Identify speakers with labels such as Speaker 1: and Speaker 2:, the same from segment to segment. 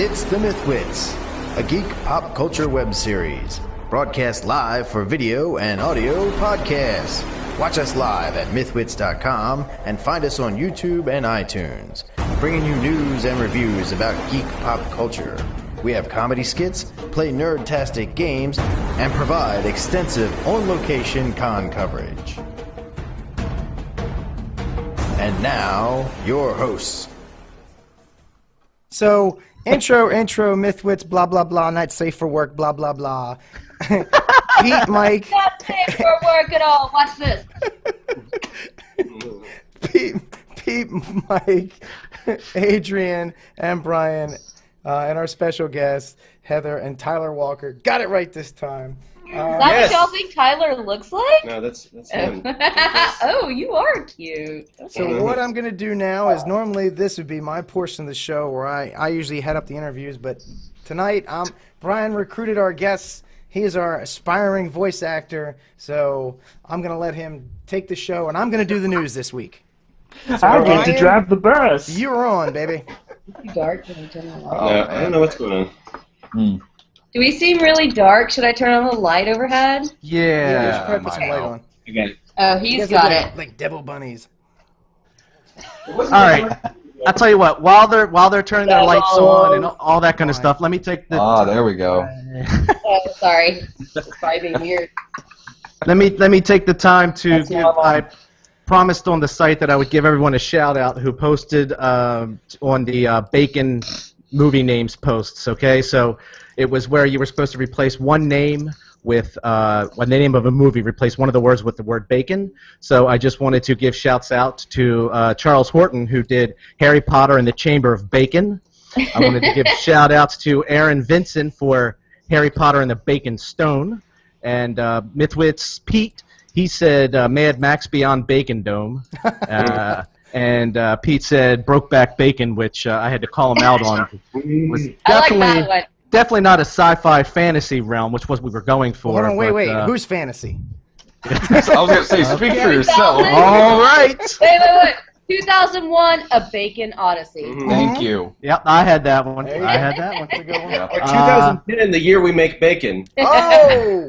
Speaker 1: It's the MythWits, a geek pop culture web series, broadcast live for video and audio podcasts. Watch us live at MythWits.com and find us on YouTube and iTunes, bringing you news and reviews about geek pop culture. We have comedy skits, play nerd-tastic games, and provide extensive on-location con coverage. And now, your hosts.
Speaker 2: So, intro, MythWits, blah, blah, blah, not safe for work, blah, blah, blah. Pete, Mike.
Speaker 3: Not safe for work at all. Watch this.
Speaker 2: Pete, Mike, Adrian, and Brian, and our special guests, Heather and Tyler Walker. Got it right this time.
Speaker 3: Is that what y'all think Tyler looks like?
Speaker 4: No, that's him.
Speaker 3: Oh, you are cute. Okay.
Speaker 2: So what I'm going to do now is normally this would be my portion of the show where I usually head up the interviews, but tonight Brian recruited our guests. He is our aspiring voice actor, so I'm going to let him take the show, and I'm going to do the news this week. So
Speaker 5: I get to drive the bus.
Speaker 2: You're on, baby.
Speaker 3: Too dark. Can I turn the light?
Speaker 4: No, I don't know what's going on.
Speaker 3: Do we seem really dark? Should I turn on the light overhead?
Speaker 2: Yeah, you should probably put some light on.
Speaker 4: Okay.
Speaker 3: Oh,
Speaker 2: You
Speaker 3: he's
Speaker 2: guys
Speaker 3: got
Speaker 2: look
Speaker 3: it.
Speaker 2: like devil bunnies.
Speaker 5: All right, I'll tell you what. While they're turning their lights on and all that kind of stuff, let me take the.
Speaker 6: Ah, there we go.
Speaker 3: Oh, sorry. It's probably being weird.
Speaker 5: Let me take the time to
Speaker 3: That's
Speaker 5: give.
Speaker 3: normal.
Speaker 5: I promised on the site that I would give everyone a shout out who posted on the Bacon movie names posts. Okay, so it was where you were supposed to replace one name with the name of a movie, replace one of the words with the word bacon. So I just wanted to give shouts out to Charles Horton, who did Harry Potter and the Chamber of Bacon. I wanted to give shout outs to Aaron Vincent for Harry Potter and the Bacon Stone. And MythWits Pete, he said Mad Max Beyond Bacon Dome. And Pete said Brokeback Bacon, which I had to call him out on. Was
Speaker 3: I like that one.
Speaker 5: definitely not a sci-fi fantasy realm, which was what we were going for.
Speaker 2: Hold on, wait.
Speaker 5: but,
Speaker 2: Who's fantasy?
Speaker 6: I was going to say, speak for yourself.
Speaker 5: All right.
Speaker 3: Wait. 2001, A Bacon Odyssey.
Speaker 6: Thank you.
Speaker 5: Yep, I had that one.
Speaker 2: There you
Speaker 5: I
Speaker 2: go.
Speaker 5: had that one.
Speaker 2: That's a good one.
Speaker 6: Yeah.
Speaker 4: Or 2010, the year we make bacon.
Speaker 2: Oh!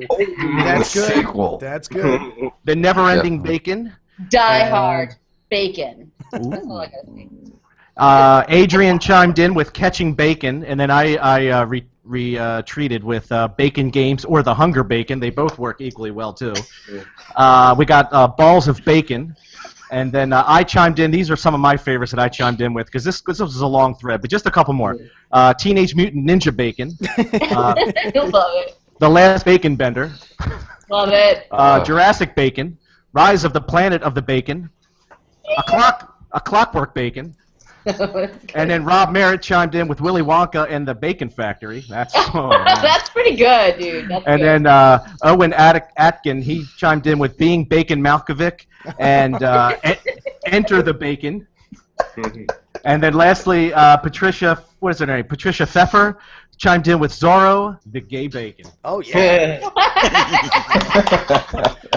Speaker 2: That's good.
Speaker 6: Sequel.
Speaker 2: That's good.
Speaker 5: The Never-Ending
Speaker 6: Definitely.
Speaker 3: Die
Speaker 5: Bacon.
Speaker 3: Hard. Bacon. That's all I gotta say.
Speaker 5: Adrian chimed in with Catching Bacon, and then I retreated with Bacon Games or The Hunger Bacon. They both work equally well, too. We got Balls of Bacon. And then I chimed in. These are some of my favorites that I chimed in with, because this was a long thread, but just a couple more. Teenage Mutant Ninja Bacon.
Speaker 3: You'll love it.
Speaker 5: The Last Bacon Bender.
Speaker 3: Love it.
Speaker 5: Jurassic Bacon. Rise of the Planet of the Bacon. A Clockwork Bacon. And then Rob Merritt chimed in with Willy Wonka and the Bacon Factory. That's
Speaker 3: That's pretty good, dude. That's
Speaker 5: And
Speaker 3: good.
Speaker 5: then Owen Atkin, he chimed in with Being Bacon Malkovich and Enter the Bacon. And then lastly, Patricia, what is her name? Patricia Pfeffer chimed in with Zorro, the Gay Bacon.
Speaker 2: Oh, yeah.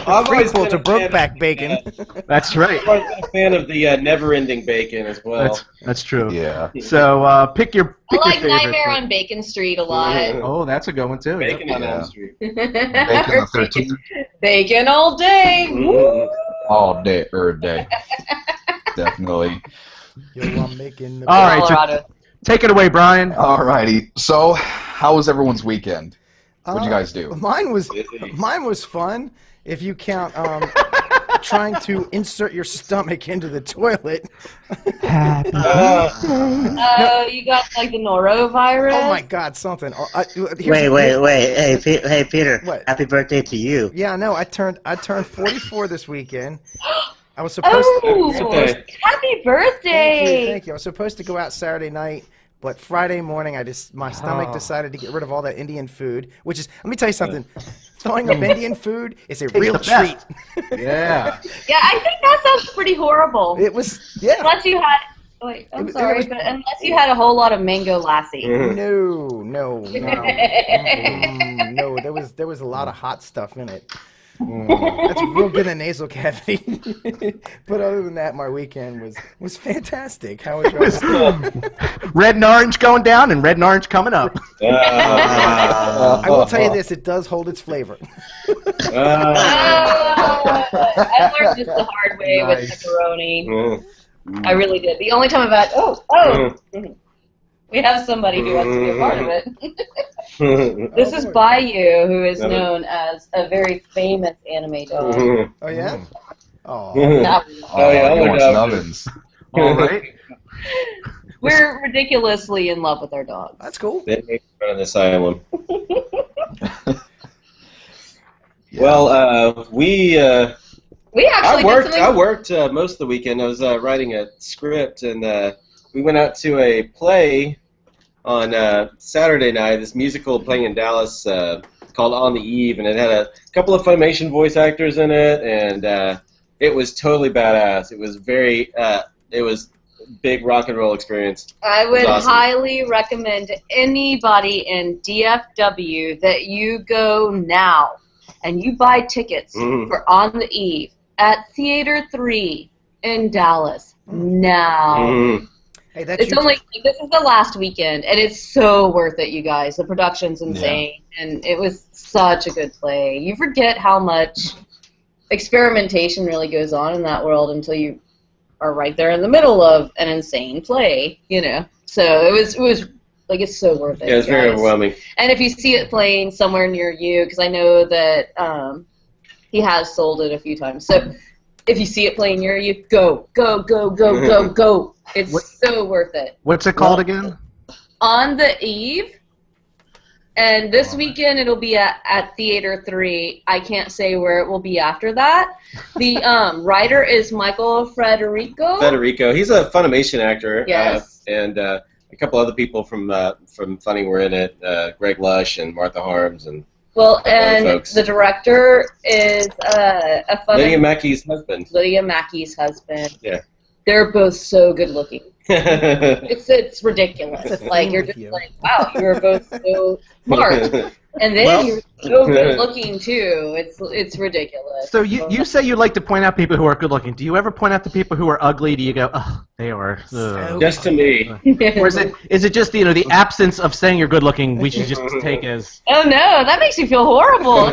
Speaker 4: I've always
Speaker 2: Prequel
Speaker 4: been
Speaker 2: to
Speaker 4: a fan
Speaker 2: Brokeback
Speaker 4: of-
Speaker 2: Bacon.
Speaker 5: That's right.
Speaker 4: I've always been a fan of the Never-Ending Bacon as well.
Speaker 5: That's true.
Speaker 6: Yeah.
Speaker 5: So pick your
Speaker 3: I like
Speaker 5: favorite.
Speaker 3: Nightmare on Bacon Street a lot.
Speaker 5: Oh, that's a good one too.
Speaker 4: Bacon on
Speaker 6: Yeah.
Speaker 4: Elm Street.
Speaker 6: Bacon the 13th.
Speaker 3: Bacon all day. Woo.
Speaker 6: All day, every day. Definitely.
Speaker 2: Yo, I'm making the...
Speaker 5: All right, so
Speaker 3: Colorado.
Speaker 5: take it away, Brian.
Speaker 6: Alrighty. So, how was everyone's weekend? What'd you guys do?
Speaker 2: Mine was fun, if you count trying to insert your stomach into the toilet.
Speaker 3: Oh, you got like the norovirus?
Speaker 2: Oh my God, something.
Speaker 7: Wait. Hey, Peter.
Speaker 2: What?
Speaker 7: Happy birthday to you.
Speaker 2: Yeah, no, I turned 44 this weekend. I was supposed
Speaker 4: Okay.
Speaker 3: Happy birthday!
Speaker 2: Thank you. I was supposed to go out Saturday night, but Friday morning my stomach decided to get rid of all that Indian food, which is, let me tell you something. Throwing up Indian food is a real
Speaker 5: the
Speaker 2: treat.
Speaker 5: best. Yeah.
Speaker 3: Yeah, I think that sounds pretty horrible.
Speaker 2: It was, yeah.
Speaker 3: Unless you had, wait, I'm
Speaker 2: It
Speaker 3: sorry,
Speaker 2: was-
Speaker 3: but unless you had a whole lot of mango lassi.
Speaker 2: No. No, there was a lot of hot stuff in it. That's real good in nasal cavity. But other than that, my weekend was fantastic. How was yours?
Speaker 5: Red and orange going down and red and orange coming up.
Speaker 2: I will tell you this, it does hold its flavor.
Speaker 3: I learned this the hard way with pepperoni. I really did. The only time I've had, we have somebody who wants to be a part of it. This is Bayou, who is known as a very famous anime dog.
Speaker 2: Oh, yeah? Oh,
Speaker 6: Orange nubbins.
Speaker 5: All right.
Speaker 3: We're ridiculously in love with our dogs.
Speaker 2: that's cool.
Speaker 4: They make fun of this island. Well,
Speaker 3: We actually did something.
Speaker 4: I worked most of the weekend. I was writing a script, and we went out to a play on Saturday night. This musical playing in Dallas called On the Eve, and it had a couple of Funimation voice actors in it, and it was totally badass. It was it was big rock and roll experience.
Speaker 3: I would
Speaker 4: awesome.
Speaker 3: highly recommend to anybody in DFW that you go now and you buy tickets for On the Eve at Theater 3 in Dallas now.
Speaker 2: Hey, that's
Speaker 3: It's only this is the last weekend, and it's so worth it, you guys. The production's insane, and it was such a good play. You forget how much experimentation really goes on in that world until you are right there in the middle of an insane play, you know. So it was like, it's so worth it.
Speaker 4: Yeah, it's very overwhelming.
Speaker 3: And if you see it playing somewhere near you, because I know that he has sold it a few times. So if you see it playing near you, go. It's so worth it.
Speaker 5: What's it called again?
Speaker 3: On the Eve. And this weekend it'll be at Theater 3. I can't say where it will be after that. The writer is Michael Federico.
Speaker 4: He's a Funimation actor.
Speaker 3: Yes.
Speaker 4: And a couple other people from Funny were in it. Greg Lush and Martha Harms and.
Speaker 3: Well, and the director is
Speaker 4: Lydia Mackey's husband.
Speaker 3: Yeah. They're both so good looking.
Speaker 4: Yeah.
Speaker 3: It's ridiculous. Like, you're just like, wow, you're both so smart. And then you're so good looking too. It's ridiculous.
Speaker 5: So you say you like to point out people who are good looking. Do you ever point out the people who are ugly? Do you go, oh, they are?
Speaker 4: Just to me.
Speaker 5: Or is it just the absence of saying you're good looking? We should just take as.
Speaker 3: Oh no, that makes me feel horrible.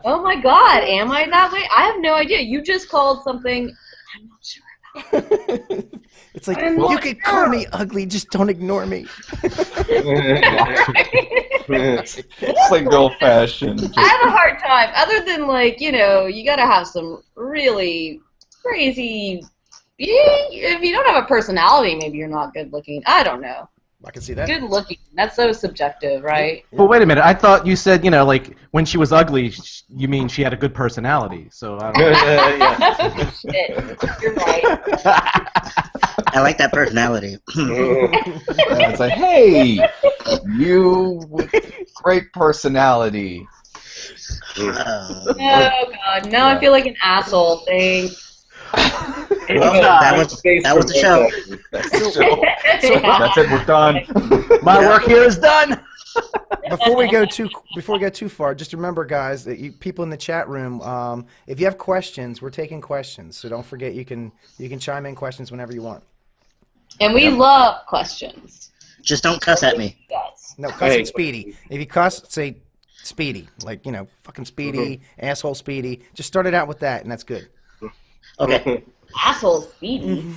Speaker 3: Oh my God, am I that way? I have no idea. You just called something I'm not sure about.
Speaker 2: It's like, you can call me ugly, just don't ignore me.
Speaker 6: It's like old-fashioned.
Speaker 3: I have a hard time. Other than, like, you gotta have some really crazy. If you don't have a personality, maybe you're not good looking. I don't know.
Speaker 2: I can see that.
Speaker 3: Good looking. That's so subjective, right?
Speaker 5: Well, wait a minute. I thought you said, like, when she was ugly, you mean she had a good personality. So I don't know.
Speaker 3: Shit. You're right.
Speaker 7: I like that personality.
Speaker 6: It's like, hey, you with great personality.
Speaker 3: Oh God, now I feel like an asshole. Thanks.
Speaker 7: Well, that was the show.
Speaker 6: That's it. We're done.
Speaker 5: My work here is done.
Speaker 2: Before we go too far, just remember, guys, that people in the chat room, if you have questions, we're taking questions. So don't forget, you can chime in questions whenever you want.
Speaker 3: And we love questions.
Speaker 7: Just don't cuss at me.
Speaker 3: Yes.
Speaker 2: No, cuss at Speedy. If you cuss, say Speedy, like fucking Speedy, asshole Speedy. Just start it out with that, and that's good.
Speaker 7: Okay.
Speaker 3: Asshole Speedy.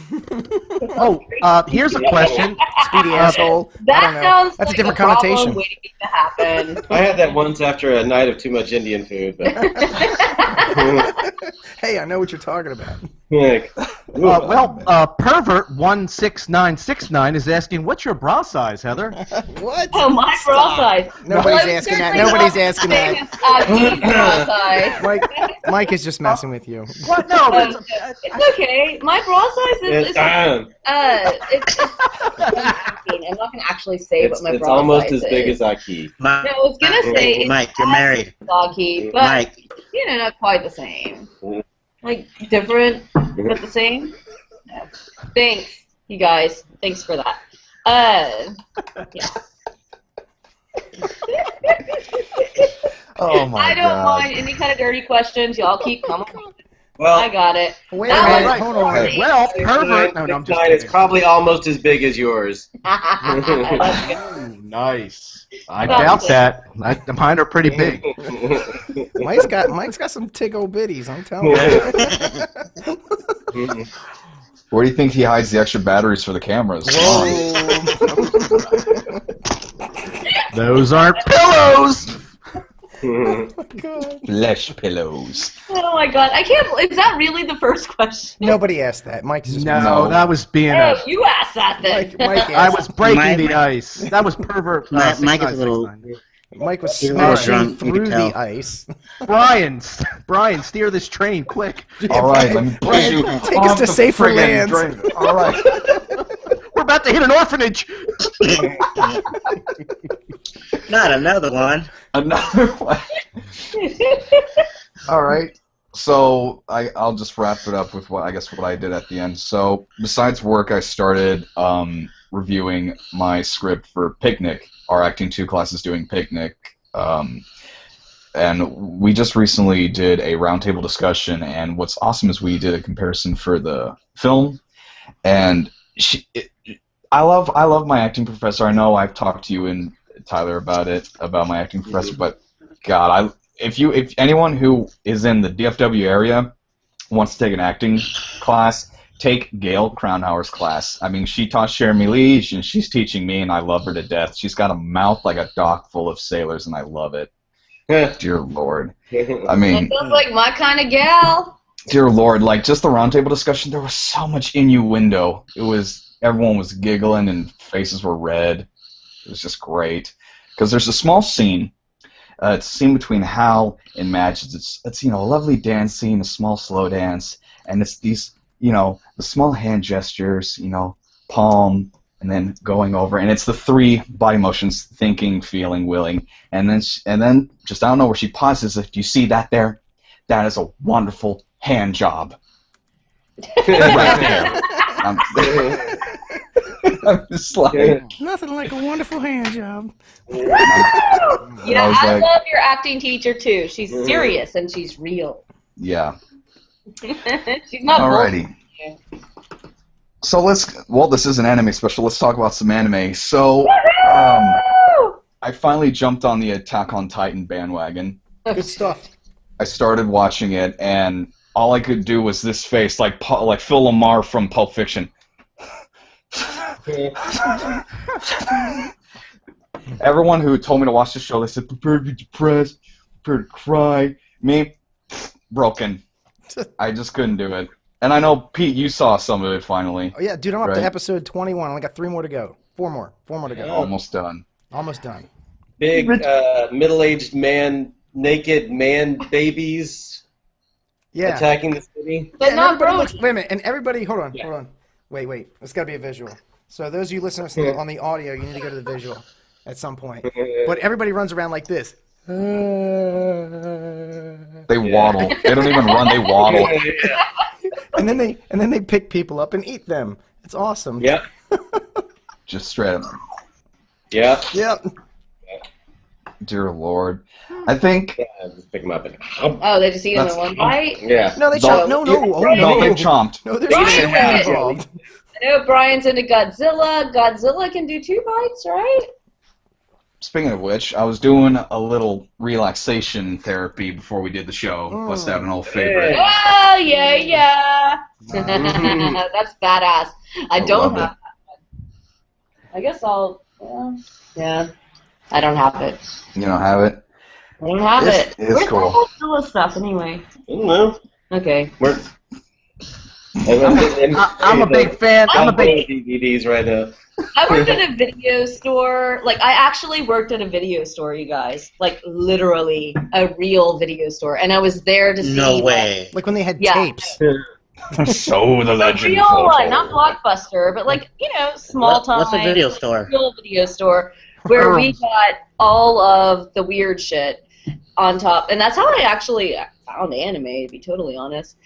Speaker 5: Oh, here's a question.
Speaker 2: Speedy asshole.
Speaker 3: That sounds
Speaker 2: That's
Speaker 3: like
Speaker 2: a different
Speaker 3: problem
Speaker 2: connotation.
Speaker 3: waiting to happen.
Speaker 4: I had that once after a night of too much Indian food. But
Speaker 2: Hey, I know what you're talking about.
Speaker 5: Pervert16969 is asking, what's your bra size, Heather?
Speaker 2: What?
Speaker 3: Oh, my bra size.
Speaker 2: Nobody's asking that. Nobody's asking that.
Speaker 3: Geek bra size.
Speaker 2: Mike is just messing with you.
Speaker 5: What? No,
Speaker 3: It's okay. My bra size is I'm not gonna actually say what my
Speaker 4: it's
Speaker 3: bra
Speaker 4: almost
Speaker 3: size
Speaker 4: as big
Speaker 3: is.
Speaker 4: as Aki.
Speaker 3: No, I was gonna say it's
Speaker 7: Mike, you're married.
Speaker 3: doggy, but
Speaker 7: Mike.
Speaker 3: not quite the same. Like different, but the same. No. Thanks, you guys. Thanks for that. Yeah.
Speaker 6: Oh my
Speaker 3: I don't
Speaker 6: God.
Speaker 3: mind any kind of dirty questions. Y'all keep coming.
Speaker 4: Well,
Speaker 3: I got it.
Speaker 2: Wait a
Speaker 3: That
Speaker 2: minute,
Speaker 3: was
Speaker 2: hold on.
Speaker 6: Okay.
Speaker 5: Well, pervert. No, I'm just
Speaker 4: mine is
Speaker 5: kidding.
Speaker 4: probably almost as big as yours.
Speaker 5: Ooh, nice. I
Speaker 3: About
Speaker 5: doubt
Speaker 3: it.
Speaker 5: that. Mine are pretty big.
Speaker 2: Mike's got some tickle bitties, I'm telling you.
Speaker 6: Where do you think he hides the extra batteries for the cameras? Come on.
Speaker 5: Those aren't pillows.
Speaker 2: God.
Speaker 6: Flesh pillows.
Speaker 3: Oh my god, I can't. Is that really the first question?
Speaker 2: Nobody asked that. Mike's just
Speaker 5: No, that was being
Speaker 3: Hey,
Speaker 5: a.
Speaker 3: you asked that then.
Speaker 2: Mike
Speaker 5: I
Speaker 2: asked.
Speaker 5: was breaking
Speaker 7: Mike-
Speaker 5: the ice. That was pervert.
Speaker 7: Mike is a little.
Speaker 5: 6969.
Speaker 2: Mike was
Speaker 7: He's a little
Speaker 2: smashing
Speaker 7: drunk, you
Speaker 2: through
Speaker 7: can tell.
Speaker 2: the ice.
Speaker 5: Brian, steer this train quick.
Speaker 6: All right, let me push
Speaker 2: Brian,
Speaker 6: you.
Speaker 2: take us
Speaker 6: off
Speaker 2: to
Speaker 6: the
Speaker 2: safer
Speaker 6: friggin'
Speaker 2: lands.
Speaker 6: drain. All right.
Speaker 5: We're about to hit an orphanage.
Speaker 7: Not another one.
Speaker 6: Another one. All right. So I'll just wrap it up with what I did at the end. So besides work, I started reviewing my script for Picnic. Our Acting 2 class is doing Picnic. And we just recently did a roundtable discussion, and what's awesome is we did a comparison for the film, and I love my acting professor. I know I've talked to you and Tyler about my acting professor, but God, if anyone who is in the DFW area wants to take an acting class, take Gail Crownhauer's class. I mean, she taught Jeremy Lee, and she's teaching me, and I love her to death. She's got a mouth like a dock full of sailors, and I love it. Dear Lord. I mean,
Speaker 3: That sounds like my kind of gal.
Speaker 6: dear Lord, like just the roundtable discussion, there was so much innuendo. Everyone was giggling and faces were red. It was just great. Because there's a small scene. It's a scene between Hal and Madge. It's a lovely dance scene, a small slow dance, and it's these the small hand gestures, palm, and then going over, and it's the three body motions: thinking, feeling, willing, and then just out of nowhere she pauses. If you see that there, that is a wonderful hand job. Right there. I'm just like,
Speaker 2: Nothing like a wonderful hand job.
Speaker 3: Yeah,
Speaker 6: was
Speaker 3: I
Speaker 6: like-
Speaker 3: love your acting teacher too. She's serious and she's real.
Speaker 6: yeah.
Speaker 3: She's not
Speaker 6: Alrighty. So this is an anime special. Let's talk about some anime. So, I finally jumped on the Attack on Titan bandwagon.
Speaker 2: Good stuff.
Speaker 6: I started watching it, and all I could do was this face, like Phil Lamar from Pulp Fiction. Everyone who told me to watch the show, they said, prepare to be depressed, prepare to cry. Me, broken. I just couldn't do it. And I know, Pete, you saw some of it finally.
Speaker 2: Oh yeah, dude, I'm up
Speaker 6: Right.
Speaker 2: to episode 21. I only got 3 more to go. 4 more to go.
Speaker 6: Almost done.
Speaker 2: Almost done.
Speaker 4: Big middle-aged man, naked man babies
Speaker 2: Yeah.
Speaker 4: attacking the city.
Speaker 3: But
Speaker 2: and
Speaker 3: not
Speaker 2: everybody
Speaker 3: bro.
Speaker 2: looks, wait a minute, and everybody, hold on. Wait. It's got to be a visual. So those of you listening on the audio, you need to go to the visual at some point. But everybody runs around like this.
Speaker 6: They waddle. They don't even run, they waddle.
Speaker 2: And then they pick people up and eat them. It's awesome.
Speaker 4: Yep.
Speaker 6: Just straight up.
Speaker 4: Yep.
Speaker 2: Yep.
Speaker 6: Dear Lord. I think...
Speaker 4: Yeah, just pick them up and.
Speaker 3: Oh, they just eat them in one bite?
Speaker 4: Yeah.
Speaker 2: No, they chomp. No. Oh,
Speaker 6: No,
Speaker 2: no.
Speaker 6: they chomped.
Speaker 2: No, there's
Speaker 3: Right.
Speaker 2: chewing involved.
Speaker 3: I know Brian's into Godzilla. Godzilla can do 2 bites, right?
Speaker 6: Speaking of which, I was doing a little relaxation therapy before we did the show. Must have an old favorite.
Speaker 3: Oh, yeah. That's badass. I don't
Speaker 6: love
Speaker 3: have that. I guess I'll. Yeah. I don't have it.
Speaker 6: You don't have it?
Speaker 3: I don't have
Speaker 6: It's-
Speaker 3: it.
Speaker 6: it's
Speaker 3: Where's
Speaker 6: cool.
Speaker 3: the Godzilla stuff anyway?
Speaker 4: I don't know.
Speaker 3: Okay.
Speaker 4: We're.
Speaker 5: I'm a big fan. I'm a big.
Speaker 4: DVDs right now.
Speaker 3: I worked at a video store. Like, I actually worked at a video store, you guys. Like, literally a real video store. And I was there to see.
Speaker 7: No way.
Speaker 2: Like when they had
Speaker 3: Yeah.
Speaker 2: tapes.
Speaker 6: So the
Speaker 3: A
Speaker 6: legend.
Speaker 3: real
Speaker 6: foretold.
Speaker 3: one, not Blockbuster, but like, small time.
Speaker 7: What's a video store?
Speaker 3: Real video store where we got all of the weird shit on top. And that's how I actually found anime, to be totally honest.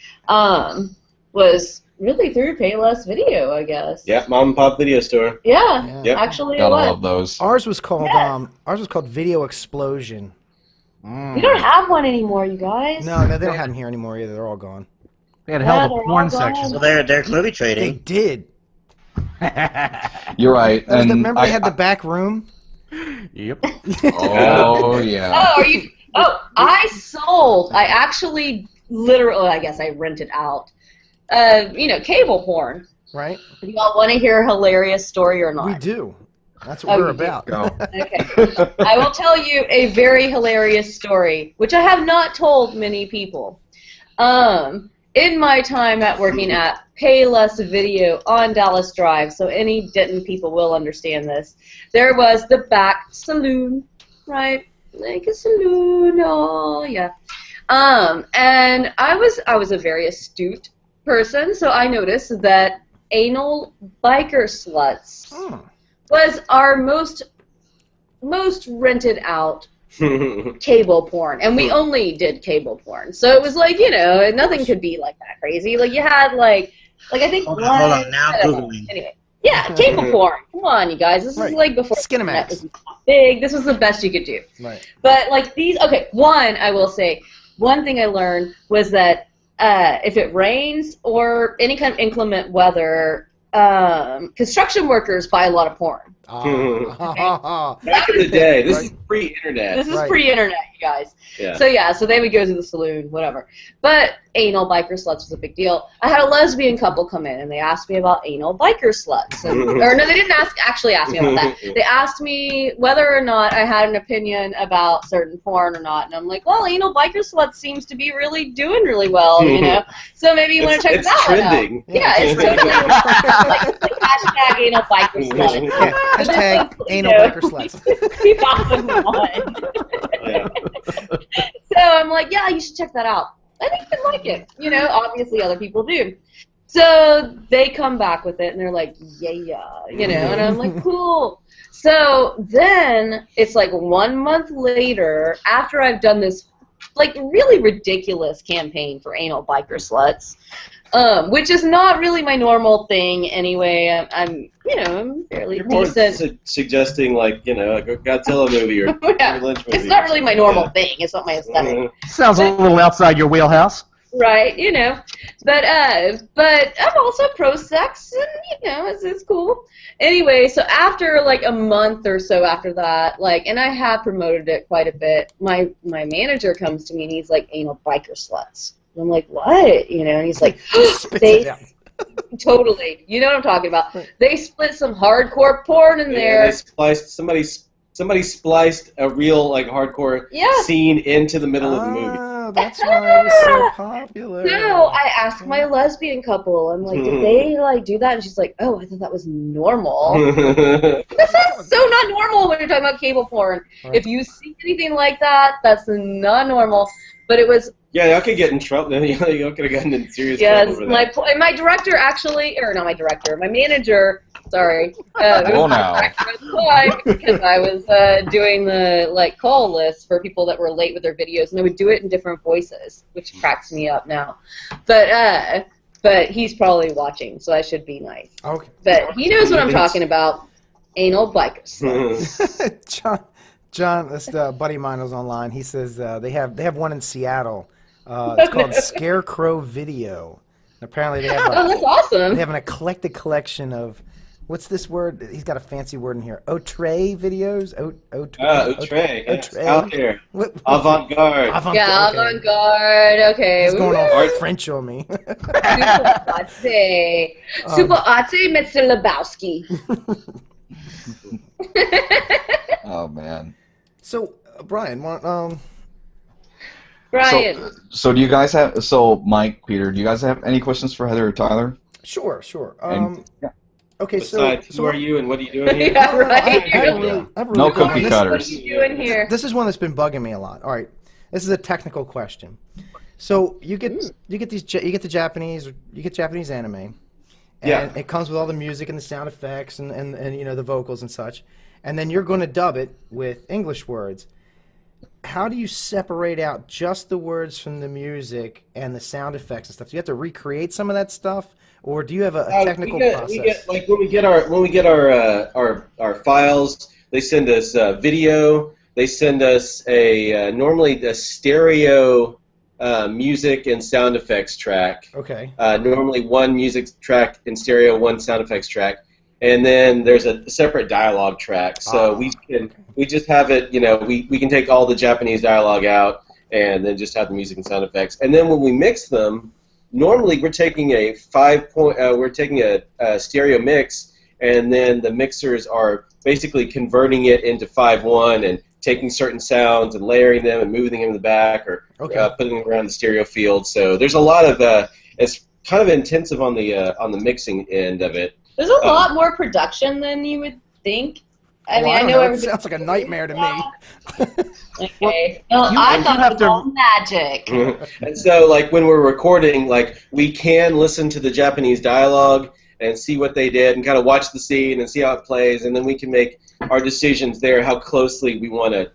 Speaker 3: Was really through Payless Video, I guess.
Speaker 4: Yeah, mom and pop video store.
Speaker 3: Yeah,
Speaker 2: Yeah.
Speaker 4: Yep.
Speaker 3: actually it
Speaker 6: Gotta
Speaker 3: was.
Speaker 6: love those.
Speaker 2: Ours was called Video Explosion.
Speaker 3: We don't have one anymore, you guys.
Speaker 2: No, they don't have them here anymore either. They're all gone.
Speaker 5: They had a hell of
Speaker 3: they're
Speaker 5: a porn
Speaker 3: all gone.
Speaker 5: section.
Speaker 7: So there's movie
Speaker 2: They
Speaker 7: trading.
Speaker 2: did.
Speaker 6: You're right. And
Speaker 2: Remember they had the back room?
Speaker 5: Yep.
Speaker 6: Oh yeah.
Speaker 3: Oh, are you? Oh, I actually, literally, I guess I rented out. Cable porn.
Speaker 2: Right?
Speaker 3: Do y'all want to hear a hilarious story or not?
Speaker 2: We do. That's what we're
Speaker 3: you do?
Speaker 2: about.
Speaker 6: Go.
Speaker 3: Okay. I will tell you a very hilarious story, which I have not told many people. In my time working at Payless Video on Dallas Drive, so any Denton people will understand this, there was the back saloon, right? Like a saloon, oh yeah. And I was a very astute person, so I noticed that anal biker sluts was our most rented out cable porn, and we only did cable porn, so it was like, nothing could be like that crazy. Like you had like I think
Speaker 7: Hold on, now Googling.
Speaker 3: Anyway, yeah, cable porn. Come on, you guys, this is like before
Speaker 2: Skinamax.
Speaker 3: this was big. This was the best you could do.
Speaker 2: Right.
Speaker 3: But like these, okay. I will say, one thing I learned was that if it rains or any kind of inclement weather, construction workers buy a lot of porn.
Speaker 4: Back in the day, this is pre-internet.
Speaker 3: This is pre-internet, you guys.
Speaker 4: Yeah.
Speaker 3: So they would go to the saloon, whatever. But anal biker sluts was a big deal. I had a lesbian couple come in, and they asked me about anal biker sluts. Or no, they didn't actually ask me about that. They asked me whether or not I had an opinion about certain porn or not. And I'm like, well, anal biker sluts seems to be really doing really well, So maybe you want to check that one out.
Speaker 4: It's trending.
Speaker 3: Yeah, it's totally like hashtag anal biker sluts.
Speaker 2: Yeah, hashtag anal biker sluts.
Speaker 3: 2001.
Speaker 4: Yeah.
Speaker 3: So I'm like, yeah, you should check that out. I think you'd like it. Obviously other people do. So they come back with it, and they're like, yeah, and I'm like, cool. So then it's like 1 month later, after I've done this like really ridiculous campaign for anal biker sluts, which is not really my normal thing anyway. I'm fairly
Speaker 4: You're more
Speaker 3: decent.
Speaker 4: suggesting like a Godzilla movie or
Speaker 3: Yeah.
Speaker 4: Lynch movie.
Speaker 3: It's not really my normal thing. It's not my aesthetic.
Speaker 5: Sounds a little outside your wheelhouse.
Speaker 3: Right, but I'm also pro-sex, and it's cool. Anyway, so after like a month or so after that, and I have promoted it quite a bit. My manager comes to me and he's like, anal biker sluts. And I'm like, what? And he's like,
Speaker 2: Spits it out.
Speaker 3: totally. You know what I'm talking about? They split some hardcore porn in there.
Speaker 4: They spliced somebody spliced a real like hardcore scene into the middle of the movie.
Speaker 2: Oh, that's why it was so popular.
Speaker 3: No, I asked my lesbian couple. I'm like, did they like do that? And she's like, oh, I thought that was normal. This is so not normal when you're talking about cable porn.
Speaker 2: Right.
Speaker 3: If you see anything like that, that's not normal. But it was.
Speaker 4: Yeah, y'all could get in trouble. Y'all could have gotten in serious
Speaker 3: Yes,
Speaker 4: trouble for that.
Speaker 3: my director actually, or not my director, my manager. Sorry.
Speaker 6: Now.
Speaker 3: Because I was doing the call list for people that were late with their videos, and I would do it in different voices, which cracks me up now. But he's probably watching, so I should be nice.
Speaker 2: Okay.
Speaker 3: But he knows what I'm talking about. Anal bikers.
Speaker 2: John, this buddy of mine was online. He says they have one in Seattle. It's called Scarecrow Video. And apparently they have
Speaker 3: Oh, that's awesome.
Speaker 2: They have an eclectic collection of, what's this word? He's got a fancy word in here. Outre videos.
Speaker 4: Outre. Yes, out there. Avant-garde.
Speaker 3: Yeah, avant-garde. Okay.
Speaker 2: He's going all French on me.
Speaker 3: Super arte, Mr. Lebowski.
Speaker 6: Oh man.
Speaker 2: So, Brian,
Speaker 3: Brian.
Speaker 6: So do you guys have? So Mike, Peter, do you guys have any questions for Heather or Tyler?
Speaker 2: Sure.
Speaker 6: Yeah.
Speaker 2: Okay,
Speaker 4: Besides, who are you and what are you doing here?
Speaker 3: Yeah, right.
Speaker 2: I have really
Speaker 6: No
Speaker 2: good
Speaker 6: cookie
Speaker 2: one.
Speaker 6: cutters.
Speaker 3: What are you doing here?
Speaker 2: This is one that's been bugging me a lot. All right, this is a technical question. So you get the Japanese anime, and it comes with all the music and the sound effects and the vocals and such, and then you're going to dub it with English words. How do you separate out just the words from the music and the sound effects and stuff? Do you have to recreate some of that stuff, or do you have a technical process?
Speaker 4: We get when we get our files, they send us video, they send us normally a stereo music and sound effects track.
Speaker 2: Okay.
Speaker 4: Normally one music track in stereo, one sound effects track, and then there's a separate dialogue track. So we just have it. We can take all the Japanese dialogue out and then just have the music and sound effects. And then when we mix them, normally we're taking a stereo mix, and then the mixers are basically converting it into 5.1 and taking certain sounds and layering them and moving them in the back or putting them around the stereo field. So there's a lot of it's kind of intensive on the mixing end of it.
Speaker 3: There's a lot more production than you would think. I mean, I know
Speaker 2: it sounds like a nightmare to me.
Speaker 3: Okay. Well, I thought it was all magic.
Speaker 4: And so, like, when we're recording, like, we can listen to the Japanese dialogue and see what they did and kind of watch the scene and see how it plays, and then we can make our decisions there, how closely we want to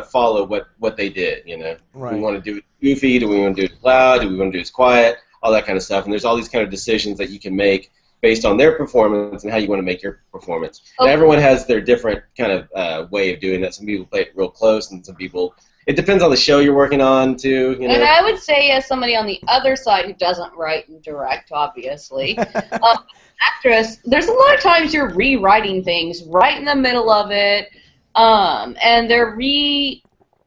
Speaker 4: follow what they did,
Speaker 2: Right.
Speaker 4: Do we want to do it goofy? Do we want to do it loud? Do we want to do it quiet? All that kind of stuff. And there's all these kind of decisions that you can make based on their performance and how you want to make your performance. And everyone has their different kind of way of doing that. Some people play it real close, and some people... It depends on the show you're working on, too.
Speaker 3: And I would say, as somebody on the other side who doesn't write and direct, obviously, actress, there's a lot of times you're rewriting things right in the middle of it, and they're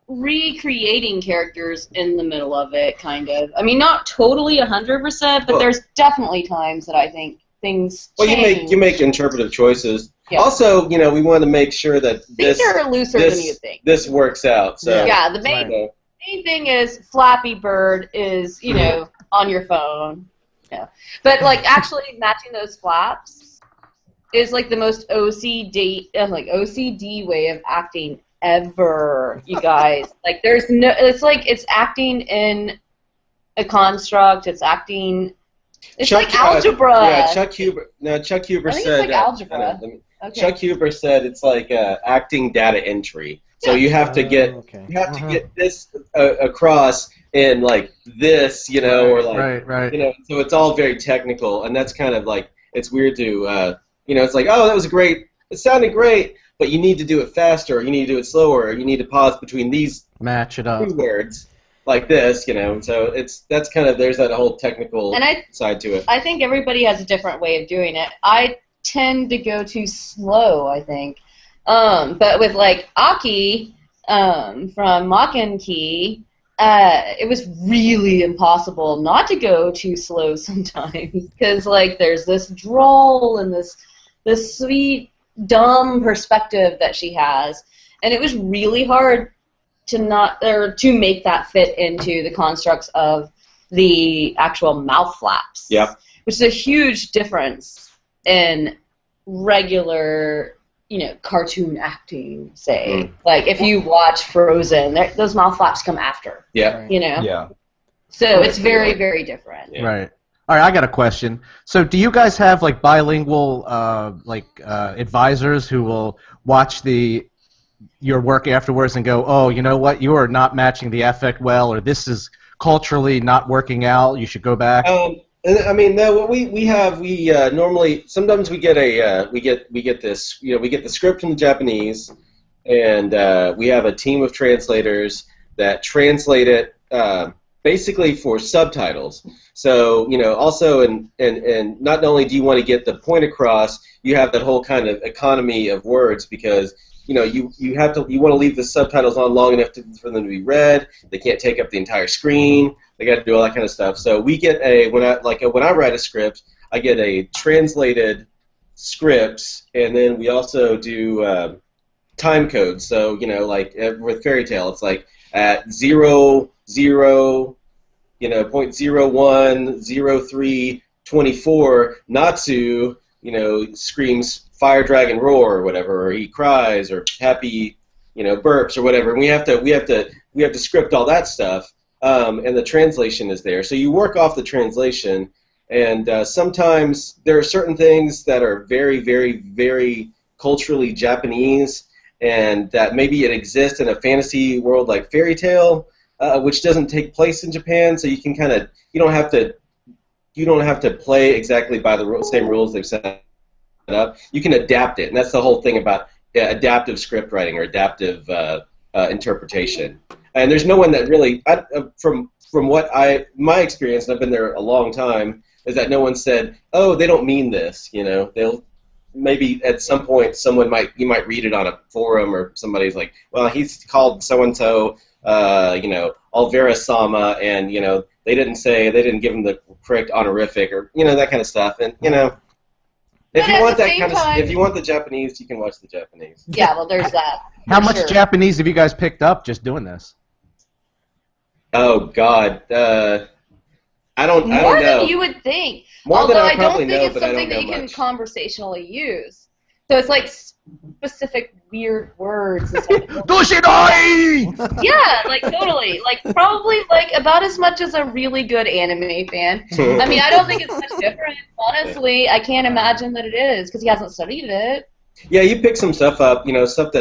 Speaker 3: recreating characters in the middle of it, kind of. I mean, not totally 100%, but there's definitely times that I think things change.
Speaker 4: You make interpretive choices.
Speaker 3: Yeah.
Speaker 4: Also, we want to make sure that
Speaker 3: things are looser than you think.
Speaker 4: This works out. So
Speaker 3: yeah, the main thing is Flappy Bird is on your phone. Yeah, but like actually matching those flaps is like the most OCD way of acting ever, you guys. Like there's no, it's acting in a construct. It's acting. It's like algebra.
Speaker 4: Yeah, Chuck Huber. No, Chuck Huber said.
Speaker 3: It's like algebra. Okay.
Speaker 4: Chuck Huber said it's like acting data entry. So you have to get to get this across in like this, or like
Speaker 5: right.
Speaker 4: So it's all very technical, and that's kind of like it's weird to it's like, oh, that was great. It sounded great, but you need to do it faster, or you need to do it slower, or you need to pause between these
Speaker 5: match it up
Speaker 4: two words. Like this, so that's kind of there's that whole technical side to it.
Speaker 3: I think everybody has a different way of doing it. I tend to go too slow, I think, but with like Aki from Makken Key, it was really impossible not to go too slow sometimes because like there's this droll and this sweet dumb perspective that she has, and it was really hard to make that fit into the constructs of the actual mouth flaps.
Speaker 4: Yeah.
Speaker 3: Which is a huge difference in regular, cartoon acting, say. Like if you watch Frozen, those mouth flaps come after.
Speaker 4: Yeah.
Speaker 6: Yeah.
Speaker 3: So it's very, very different.
Speaker 4: Yeah.
Speaker 5: Right. All right, I got a question. So do you guys have like bilingual advisors who will watch your work afterwards and go, oh, you know what, you are not matching the affect well, or this is culturally not working out, you should go back?
Speaker 4: I mean, no. What we normally sometimes we get this, we get the script in Japanese, and we have a team of translators that translate it basically for subtitles. So also and not only do you want to get the point across, you have that whole kind of economy of words because you want to leave the subtitles on long enough for them to be read. They can't take up the entire screen. They got to do all that kind of stuff. So we get when I write a script, I get a translated script, and then we also do time codes. So like with Fairy Tale, it's like at 00, 0.010324, Natsu screams Fire Dragon Roar or whatever, or he cries, or happy, burps or whatever. And we have to script all that stuff, and the translation is there. So you work off the translation, and sometimes there are certain things that are very, very, very culturally Japanese, and that maybe it exists in a fantasy world like Fairy Tale, which doesn't take place in Japan. So you can you don't have to play exactly by the same rules they've set up. You can adapt it, and that's the whole thing about adaptive script writing or adaptive interpretation. And there's no one that really, from my experience, and I've been there a long time, is that no one said, oh, they don't mean this. They'll maybe at some point you might read it on a forum or somebody's like, well, he's called so and so, Alvera Sama, and they didn't give him the correct honorific or that kind of stuff, and if you want the Japanese, you can watch the Japanese.
Speaker 3: Yeah, well, there's that.
Speaker 5: How much Japanese have you guys picked up just doing this?
Speaker 4: Oh God, I don't know.
Speaker 3: More than you would think.
Speaker 4: More
Speaker 3: Although
Speaker 4: than
Speaker 3: I don't think
Speaker 4: know,
Speaker 3: it's
Speaker 4: but I
Speaker 3: something
Speaker 4: don't
Speaker 3: that you
Speaker 4: know
Speaker 3: can
Speaker 4: much.
Speaker 3: conversationally use. So it's like specific weird words. And stuff.
Speaker 5: Dushidai!
Speaker 3: Yeah, like totally. Like probably like about as much as a really good anime fan. I mean, I don't think it's much different. Honestly, I can't imagine that it is because he hasn't studied it.
Speaker 4: Yeah, you pick some stuff up, stuff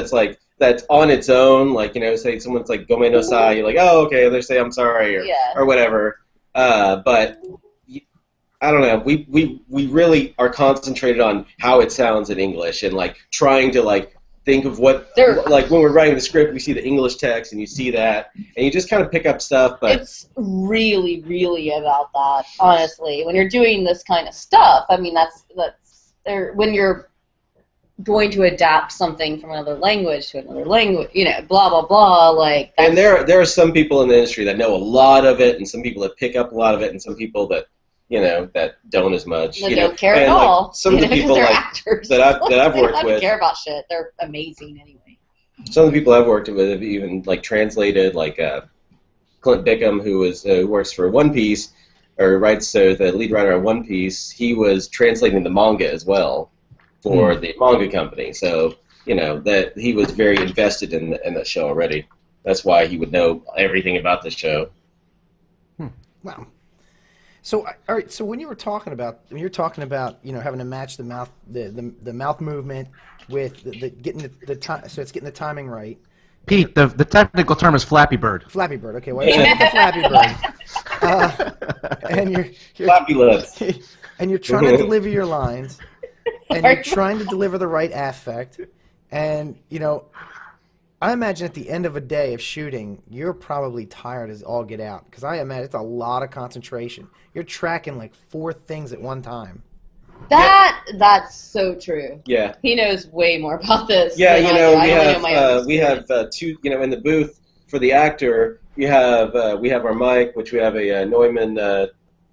Speaker 4: that's on its own, like, say someone's like Gome no Sai, you're like, oh, okay, they say I'm sorry or whatever. But I don't know. We really are concentrated on how it sounds in English and like trying to like think of what like when we're writing the script, we see the English text and you see that and you just kind of pick up stuff. But
Speaker 3: it's really, really about that. Honestly, when you're doing this kind of stuff, I mean that's there when you're going to adapt something from another language to another language, blah blah blah. Like,
Speaker 4: and there are some people in the industry that know a lot of it, and some people that pick up a lot of it, and some people that that don't as much.
Speaker 3: They don't care at all.
Speaker 4: Some of the people
Speaker 3: they're
Speaker 4: like
Speaker 3: actors.
Speaker 4: that I've worked
Speaker 3: they don't
Speaker 4: with.
Speaker 3: care about shit. They're amazing anyway.
Speaker 4: Some of the people I've worked with have even like translated, like Clint Bickham, who works for One Piece, or writes the lead writer on One Piece. He was translating the manga as well for the manga company. So that he was very invested in the show already. That's why he would know everything about the show.
Speaker 2: Wow. So, all right. So when you're talking about having to match the mouth movement with getting the time, so it's getting the timing right.
Speaker 5: Pete, the technical term is Flappy Bird.
Speaker 2: Flappy Bird. Okay, well, it's the Flappy Bird. And you're
Speaker 4: Flappy lips.
Speaker 2: And you're trying to deliver your lines, and you're trying to deliver the right affect, and I imagine at the end of a day of shooting, you're probably tired as all get out, because I imagine it's a lot of concentration. You're tracking like 4 things at one time.
Speaker 3: That's so true.
Speaker 4: Yeah.
Speaker 3: He knows way more about this.
Speaker 4: Yeah,
Speaker 3: than
Speaker 4: we have 2 in the booth for the actor. We have our mic, which we have a Neumann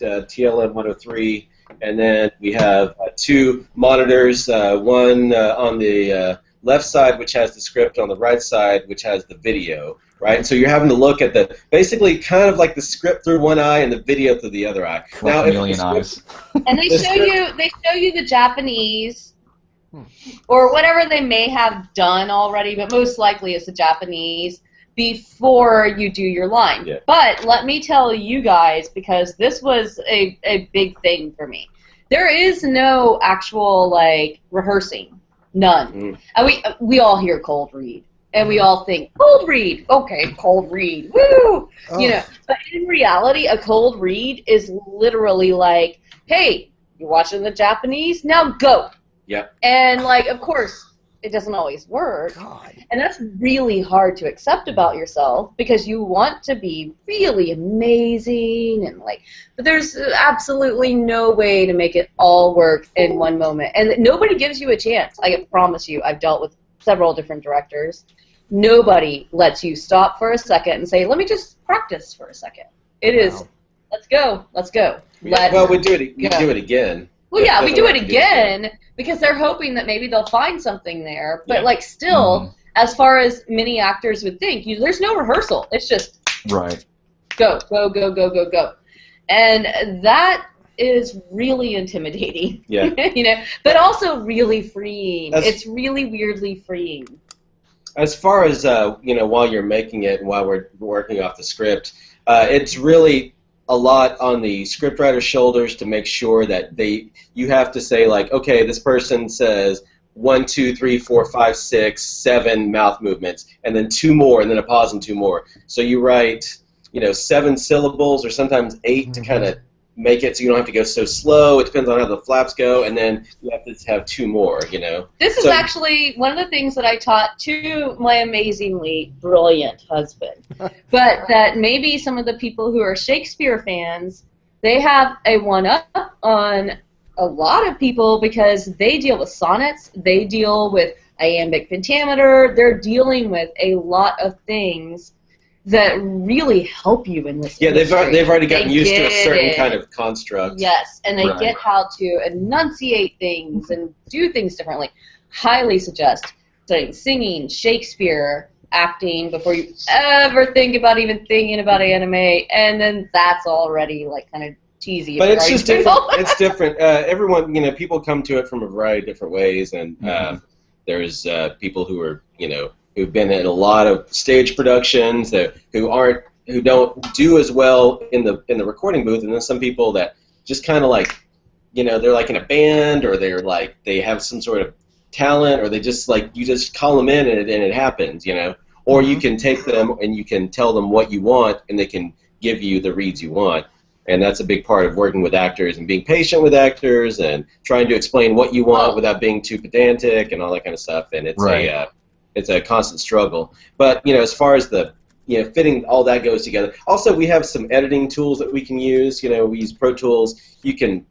Speaker 4: TLM 103, and then we have 2 monitors. One on the left side, which has the script, on the right side, which has the video, right? So you're having to look at kind of like the script through one eye and the video through the other eye.
Speaker 6: Now, million eyes.
Speaker 3: And they show you the Japanese, or whatever they may have done already, but most likely it's the Japanese before you do your line.
Speaker 4: Yeah.
Speaker 3: But let me tell you guys, because this was a big thing for me. There is no actual rehearsing. None. And we all hear cold read, and we all think cold read. Okay, cold read. Woo!
Speaker 2: Oh.
Speaker 3: But in reality, a cold read is literally like, hey, you're watching the Japanese, now go.
Speaker 4: Yep.
Speaker 3: And of course, it doesn't always work.
Speaker 2: God.
Speaker 3: And that's really hard to accept about yourself, because you want to be really amazing and but there's absolutely no way to make it all work in one moment. And nobody gives you a chance. I promise you, I've dealt with several different directors. Nobody lets you stop for a second and say, let me just practice for a second. It is, let's go.
Speaker 4: Well, we do it again.
Speaker 3: Well, yeah, we do it again because they're hoping that maybe they'll find something there. But still, as far as many actors would think, there's no rehearsal. It's just
Speaker 6: right.
Speaker 3: Go. And that is really intimidating.
Speaker 4: Yeah.
Speaker 3: But also really freeing. It's really weirdly freeing.
Speaker 4: As far as while you're making it and while we're working off the script, it's really a lot on the scriptwriter's shoulders to make sure that you have to say okay, this person says 1, 2, 3, 4, 5, 6, 7 mouth movements, and then 2 more, and then a pause and 2 more. So you write 7 syllables or sometimes 8 to kind of make it so you don't have to go so slow. It depends on how the flaps go, and then you have to have 2 more, you know.
Speaker 3: This is actually one of the things that I taught to my amazingly brilliant husband. But that maybe some of the people who are Shakespeare fans, they have a one-up on a lot of people because they deal with sonnets, they deal with iambic pentameter, they're dealing with a lot of things that really help you in this industry.
Speaker 4: They've already gotten used to a certain kind of construct.
Speaker 3: Yes, and they get how to enunciate things and do things differently. Highly suggest studying singing, Shakespeare, acting before you ever think about even thinking about anime, and then that's already like kind of cheesy.
Speaker 4: But it's just different. It's different. Everyone, you know, people come to it from a variety of different ways, and there's people who are, you know, who've been in a lot of stage productions who don't do as well in the recording booth, and then some people that just kind of like, you know, they're like in a band, or they're like they have some sort of talent, or they just like you just call them in and it happens, you know. Or you can take them and you can tell them what you want, and they can give you the reads you want. And that's a big part of working with actors and being patient with actors and trying to explain what you want without being too pedantic and all that kind of stuff. And it's a constant struggle. But, you know, as far as the, you know, fitting all that goes together. Also, we have some editing tools that we can use. You know, we use Pro Tools. You can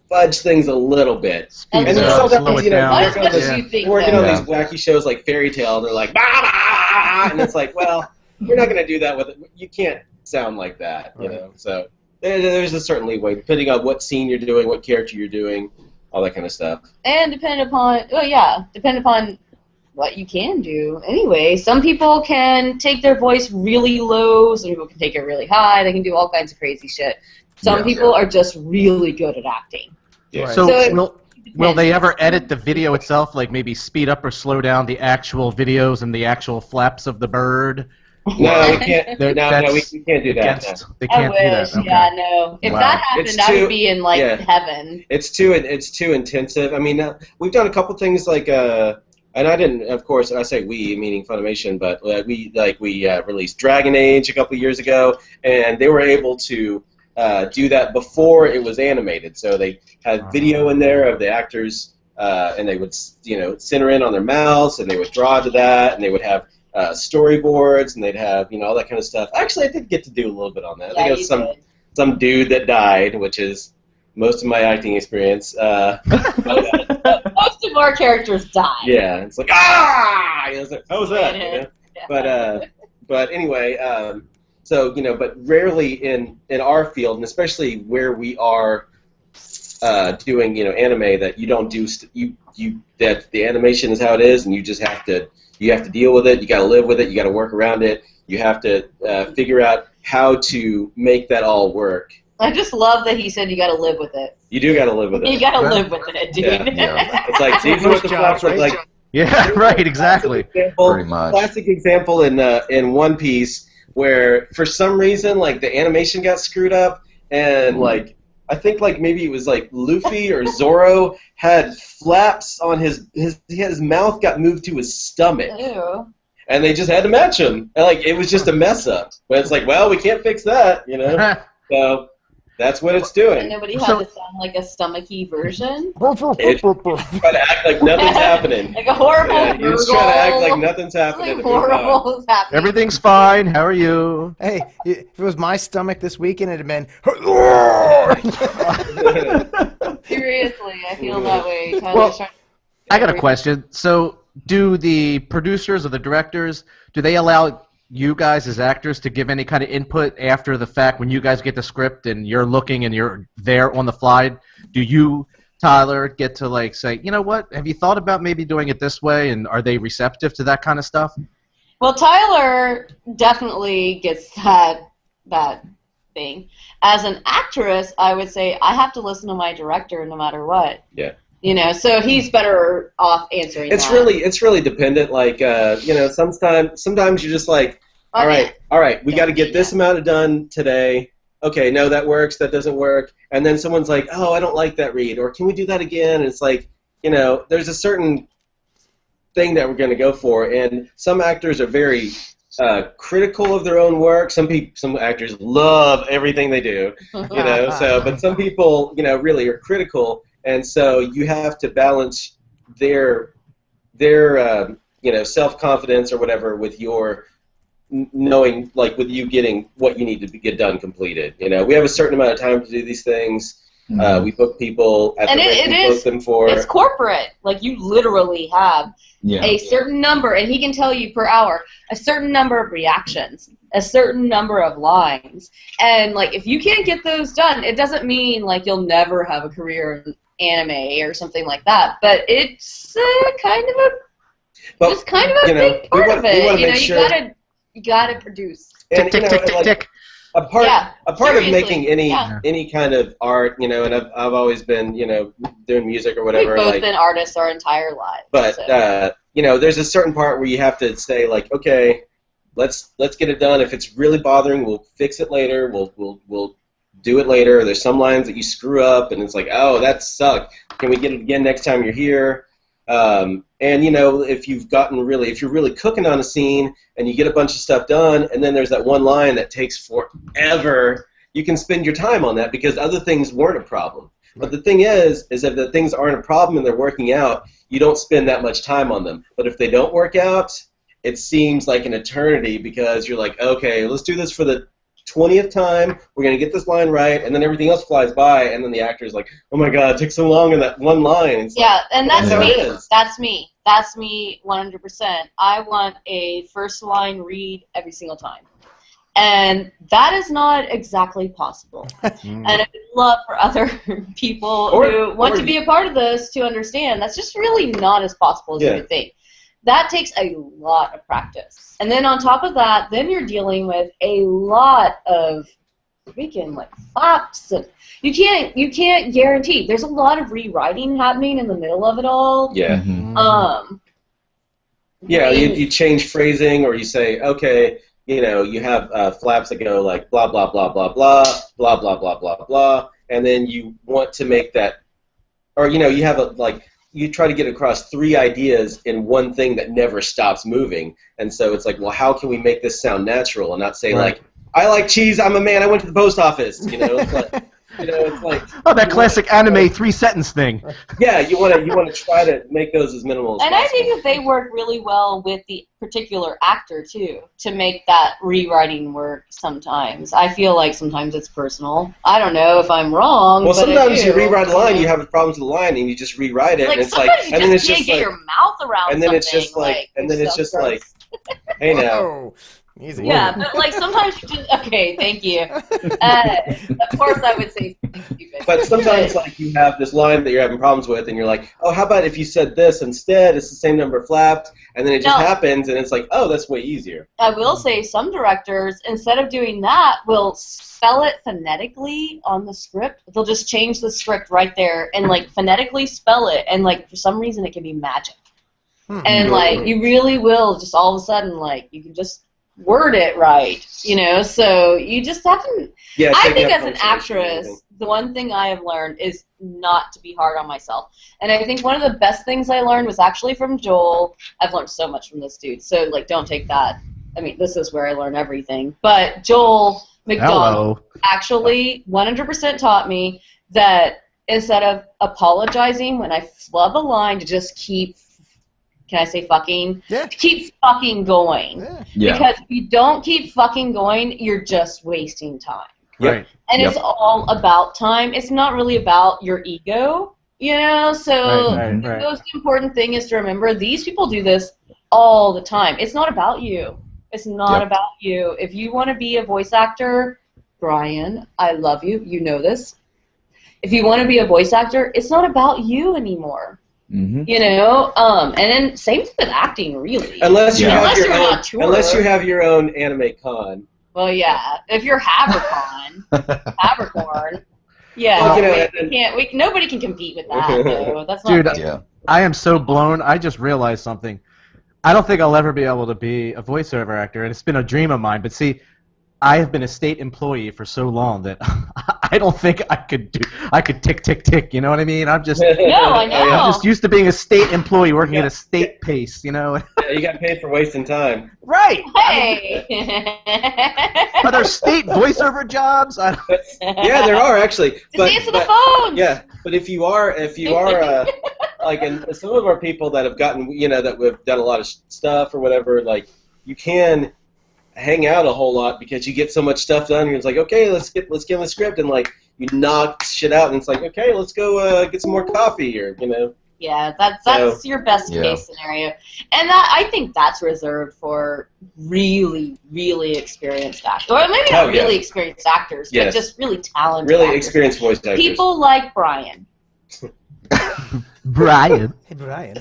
Speaker 4: fudge things a little bit.
Speaker 5: And
Speaker 4: then sometimes, you know, working on these wacky shows like Fairy Tale, they're like, bah, bah, bah, and it's like, well, you're not going to do that with it. You can't sound like that, you know. So there's a certain leeway, depending on what scene you're doing, what character you're doing, all that kind of stuff.
Speaker 3: And depending upon what you can do. Anyway, some people can take their voice really low, some people can take it really high, they can do all kinds of crazy shit. Some people are just really good at acting.
Speaker 4: Yeah.
Speaker 5: So will they ever edit the video itself, like maybe speed up or slow down the actual videos and the actual flaps of the bird?
Speaker 4: No, we can't. No, we can't do that.
Speaker 5: They can't do that. Okay.
Speaker 3: Yeah, no. If that happened, I would be in like heaven.
Speaker 4: It's too intensive. I mean, we've done a couple things like, and I didn't, of course, I say we, meaning Funimation, but we released Dragon Age a couple years ago, and they were able to do that before it was animated. So they had video in there of the actors, and they would, you know, center in on their mouths, and they would draw to that, and they would have storyboards, and they'd have, you know, all that kind of stuff. Actually, I did get to do a little bit on that.
Speaker 3: Yeah,
Speaker 4: I think it was some dude that died, which is most of my acting experience.
Speaker 3: Most of our characters die.
Speaker 4: Yeah, it's like, ah! You know, like, how was that? You know? Yeah. But anyway, so, you know, but rarely in our field, and especially where we are doing, you know, anime, that you don't do that the animation is how it is, and you just have to deal with it. You got to live with it. You got to work around it. You have to figure out how to make that all work.
Speaker 3: I just love that he said you got to live with it.
Speaker 4: You do got to live with it.
Speaker 3: You got to live with it, dude.
Speaker 4: Yeah. It's like, these are what the flaps look like.
Speaker 5: Yeah, right, exactly.
Speaker 6: Pretty much.
Speaker 4: Classic example in One Piece, where for some reason, like, the animation got screwed up, and like, I think like maybe it was like Luffy or Zoro had flaps on his mouth got moved to his stomach.
Speaker 3: Ew.
Speaker 4: And they just had to match him. And like, it was just a mess up. But it's like, well, we can't fix that, you know. So that's what it's doing.
Speaker 3: And nobody had to sound like a stomachy version.
Speaker 4: Try to act like nothing's happening.
Speaker 3: Like a horrible.
Speaker 4: Yeah, you just try to act like nothing's happening.
Speaker 3: Like horrible is happening.
Speaker 5: Everything's fine. How are you?
Speaker 2: Hey, if it was my stomach this weekend, it'd have been.
Speaker 3: Seriously, I feel that way.
Speaker 5: Well, I got a question. So, do the producers or the directors, do they allow you guys as actors to give any kind of input after the fact when you guys get the script and you're looking and you're there on the fly? Do you, Tyler, get to like say, you know what, have you thought about maybe doing it this way, and are they receptive to that kind of stuff?
Speaker 3: Well, Tyler definitely gets that thing. As an actress, I would say I have to listen to my director no matter what.
Speaker 4: Yeah.
Speaker 3: You know, so he's better off answering
Speaker 4: it's
Speaker 3: that.
Speaker 4: really dependent. Like, you know, sometimes you're just like, all right, we got to get this amount done today. Okay, no, that works. That doesn't work. And then someone's like, oh, I don't like that read, or can we do that again? And it's like, you know, there's a certain thing that we're going to go for, and some actors are very critical of their own work. Some actors love everything they do, but some people, really are critical, and so you have to balance their self-confidence or whatever with your knowing, like, with you getting what you need to get done completed. We have a certain amount of time to do these things. We book people at the rate we book them for.
Speaker 3: It's corporate. Like, you literally have a certain number, and he can tell you per hour, a certain number of reactions, a certain number of lines. And, like, if you can't get those done, it doesn't mean, like, you'll never have a career in anime or something like that. But it's kind of a big part of it. You gotta produce.
Speaker 4: And,
Speaker 5: tick, tick, tick, tick.
Speaker 4: A part of making any kind of art, and I've always been, doing music or whatever.
Speaker 3: We've both been artists our entire lives.
Speaker 4: But there's a certain part where you have to say, like, okay, let's get it done. If it's really bothering, we'll fix it later. We'll do it later. There's some lines that you screw up, and it's like, oh, that sucked. Can we get it again next time you're here? And if you're really cooking on a scene and you get a bunch of stuff done, and then there's that one line that takes forever, you can spend your time on that because other things weren't a problem. But the thing is if the things aren't a problem and they're working out, you don't spend that much time on them. But if they don't work out, it seems like an eternity because you're like, okay, let's do this for the 20th time, we're going to get this line right, and then everything else flies by, and then the actor's like, oh my god, it took so long in that one line. It's
Speaker 3: and that's me. That's me 100%. I want a first line read every single time. And that is not exactly possible. And I'd love for other people who want to be a part of this to understand that's just really not as possible as you would think. That takes a lot of practice. And then on top of that, then you're dealing with a lot of freaking, like, flaps. And you can't guarantee. There's a lot of rewriting happening in the middle of it all.
Speaker 4: Yeah. You change phrasing, or you say, okay, you have flaps that go like blah, blah, blah, blah, blah, blah, blah, blah, blah, blah, and then you want to make that, or, you have you try to get across 3 ideas in one thing that never stops moving. And so it's like, well, how can we make this sound natural and not say, like, I like cheese, I'm a man, I went to the post office. It's like
Speaker 5: that classic anime 3-sentence thing.
Speaker 4: Yeah, you want to try to make those as minimal as possible.
Speaker 3: I think that they work really well with the particular actor too, to make that rewriting work sometimes. I feel like sometimes it's personal. I don't know if I'm wrong.
Speaker 4: Well, sometimes you rewrite a line, you have problems with the line, and you just rewrite it,
Speaker 3: like,
Speaker 4: and it's like,
Speaker 3: and then it's just get your mouth around.
Speaker 4: And then it's just like, hey now.
Speaker 2: Easy.
Speaker 3: Yeah, but, like, sometimes you just, okay, thank you. Of course I would say something stupid.
Speaker 4: But sometimes, like, you have this line that you're having problems with, and you're like, oh, how about if you said this instead? It's the same number flapped, and then it just happens, and it's like, oh, that's way easier.
Speaker 3: I will say some directors, instead of doing that, will spell it phonetically on the script. They'll just change the script right there and, like, phonetically spell it, and, like, for some reason it can be magic. And, like, you really will just all of a sudden, like, you can just word it right, so you just have to. I think as an actress, the one thing I have learned is not to be hard on myself. And I think one of the best things I learned was actually from Joel. I've learned so much from this dude, so, like, don't take that. I mean, this is where I learn everything. But Joel McDonald actually 100% taught me that instead of apologizing when I flub a line, to just keep, can I say fucking?
Speaker 2: Yeah.
Speaker 3: Keep fucking going.
Speaker 2: Yeah.
Speaker 3: Because if you don't keep fucking going, you're just wasting time.
Speaker 5: Right.
Speaker 3: And it's all about time. It's not really about your ego, So the most important thing is to remember these people do this all the time. It's not about you. It's not about you. If you want to be a voice actor, Brian, I love you. You know this. If you want to be a voice actor, it's not about you anymore. And then same thing with acting, really.
Speaker 4: Unless you have your own anime con.
Speaker 3: Well, yeah. If you're Habercorn, nobody can compete with that. Though. That's not
Speaker 5: Dude, I am so blown. I just realized something. I don't think I'll ever be able to be a voiceover actor, and it's been a dream of mine. But see, I have been a state employee for so long that I don't think I could tick tick tick. You know what I mean? I'm just
Speaker 3: No, I know.
Speaker 5: I'm just used to being a state employee working at a state pace. You know?
Speaker 4: Yeah, you got paid for wasting time.
Speaker 5: Right.
Speaker 3: Hey.
Speaker 5: Are there state voiceover jobs?
Speaker 4: Yeah, there are actually.
Speaker 3: Just answer the phone.
Speaker 4: Yeah, but if you are like, and some of our people that have gotten, that we've done a lot of stuff or whatever, like, you can hang out a whole lot because you get so much stuff done. And it's like, okay, let's get in the script, and like you knock shit out, and it's like, okay, let's go get some more coffee, or
Speaker 3: Yeah, that's your best case scenario, and I think that's reserved for really, really experienced actors, or maybe not really experienced actors, but just really talented,
Speaker 4: really
Speaker 3: actors.
Speaker 4: experienced voice actors.
Speaker 3: People like Brian.
Speaker 5: Brian.
Speaker 2: Hey, Brian.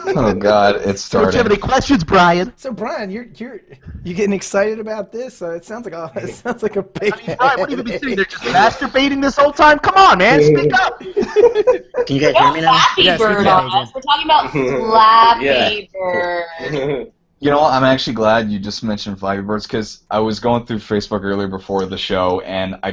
Speaker 6: Oh God, it's starting.
Speaker 5: Don't you have any questions, Brian?
Speaker 2: So Brian, you're getting excited about this? It sounds like a big.
Speaker 5: Brian, what have you been sitting there just masturbating this whole time? Come on, man, speak up.
Speaker 7: Can you guys hear me now?
Speaker 3: Flappy
Speaker 2: Yes, we
Speaker 3: Bird
Speaker 2: can,
Speaker 3: on us. We're talking about Flappy Bird.
Speaker 6: You know what? I'm actually glad you just mentioned Flappy Birds, because I was going through Facebook earlier before the show, and I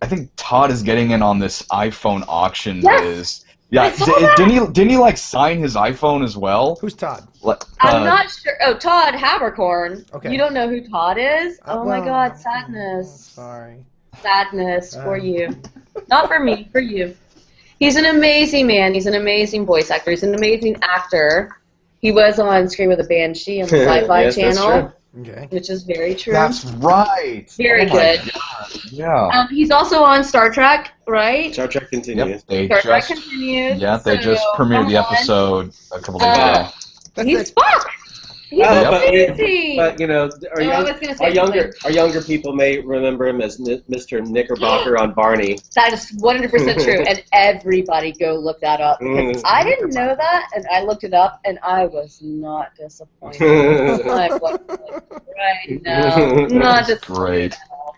Speaker 6: think Todd is getting in on this iPhone auction.
Speaker 3: Yes.
Speaker 6: Didn't he like sign his iPhone as well?
Speaker 2: Who's Todd?
Speaker 3: I'm not sure. Oh, Todd Habercorn.
Speaker 2: Okay.
Speaker 3: You don't know who Todd is? Oh my
Speaker 2: well,
Speaker 3: God, sadness.
Speaker 2: Sorry.
Speaker 3: Sadness for you. Not for me, for you. He's an amazing man. He's an amazing voice actor. He's an amazing actor. He was on Scream with a Banshee on the Sci-Fi
Speaker 4: Yes, that's
Speaker 3: Channel,
Speaker 4: true.
Speaker 2: Okay.
Speaker 3: which is very true.
Speaker 6: That's right.
Speaker 3: Very good.
Speaker 6: Yeah.
Speaker 3: He's also on Star Trek, right?
Speaker 4: Star Trek continues.
Speaker 6: Yep.
Speaker 3: Star Trek continues.
Speaker 6: They just premiered the episode a couple days ago.
Speaker 3: He's Spock. He's
Speaker 4: But
Speaker 3: amazing.
Speaker 4: our younger people may remember him as Mr. Knickerbocker on Barney.
Speaker 3: That is 100% true, and everybody go look that up. Because I didn't know that, and I looked it up, and I was not disappointed. I wasn't right now, not disappointed.
Speaker 6: Great.
Speaker 3: At all.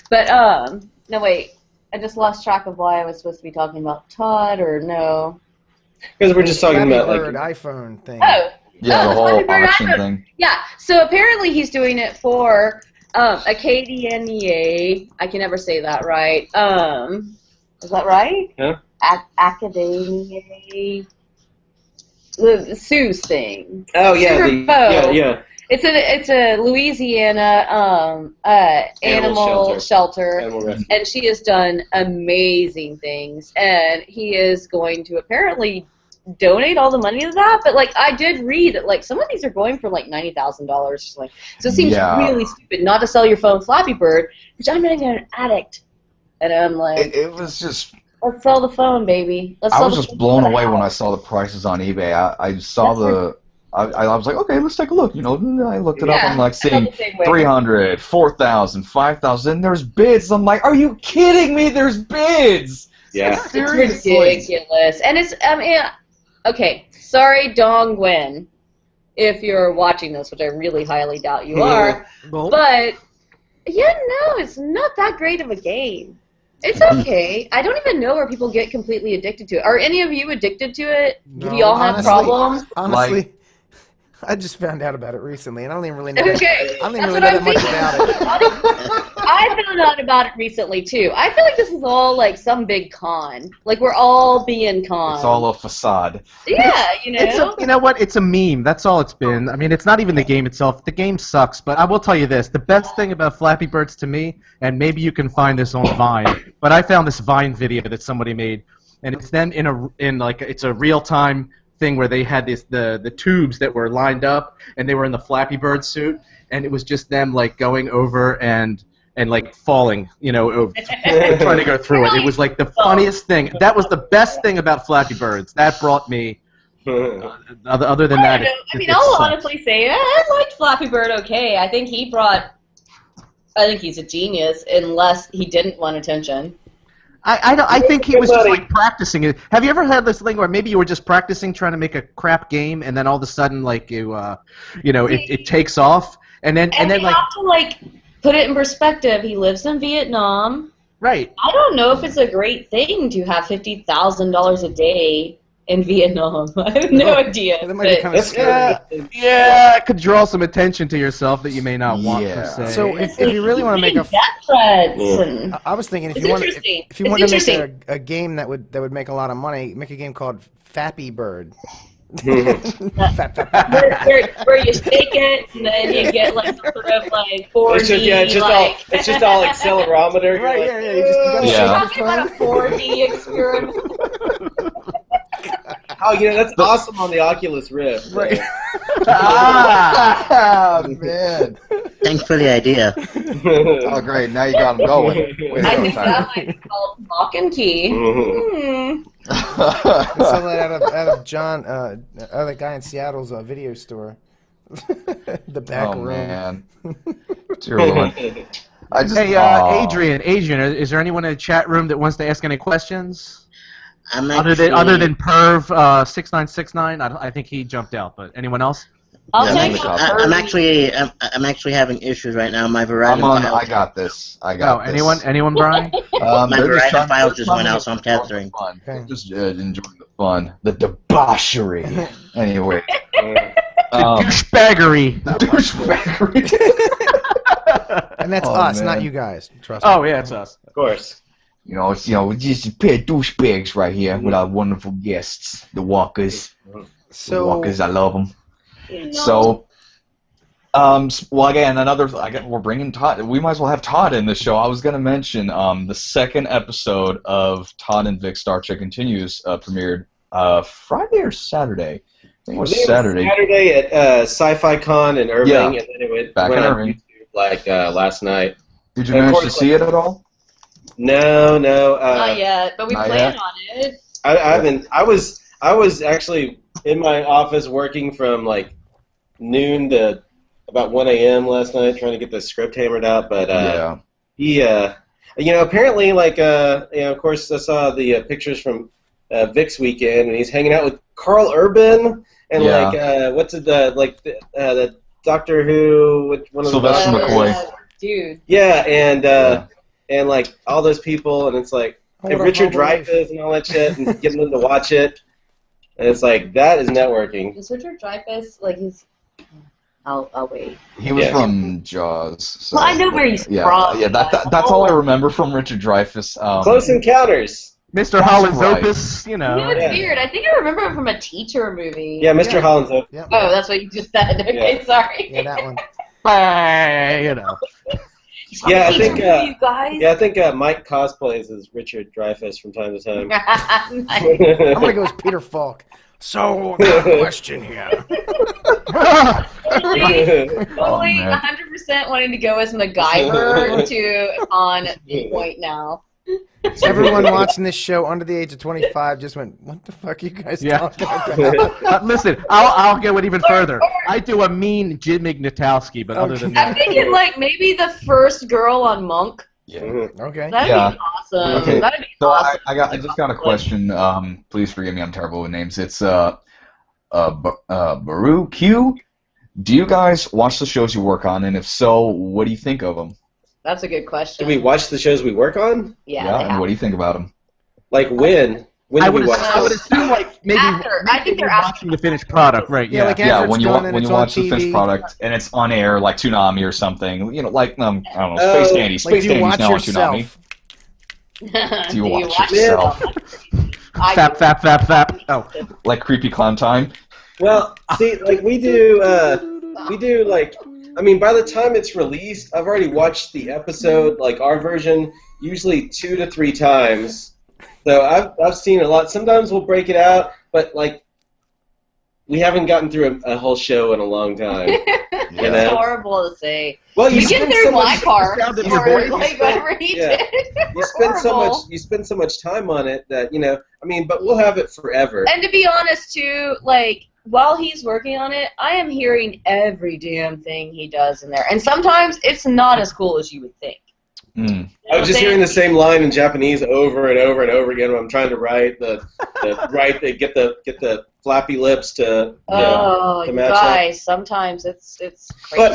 Speaker 3: But no wait, I just lost track of why I was supposed to be talking about Todd, or no?
Speaker 4: Because we're just talking
Speaker 2: Flappy
Speaker 4: about
Speaker 2: Bird
Speaker 4: like
Speaker 2: iPhone thing.
Speaker 3: Oh.
Speaker 6: Yeah, the whole
Speaker 3: Flappy Bird
Speaker 6: auction
Speaker 3: iPhone.
Speaker 6: thing.
Speaker 3: Yeah, so apparently he's doing it for Academia. I can never say that right. Is that right?
Speaker 4: Yeah.
Speaker 3: Academia. The Sue's thing.
Speaker 4: Oh yeah,
Speaker 3: Super Bowl.
Speaker 4: yeah.
Speaker 3: It's a Louisiana animal shelter.
Speaker 4: Animal rescue.
Speaker 3: And she has done amazing things, and he is going to apparently donate all the money to that. But like, I did read that like some of these are going for like $90,000. Like, so it seems really stupid not to sell your phone Flappy Bird, which I'm not even an addict, and I'm like,
Speaker 6: It was just.
Speaker 3: let's sell the phone, baby.
Speaker 6: I was just blown away when I saw the prices on eBay. I saw I was like, okay, let's take a look. I looked it up. I'm like seeing 300, 4,000, 5,000. And there's bids. I'm like, are you kidding me? There's bids.
Speaker 4: Yeah.
Speaker 3: It's ridiculous. And it's, okay, sorry, Dong Gwen, if you're watching this, which I really highly doubt you are. But, it's not that great of a game. It's okay. I don't even know where people get completely addicted to it. Are any of you addicted to it? Do you all have problems?
Speaker 2: Honestly, I just found out about it recently, and I don't even really know.
Speaker 3: Okay,
Speaker 2: I don't even really know that much about it.
Speaker 3: I found out about it recently too. I feel like this is all like some big con. Like we're all being conned.
Speaker 6: It's all a facade.
Speaker 3: Yeah,
Speaker 5: You know what? It's a meme. That's all it's been. I mean, it's not even the game itself. The game sucks, but I will tell you this. The best thing about Flappy Birds to me, and maybe you can find this on Vine, but I found this Vine video that somebody made, and it's them it's a real-time thing where they had the tubes that were lined up, and they were in the Flappy Bird suit, and it was just them like going over and like falling, over, and trying to go through it. It was like the funniest thing. That was the best thing about Flappy Birds. That brought me. Other than that,
Speaker 3: I'll honestly say I liked Flappy Bird. Okay, I think he's a genius, unless he didn't want attention.
Speaker 5: I think he was just like practicing it. Have you ever had this thing where maybe you were just practicing trying to make a crap game, and then all of a sudden like it takes off, and then
Speaker 3: you
Speaker 5: like
Speaker 3: have to like put it in perspective. He lives in Vietnam.
Speaker 5: Right.
Speaker 3: I don't know if it's a great thing to have $50,000 a day in Vietnam. I have no idea.
Speaker 2: That might be kind of scary.
Speaker 5: Yeah, it could draw some attention to yourself that you may not want per se.
Speaker 2: So if you really want to make a,
Speaker 3: death threats. And
Speaker 2: I was thinking if
Speaker 3: It's
Speaker 2: you want
Speaker 3: interesting.
Speaker 2: if you
Speaker 3: It's
Speaker 2: want to make
Speaker 3: interesting.
Speaker 2: a game that would make a lot of money, make a game called Fappy Bird. Fap, fap, fap.
Speaker 3: where you stake it and then you get like sort of like 4D.
Speaker 4: It's just all accelerometer.
Speaker 2: Right?
Speaker 4: You're
Speaker 2: Yeah,
Speaker 4: like,
Speaker 2: yeah. You just gotta
Speaker 3: You're
Speaker 2: shake
Speaker 3: talking
Speaker 2: your
Speaker 3: about a
Speaker 2: phone.
Speaker 3: 4D experiment.
Speaker 4: oh, that's awesome on the Oculus Rift.
Speaker 2: Right.
Speaker 6: Ah, man.
Speaker 7: Thanks for the idea.
Speaker 6: Oh, great. Now you got them going. Way to
Speaker 3: I
Speaker 6: go,
Speaker 3: think
Speaker 6: Tyler.
Speaker 3: that might be called lock and key.
Speaker 4: Mhm.
Speaker 2: Sell that out of John, other guy in Seattle's video store. The back
Speaker 6: Oh,
Speaker 2: room.
Speaker 6: man. Dear Lord. I just,
Speaker 5: Hey,
Speaker 6: aw.
Speaker 5: Adrian, is there anyone in the chat room that wants to ask any questions?
Speaker 7: I'm
Speaker 5: Other than Perv 6969, I think he jumped out. But anyone else?
Speaker 3: I'll
Speaker 6: Yeah,
Speaker 3: take
Speaker 6: maybe
Speaker 3: out
Speaker 6: so.
Speaker 7: I'm
Speaker 3: Kirby.
Speaker 7: actually having issues right now. My Verizon
Speaker 6: I'm on.
Speaker 7: files,
Speaker 6: I got this. I
Speaker 5: Oh,
Speaker 6: got this.
Speaker 5: anyone, Brian?
Speaker 7: my
Speaker 6: they're just
Speaker 7: Verizon
Speaker 6: trying-
Speaker 7: files
Speaker 6: they're
Speaker 7: just
Speaker 6: trying
Speaker 7: went
Speaker 6: to
Speaker 7: out, so I'm
Speaker 6: enjoy the
Speaker 7: tethering.
Speaker 6: fun.
Speaker 2: Okay.
Speaker 6: Just enjoying the fun, the debauchery. Anyway,
Speaker 5: Douchebaggery.
Speaker 6: douchebaggery.
Speaker 2: And that's
Speaker 6: Oh,
Speaker 2: us,
Speaker 6: man.
Speaker 2: not you guys. Trust me.
Speaker 5: Oh yeah, it's us.
Speaker 4: Of course.
Speaker 6: It's just a pair of douchebags right here with our wonderful guests, the Walkers. The
Speaker 2: So
Speaker 6: Walkers, I love them.
Speaker 3: No.
Speaker 6: So, well, again, we're bringing Todd. We might as well have Todd in the show. I was going to mention the second episode of Todd and Vic Star Trek Continues premiered Friday or Saturday. I think it was Saturday.
Speaker 4: Saturday at Sci-Fi Con in Irving,
Speaker 6: Yeah.
Speaker 4: and then it went
Speaker 6: Back in
Speaker 4: on
Speaker 6: Irving.
Speaker 4: YouTube like last night.
Speaker 6: Did you
Speaker 4: And of
Speaker 6: manage to
Speaker 4: course,
Speaker 6: see it at all?
Speaker 4: No.
Speaker 3: Not yet, but we
Speaker 6: not
Speaker 3: plan
Speaker 6: yet.
Speaker 3: on it.
Speaker 4: I haven't. I was actually in my office working from like noon to about 1 a.m. last night trying to get the script hammered out. But
Speaker 6: Yeah.
Speaker 4: he, apparently, like, of course, I saw the pictures from Vic's weekend, and he's hanging out with Carl Urban and
Speaker 6: Yeah.
Speaker 4: like, what's it, the Doctor Who, one of
Speaker 6: Sylvester
Speaker 4: the
Speaker 6: McCoy.
Speaker 3: Dude.
Speaker 4: Yeah,
Speaker 6: Yeah.
Speaker 4: and like all those people, and it's like.
Speaker 2: Hold
Speaker 4: And
Speaker 2: on,
Speaker 4: Richard
Speaker 2: hold on.
Speaker 4: Dreyfuss and all that shit, and getting them to watch it, and it's like that is networking.
Speaker 3: Is Richard Dreyfuss like he's? I'll wait.
Speaker 6: He was
Speaker 4: Yeah.
Speaker 6: from Jaws. So,
Speaker 3: Well, I know where he's
Speaker 6: yeah,
Speaker 3: from.
Speaker 6: Yeah, that's all I remember from Richard Dreyfuss.
Speaker 4: Close Encounters.
Speaker 5: Mr.
Speaker 6: That's
Speaker 5: Holland's
Speaker 6: right.
Speaker 5: Opus, you know.
Speaker 3: You know, it's
Speaker 4: Yeah.
Speaker 3: weird. I think I remember him from a teacher movie.
Speaker 4: Yeah, Mr.
Speaker 2: Yeah.
Speaker 4: Holland's Opus.
Speaker 2: Yeah,
Speaker 3: Oh, that's what you just said. Okay,
Speaker 4: Yeah.
Speaker 3: sorry.
Speaker 2: yeah, that one.
Speaker 5: You know.
Speaker 3: He's from
Speaker 4: Yeah,
Speaker 3: a
Speaker 4: I
Speaker 3: teacher
Speaker 4: think,
Speaker 3: movie, you guys.
Speaker 4: Yeah, I think Mike cosplays as Richard Dreyfuss from time to time.
Speaker 3: Nice.
Speaker 2: I'm gonna go with Peter Falk. So, question here.
Speaker 3: Totally
Speaker 6: man.
Speaker 3: 100% wanting to go as MacGyver to on point now.
Speaker 2: Everyone watching this show under the age of 25 just went, "What the fuck are you guys
Speaker 5: Yeah.
Speaker 2: talking about?"
Speaker 5: Listen, I'll go it even further. I do a mean Jim Ignatowski, but other than
Speaker 3: I'm
Speaker 5: that,
Speaker 3: thinking like maybe the first girl on Monk.
Speaker 6: Yeah.
Speaker 2: Okay.
Speaker 3: That'd
Speaker 6: Yeah.
Speaker 3: be awesome.
Speaker 6: Okay,
Speaker 3: That'd be
Speaker 6: So
Speaker 3: awesome.
Speaker 6: I just got a question. Please forgive me, I'm terrible with names. It's Baru Q. Do you guys watch the shows you work on, and if so, what do you think of them?
Speaker 3: That's a good question.
Speaker 4: Do we watch the shows we work on?
Speaker 3: Yeah, they
Speaker 6: and
Speaker 3: have.
Speaker 6: what do you think about them?
Speaker 4: Like when? When
Speaker 5: I
Speaker 4: do we
Speaker 5: would
Speaker 4: watch
Speaker 5: I would
Speaker 4: those?
Speaker 5: assume like maybe
Speaker 3: After. I think they're
Speaker 5: you're watching the finished product, right?
Speaker 2: Yeah, like
Speaker 6: Yeah,
Speaker 2: after
Speaker 6: when
Speaker 2: it's
Speaker 6: you
Speaker 2: done and
Speaker 6: when
Speaker 2: it's
Speaker 6: you
Speaker 2: on
Speaker 6: watch the finished
Speaker 2: TV.
Speaker 6: product and it's on air, like Toonami or something, like I don't know,
Speaker 4: Oh,
Speaker 6: Space Dandy.
Speaker 2: Like,
Speaker 6: Space
Speaker 2: do you
Speaker 6: Dandy's
Speaker 2: watch
Speaker 6: now on Toonami.
Speaker 2: yourself?
Speaker 6: Do you watch
Speaker 3: it?
Speaker 6: yourself?
Speaker 3: I
Speaker 5: Fap, fap, fap, fap. Oh,
Speaker 6: Like Creepy Clown Time.
Speaker 4: Well, see, like we do like, I mean, by the time it's released, I've already watched the episode, like our version, usually 2 to 3 times. So I've seen a lot. Sometimes we'll break it out, but like we haven't gotten through a whole show in a long time.
Speaker 3: It's
Speaker 4: You know?
Speaker 3: horrible to say.
Speaker 4: Well,
Speaker 3: You get
Speaker 4: spend
Speaker 3: through
Speaker 4: so
Speaker 3: my
Speaker 4: much-
Speaker 3: part,
Speaker 5: sound of
Speaker 3: or
Speaker 5: your voice.
Speaker 3: like whatever he
Speaker 4: Yeah.
Speaker 3: did.
Speaker 4: You spend so
Speaker 3: Horrible.
Speaker 4: much. You spend so much time on it that I mean, but we'll have it forever.
Speaker 3: And to be honest, too, like, while he's working on it, I am hearing every damn thing he does in there. And sometimes it's not as cool as you would think.
Speaker 6: Mm.
Speaker 3: You know
Speaker 4: I was just
Speaker 3: what I'm
Speaker 4: hearing the
Speaker 3: saying?
Speaker 4: same line in Japanese over and over and over again when I'm trying to write get the flappy lips to
Speaker 3: Oh,
Speaker 4: to
Speaker 3: you
Speaker 4: match up.
Speaker 3: guys, sometimes it's crazy.
Speaker 4: But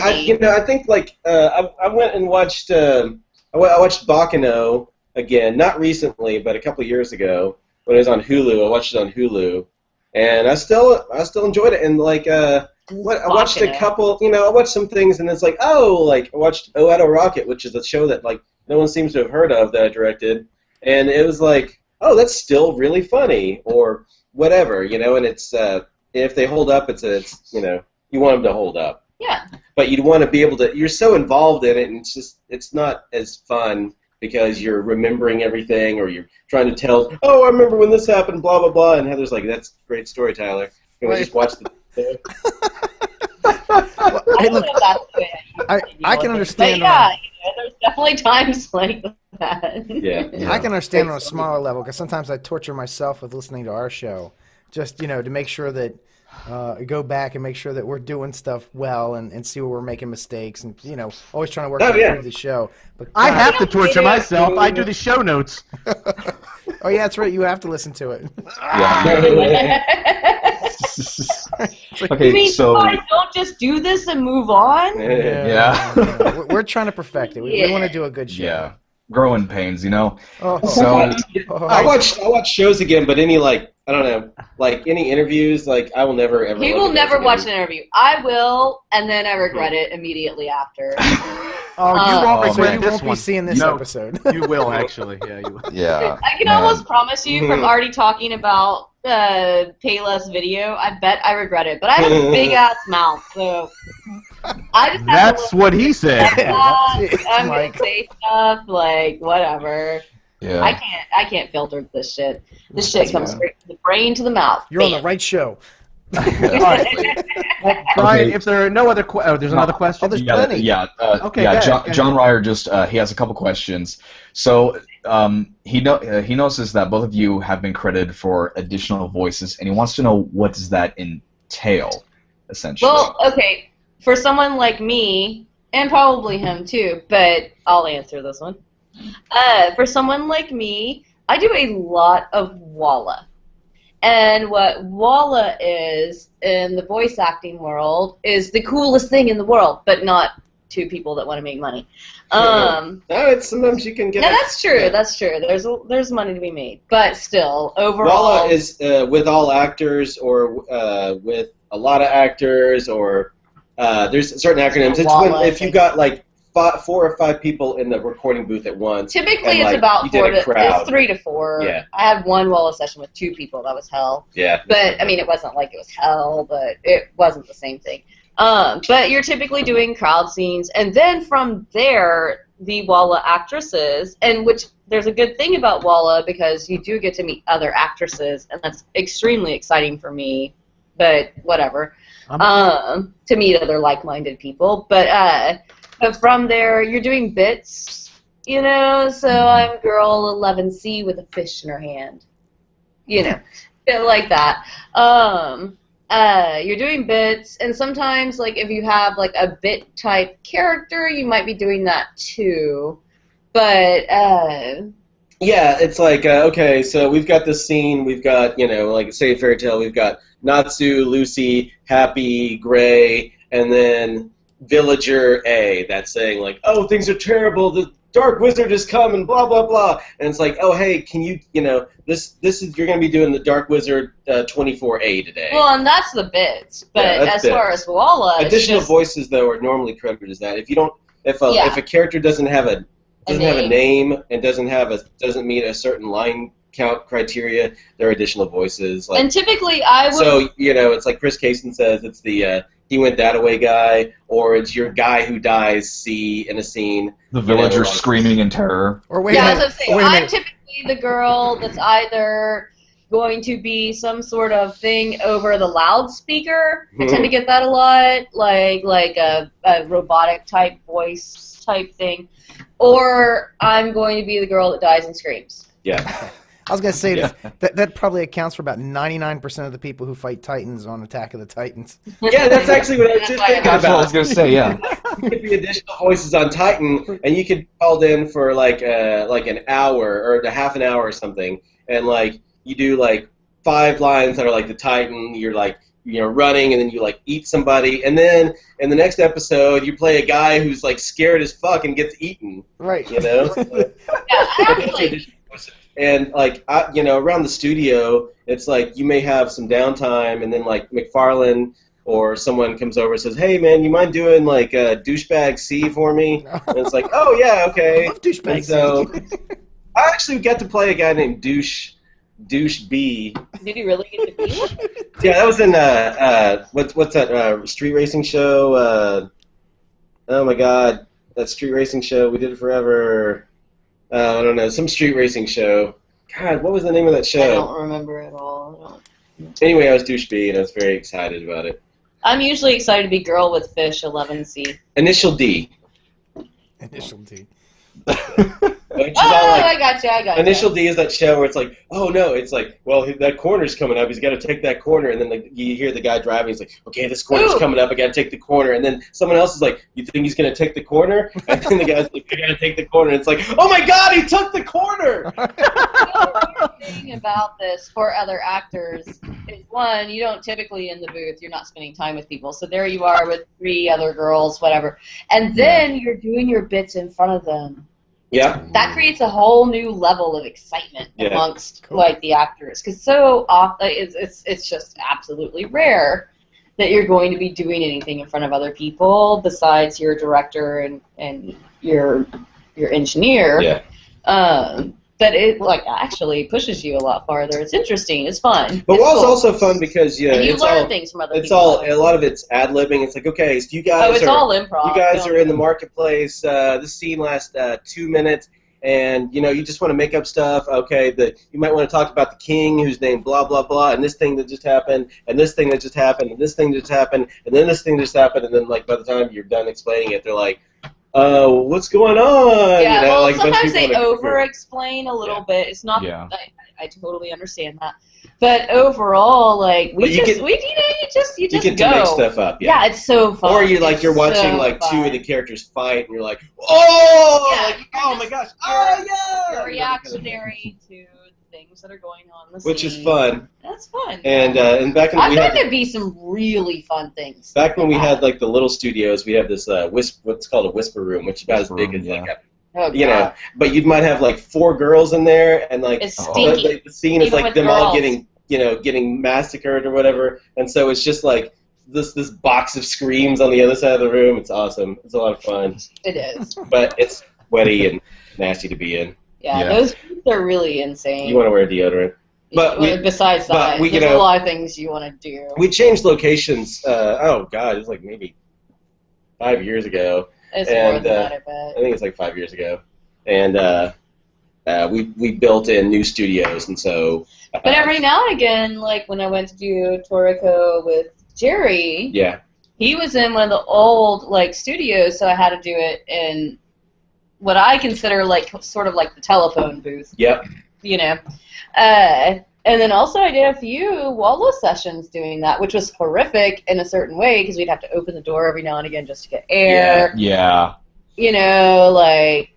Speaker 4: I think like I went and watched I watched Bakano again, not recently, but a couple years ago when it was on Hulu. I watched it on Hulu, and I still enjoyed it. And like I watched a couple, I watched some things, and it's like, I watched Oedo Rocket, which is a show that like no one seems to have heard of that I directed, and it was like, oh, that's still really funny, or whatever, and it's if they hold up, it's you want them to hold up.
Speaker 3: Yeah.
Speaker 4: But you'd want to be able to. You're so involved in it, and it's not as fun because you're remembering everything, or you're trying to tell. Oh, I remember when this happened, blah blah blah. And Heather's like, "That's a great story, Tyler. Can we just watch the?"
Speaker 2: Hey, look, I can understand.
Speaker 3: But yeah, there's definitely times like that.
Speaker 4: Yeah.
Speaker 2: I can understand on a smaller level because sometimes I torture myself with listening to our show, just to make sure that. Go back and make sure that we're doing stuff well and see where we're making mistakes and always trying to work to improve the show. But
Speaker 5: I have to torture myself. I do the show notes.
Speaker 2: Oh yeah, that's right. You have to listen to it.
Speaker 6: Okay,
Speaker 3: you mean
Speaker 6: so
Speaker 3: I don't just do this and move on?
Speaker 6: Yeah.
Speaker 2: We're trying to perfect it. We want to do a good show.
Speaker 6: Yeah, growing pains,
Speaker 2: Oh.
Speaker 6: So
Speaker 4: I watch shows again, but any I don't know, any interviews, I will never ever.
Speaker 3: He will never watch an interview. I will, and then I regret it immediately after.
Speaker 5: Oh, you won't
Speaker 2: So
Speaker 5: regret
Speaker 2: you
Speaker 5: this
Speaker 2: won't be
Speaker 5: one.
Speaker 2: seeing this
Speaker 5: No,
Speaker 2: episode.
Speaker 5: You will actually. Yeah, you will.
Speaker 6: yeah.
Speaker 3: I can almost promise you from already talking about Payless video, I bet I regret it. But I have a big ass mouth, so I just have
Speaker 5: That's what he said.
Speaker 3: I'm gonna say stuff whatever.
Speaker 6: Yeah.
Speaker 3: I can't filter this shit. This shit comes straight from the brain to the mouth.
Speaker 2: You're on the right show.
Speaker 5: All right. Well, Brian, if there are no other there's another question?
Speaker 2: Oh, there's plenty.
Speaker 6: Yeah.
Speaker 5: Okay,
Speaker 6: Yeah.
Speaker 5: go ahead.
Speaker 6: John Ryer just he has a couple questions. So he notices that both of you have been credited for additional voices, and he wants to know what does that entail, essentially.
Speaker 3: Well, okay, for someone like me, and probably him too, but I'll answer this one. For someone like me, I do a lot of Walla. And what Walla is in the voice acting world is the coolest thing in the world, but not to people that want to make money.
Speaker 4: Sometimes you can get.
Speaker 3: Yeah, that's true. Yeah. That's true. There's money to be made, but still, overall.
Speaker 4: Walla is with all actors, or with a lot of actors, or there's certain acronyms. It's if you've got 4 or 5 people in the recording booth at once.
Speaker 3: Typically,
Speaker 4: and,
Speaker 3: it's about 4 to
Speaker 4: it's
Speaker 3: 3 to 4.
Speaker 4: Yeah.
Speaker 3: I had one Walla session with 2 people. That was hell.
Speaker 4: Yeah.
Speaker 3: But I mean, it wasn't like it was hell, but it wasn't the same thing. But you're typically doing crowd scenes, and then from there, the Walla actresses, and which there's a good thing about Walla because you do get to meet other actresses, and that's extremely exciting for me. But whatever, to meet other like-minded people, but. But from there, you're doing bits, so I'm girl 11C with a fish in her hand, bit like that. You're doing bits, and sometimes, if you have, a bit-type character, you might be doing that, too. But,
Speaker 4: yeah, it's okay, so we've got this scene, we've got, say a fairy tale, we've got Natsu, Lucy, Happy, Gray, and then Villager A that's saying oh, things are terrible, the Dark Wizard has come and blah blah blah, and it's oh, hey, can you this is you're gonna be doing the Dark Wizard 24A today.
Speaker 3: Well, and that's the bits, but as far as Walla,
Speaker 4: additional voices though are normally credited as that. If you don't, if a character doesn't have a name and doesn't meet a certain line count criteria, there are additional voices.
Speaker 3: And typically, I would.
Speaker 4: So it's like Chris Kaysen says, it's the he went that away guy, or it's your guy who dies C in a scene.
Speaker 6: The villager screaming in terror.
Speaker 2: Or wait a minute.
Speaker 3: I was saying, I'm typically the girl that's either going to be some sort of thing over the loudspeaker. I tend to get that a lot, like a robotic type voice type thing, or I'm going to be the girl that dies and screams.
Speaker 4: Yeah.
Speaker 2: I was going to say that probably accounts for about 99% of the people who fight Titans on Attack of the Titans.
Speaker 4: Yeah, that's actually what I was just thinking about.
Speaker 6: That's what I was going to say, yeah.
Speaker 4: You could be additional voices on Titan, and you could be called in for an hour or a half an hour or something, and you do 5 lines that are the Titan. You're running, and then you eat somebody, and then in the next episode you play a guy who's scared as fuck and gets eaten.
Speaker 2: Right.
Speaker 3: Yeah, actually.
Speaker 4: And like around the studio, it's like you may have some downtime, and then like McFarlane or someone comes over and says, "Hey man, you mind doing like douchebag C for me?" And it's like, "Oh yeah, okay."
Speaker 2: I love douchebag
Speaker 4: And so I actually got to play a guy named Douche B.
Speaker 3: Did you really get to be one?
Speaker 4: Yeah, that was in what's that street racing show? Oh my God, that street racing show, we did it forever. I don't know, some street racing show. God, what was the name of that show?
Speaker 3: I don't remember at all.
Speaker 4: Anyway, I was Douche B, and I was very excited about it.
Speaker 3: I'm usually excited to be Girl with Fish 11C.
Speaker 4: Initial D.
Speaker 2: Initial D.
Speaker 4: Which is
Speaker 3: Oh,
Speaker 4: all like,
Speaker 3: I got you.
Speaker 4: Initial D is that show where it's like, oh no, it's like, well, that corner's coming up, he's got to take that corner, and then like, you hear the guy driving, he's like, okay, this corner's coming up, I got to take the corner, and then someone else is like, you think he's going to take the corner? And then the guy's like, I got to take the corner, and it's like, oh my God, he took the corner!
Speaker 3: The weird thing about this for other actors is, one, you don't typically in the booth, you're not spending time with people, so there you are with 3 other girls, whatever, and then you're doing your bits in front of them.
Speaker 4: Yeah.
Speaker 3: That creates a whole new level of excitement amongst like the actors, because so often it's just absolutely rare that you're going to be doing anything in front of other people besides your director and your engineer.
Speaker 4: Yeah.
Speaker 3: But it like actually pushes you a lot farther. It's interesting. It's fun.
Speaker 4: But
Speaker 3: it's
Speaker 4: WoW's
Speaker 3: cool.
Speaker 4: also fun because
Speaker 3: And you
Speaker 4: it's
Speaker 3: learn
Speaker 4: all,
Speaker 3: things from other
Speaker 4: it's
Speaker 3: people.
Speaker 4: all a lot of it's ad libbing. It's like, okay, so you guys
Speaker 3: it's all improv.
Speaker 4: You guys are in the marketplace. This scene lasts 2 minutes, and you just want to make up stuff. Okay, you might want to talk about the king who's named blah blah blah, and this thing that just happened, and this thing that just happened, and this thing just happened, and then this thing just happened, and then like by the time you're done explaining it, they're like, what's going on?
Speaker 3: Yeah, well,
Speaker 4: like,
Speaker 3: sometimes they over-explain a little bit. It's not.
Speaker 6: Yeah.
Speaker 3: I totally understand that. But overall, like you just
Speaker 4: You get
Speaker 3: go.
Speaker 4: to make stuff up.
Speaker 3: Yeah, it's so fun.
Speaker 4: Or you're watching
Speaker 3: so
Speaker 4: like
Speaker 3: fun.
Speaker 4: 2 of the characters fight, and you're like, oh,
Speaker 3: Yeah,
Speaker 4: like, oh my gosh, oh yeah.
Speaker 3: You're reactionary to things that are going on in the
Speaker 4: Which
Speaker 3: scene.
Speaker 4: is fun.
Speaker 3: That's fun.
Speaker 4: And back when
Speaker 3: I've
Speaker 4: we
Speaker 3: gotten
Speaker 4: had
Speaker 3: to be some really fun things.
Speaker 4: back when we had like the little studios, we have this what's called a whisper room, which is about as big as like a,
Speaker 3: Oh, God.
Speaker 4: but you might have like 4 girls in there, and like
Speaker 3: It's stinky.
Speaker 4: the scene is
Speaker 3: Even
Speaker 4: like
Speaker 3: with
Speaker 4: them all
Speaker 3: girls.
Speaker 4: getting massacred or whatever, and so it's just like this box of screams on the other side of the room. It's awesome. It's a lot of fun,
Speaker 3: It is.
Speaker 4: but it's sweaty and nasty to be in.
Speaker 3: Yeah, those groups are really insane.
Speaker 4: You want to wear deodorant. But
Speaker 3: besides that,
Speaker 4: we,
Speaker 3: there's a lot of things you want to do.
Speaker 4: We changed locations. Oh God, it was like maybe 5 years ago.
Speaker 3: It's more than that, I bet.
Speaker 4: I think it's like 5 years ago, and we built in new studios, and so.
Speaker 3: But every now and again, like when I went to do Toriko with Jerry, he was in one of the old like studios, so I had to do it in what I consider like sort of like the telephone booth.
Speaker 4: Yep.
Speaker 3: And then also I did a few Waldo sessions doing that, which was horrific in a certain way because we'd have to open the door every now and again just to get air.
Speaker 6: Yeah.
Speaker 3: Like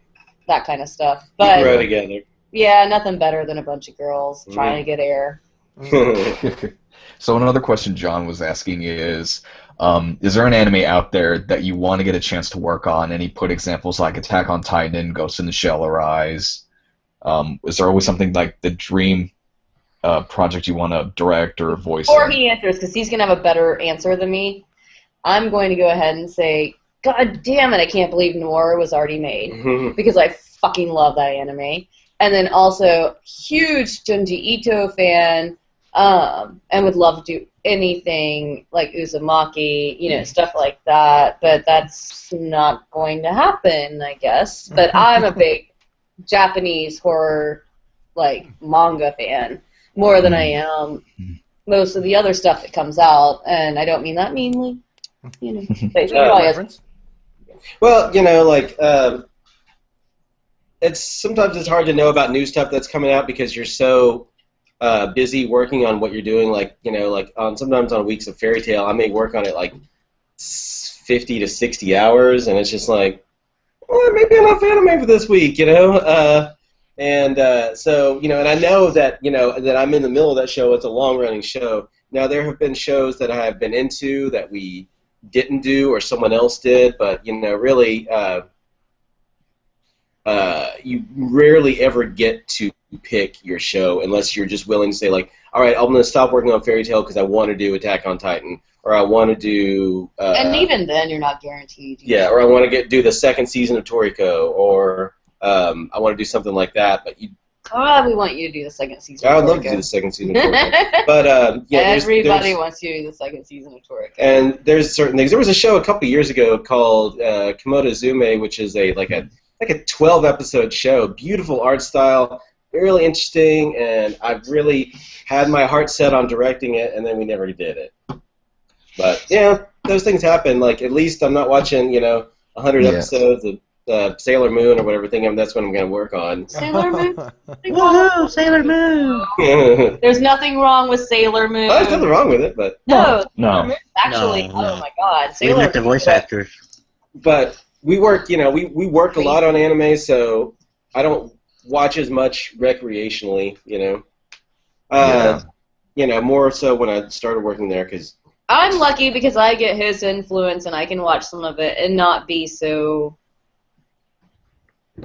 Speaker 3: that kind of stuff. But
Speaker 4: grow together.
Speaker 3: Yeah, nothing better than a bunch of girls trying to get air.
Speaker 6: So another question John was asking is there an anime out there that you want to get a chance to work on? And he put examples like Attack on Titan, Ghost in the Shell Arise. Is there always something like the dream project you want to direct or voice?
Speaker 3: Before he answers, because he's going to have a better answer than me, I'm going to go ahead and say, God damn it, I can't believe Noir was already made. Because I fucking love that anime. And then also, huge Junji Ito fan, and would love to do anything like Uzumaki, stuff like that. But that's not going to happen, I guess. But I'm a big Japanese horror, like, manga fan, more than I am most of the other stuff that comes out. And I don't mean that meanly.
Speaker 4: Well, sometimes it's hard to know about new stuff that's coming out because you're so busy working on what you're doing. Sometimes on weeks of Fairy Tail, I may work on it like 50 to 60 hours, and it's just like, well, maybe enough anime for this week, and I know that that I'm in the middle of that show. It's a long-running show. Now there have been shows that I have been into that we didn't do or someone else did, but really. You rarely ever get to pick your show unless you're just willing to say like, all right, I'm going to stop working on Fairy Tail because I want to do Attack on Titan, or I want to do.
Speaker 3: And even then, you're not guaranteed.
Speaker 4: Yeah, or I want to do the second season of Toriko, or I want to do something like that. But you.
Speaker 3: We want you to do the second season.
Speaker 4: I would love to do the second season of Toriko. But yeah,
Speaker 3: everybody wants you to do the second season of Toriko.
Speaker 4: And there's certain things. There was a show a couple years ago called Komodo Zume, which is a 12-episode show. Beautiful art style, really interesting, and I've really had my heart set on directing it, and then we never did it. But yeah, those things happen. Like at least I'm not watching 100 episodes of Sailor Moon or whatever, thinking that's what I'm going to work on.
Speaker 3: Sailor Moon?
Speaker 7: Woohoo, Sailor Moon!
Speaker 3: There's nothing wrong with Sailor Moon.
Speaker 4: There's nothing wrong with it, but...
Speaker 3: No.
Speaker 7: Actually,
Speaker 3: oh my god.
Speaker 7: We like the voice actors.
Speaker 4: But we work, we work a lot on anime, so I don't watch as much recreationally, more so when I started working there, because...
Speaker 3: I'm lucky because I get his influence and I can watch some of it and not be so...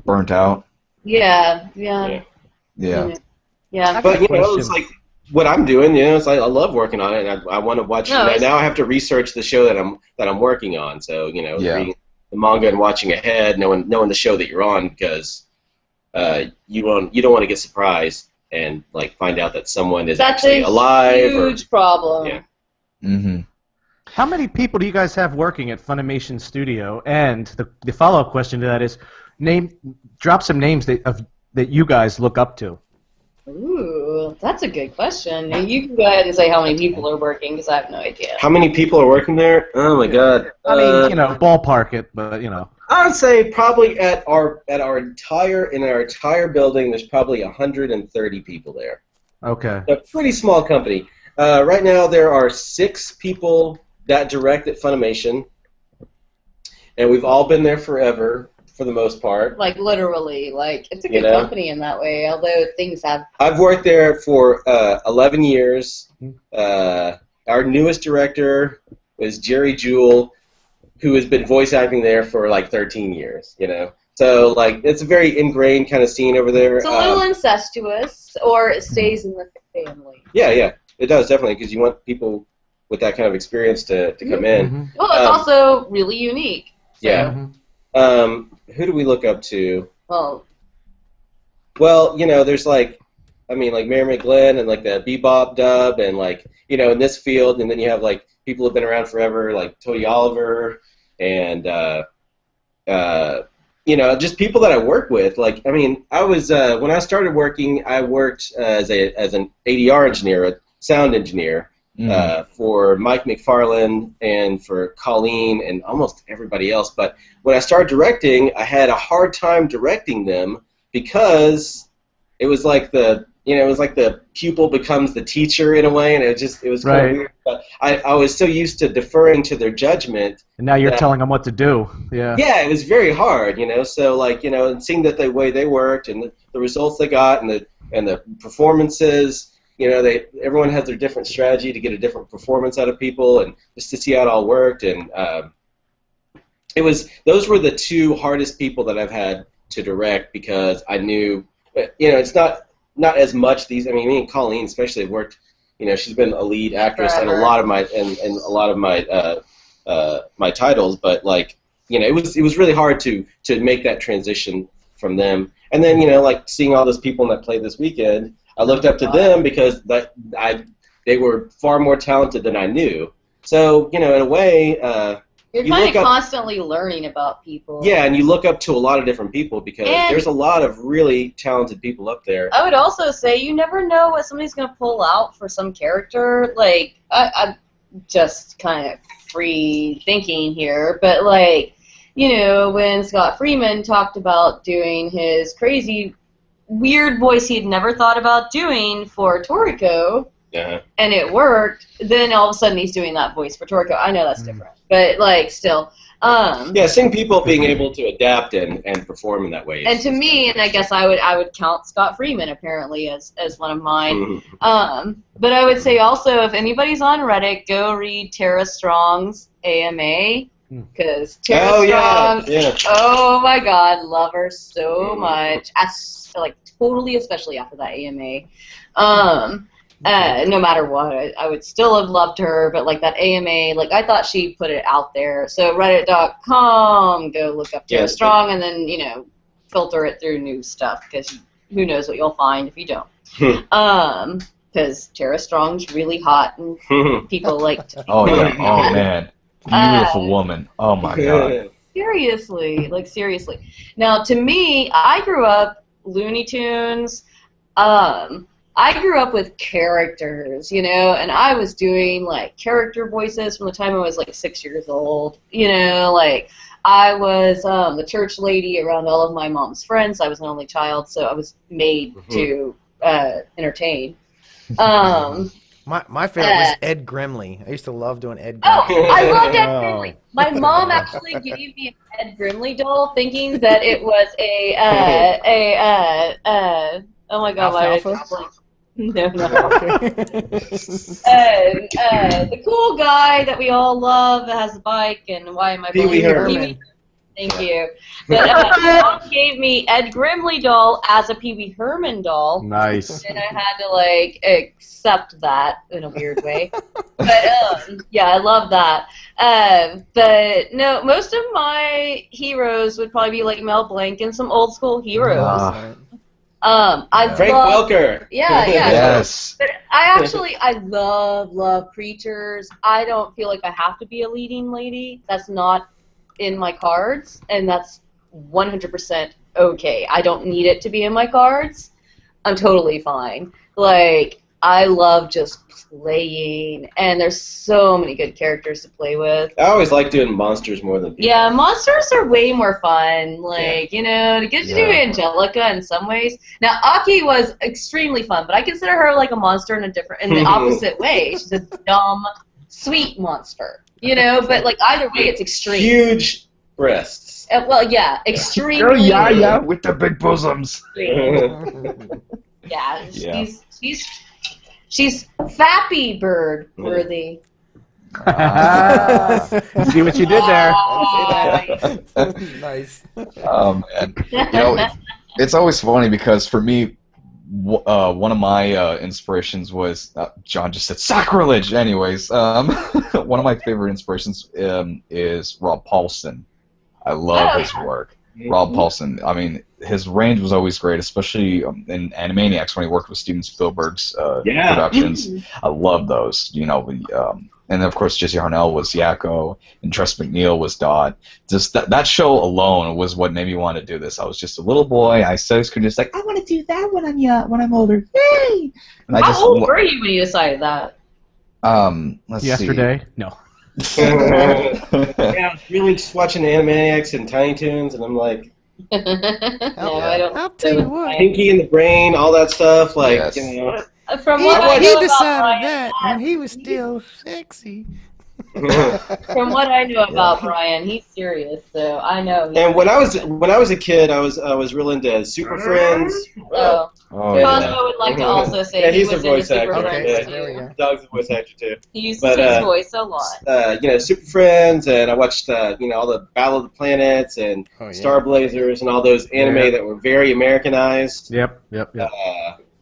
Speaker 6: Burnt out.
Speaker 3: Yeah.
Speaker 6: Yeah.
Speaker 4: But it's like what I'm doing. It's like I love working on it, and I want to watch. Now I have to research the show that I'm working on. So reading the manga and watching ahead, knowing the show that you're on, because you don't want to get surprised and like find out that someone is actually alive.
Speaker 3: That's a huge problem.
Speaker 4: Yeah.
Speaker 6: Mm-hmm.
Speaker 5: How many people do you guys have working at Funimation Studio? And the follow-up question to that is, drop some names that you guys look up to.
Speaker 3: Ooh, that's a good question. You can go ahead and say how many people are working, because I have no idea.
Speaker 4: How many people are working there? Oh my god.
Speaker 5: I mean, ballpark it, but
Speaker 4: I would say probably in our entire building, there's probably 130 people there.
Speaker 5: Okay.
Speaker 4: A pretty small company. Right now, there are 6 people that direct at Funimation, and we've all been there forever. For the most part.
Speaker 3: Like, literally. Like, it's a good company in that way, although things have...
Speaker 4: I've worked there for 11 years. Our newest director was Jerry Jewell, who has been voice acting there for, 13 years, So, it's a very ingrained kind of scene over there.
Speaker 3: It's a little incestuous, or it stays in the family.
Speaker 4: Yeah. It does, definitely, because you want people with that kind of experience to come in.
Speaker 5: Mm-hmm.
Speaker 3: Well, it's also really unique. So.
Speaker 4: Yeah. Who do we look up to?
Speaker 3: Well,
Speaker 4: there's Mary McGlynn and the Bebop dub and in this field, and then you have people who've been around forever like Tony Oliver and just people that I work with. I was when I started working, I worked as an ADR engineer, a sound engineer. For Mike McFarlane and for Colleen and almost everybody else. But when I started directing, I had a hard time directing them because it was like the pupil becomes the teacher in a way, and it was kind of weird. But I was so used to deferring to their judgment.
Speaker 5: And now you're telling them what to do. Yeah.
Speaker 4: Yeah, it was very hard, So and seeing that the way they worked and the results they got and the performances. Everyone has their different strategy to get a different performance out of people, and just to see how it all worked. And those were the 2 hardest people that I've had to direct because I knew, it's not as much these. Me and Colleen especially have worked. She's been a lead actress in a lot of my my titles, but it was really hard to make that transition from them. And then seeing all those people that played this weekend. I looked up to them because they were far more talented than I knew. So, in a way,
Speaker 3: you're kind of constantly learning about people.
Speaker 4: Yeah, and you look up to a lot of different people because there's a lot of really talented people up there.
Speaker 3: I would also say you never know what somebody's going to pull out for some character. I'm just kind of free thinking here, but when Scott Freeman talked about doing his crazy weird voice he'd never thought about doing for Toriko, and it worked, then all of a sudden he's doing that voice for Toriko. I know that's different, but still.
Speaker 4: Seeing people being able to adapt and perform in that way.
Speaker 3: And to me, and I guess I would count Scott Freeman apparently as one of mine. But I would say also, if anybody's on Reddit, go read Tara Strong's AMA. Because Tara Strong,
Speaker 4: yeah.
Speaker 3: oh my God, love her so much. Like totally, especially after that AMA. No matter what, I would still have loved her, but like that AMA, like I thought she put it out there. So Reddit.com, go look up Tara Strong, and then filter it through new stuff, because who knows what you'll find if you don't. Because Tara Strong's really hot, and people like to.
Speaker 6: Oh yeah, oh man, beautiful woman. Oh my God.
Speaker 3: Seriously, like seriously. Now, to me, I grew up Looney Tunes. I grew up with characters, and I was doing like character voices from the time I was like 6 years old. Like I was the church lady around all of my mom's friends. I was an only child, so I was made to entertain.
Speaker 2: My favorite was Ed Grimley. I used to love doing Ed Grimley.
Speaker 3: Oh, I loved Ed Grimley. My mom actually gave me an Ed Grimley doll, thinking that it was oh my God,
Speaker 2: Alfalfa?
Speaker 3: No. The cool guy that we all love that has a bike, and why am I
Speaker 4: Pee-wee Herman.
Speaker 3: Thank you. But mom gave me Ed Grimley doll as a Pee Wee Herman doll.
Speaker 5: Nice.
Speaker 3: And I had to like accept that in a weird way. But yeah, I love that. But no, most of my heroes would probably be like Mel Blanc and some old school heroes.
Speaker 4: Frank Welker.
Speaker 3: Yeah.
Speaker 6: Yes.
Speaker 3: But I love creatures. I don't feel like I have to be a leading lady. That's not in my cards, and that's 100% okay. I don't need it to be in my cards. I'm totally fine. Like, I love just playing, and there's so many good characters to play with.
Speaker 4: I always like doing monsters more than people.
Speaker 3: Yeah, monsters are way more fun. Like, to get to do Angelica in some ways. Now, Aki was extremely fun, but I consider her like a monster in the opposite way. She's a dumb, sweet monster. But like either way, it's extreme.
Speaker 4: Huge breasts.
Speaker 3: Well, yeah, extremely.
Speaker 6: Oh yeah, with the big bosoms.
Speaker 3: Yeah, she's Fappy Bird worthy.
Speaker 5: See what you did there.
Speaker 2: Nice.
Speaker 6: Oh man, it's always funny because for me, one of my inspirations was John just said sacrilege. Anyways, one of my favorite inspirations is Rob Paulson. I love his work. Rob Paulson. I mean, his range was always great, especially in Animaniacs when he worked with Steven Spielberg's productions. I love those. And then of course Jesse Harnell was Yakko, and Tress MacNeille was Dot. Just that show alone was what made me want to do this. I was just a little boy. I was just like, I want to do that when I'm older. Yay! And
Speaker 3: How old were you when you decided that?
Speaker 6: Let's
Speaker 5: Yesterday?
Speaker 6: see.
Speaker 5: No.
Speaker 4: Yeah, I was really just watching Animaniacs and Tiny Toons, and I'm like,
Speaker 3: No, I don't.
Speaker 2: I'll tell you what.
Speaker 4: Pinky and the Brain, all that stuff. Like,
Speaker 6: Yes.
Speaker 3: From what I
Speaker 2: He
Speaker 3: know about
Speaker 2: decided
Speaker 3: Brian,
Speaker 2: that when he was still sexy.
Speaker 3: from what I know about Brian, he's serious, so I know.
Speaker 4: And when I was a kid, I was real into Super Friends.
Speaker 3: Oh,
Speaker 6: Oh,
Speaker 3: Cosmo would like to also say
Speaker 4: Yeah,
Speaker 3: he
Speaker 4: he's
Speaker 3: was
Speaker 4: a voice
Speaker 3: into Super
Speaker 4: actor.
Speaker 3: Friends,
Speaker 2: Okay,
Speaker 3: too.
Speaker 2: there we go.
Speaker 4: Dog's a voice actor too.
Speaker 3: He uses
Speaker 4: But,
Speaker 3: his voice a lot.
Speaker 4: Super Friends, and I watched all the Battle of the Planets and Star Blazers and all those anime that were very Americanized.
Speaker 5: Yep.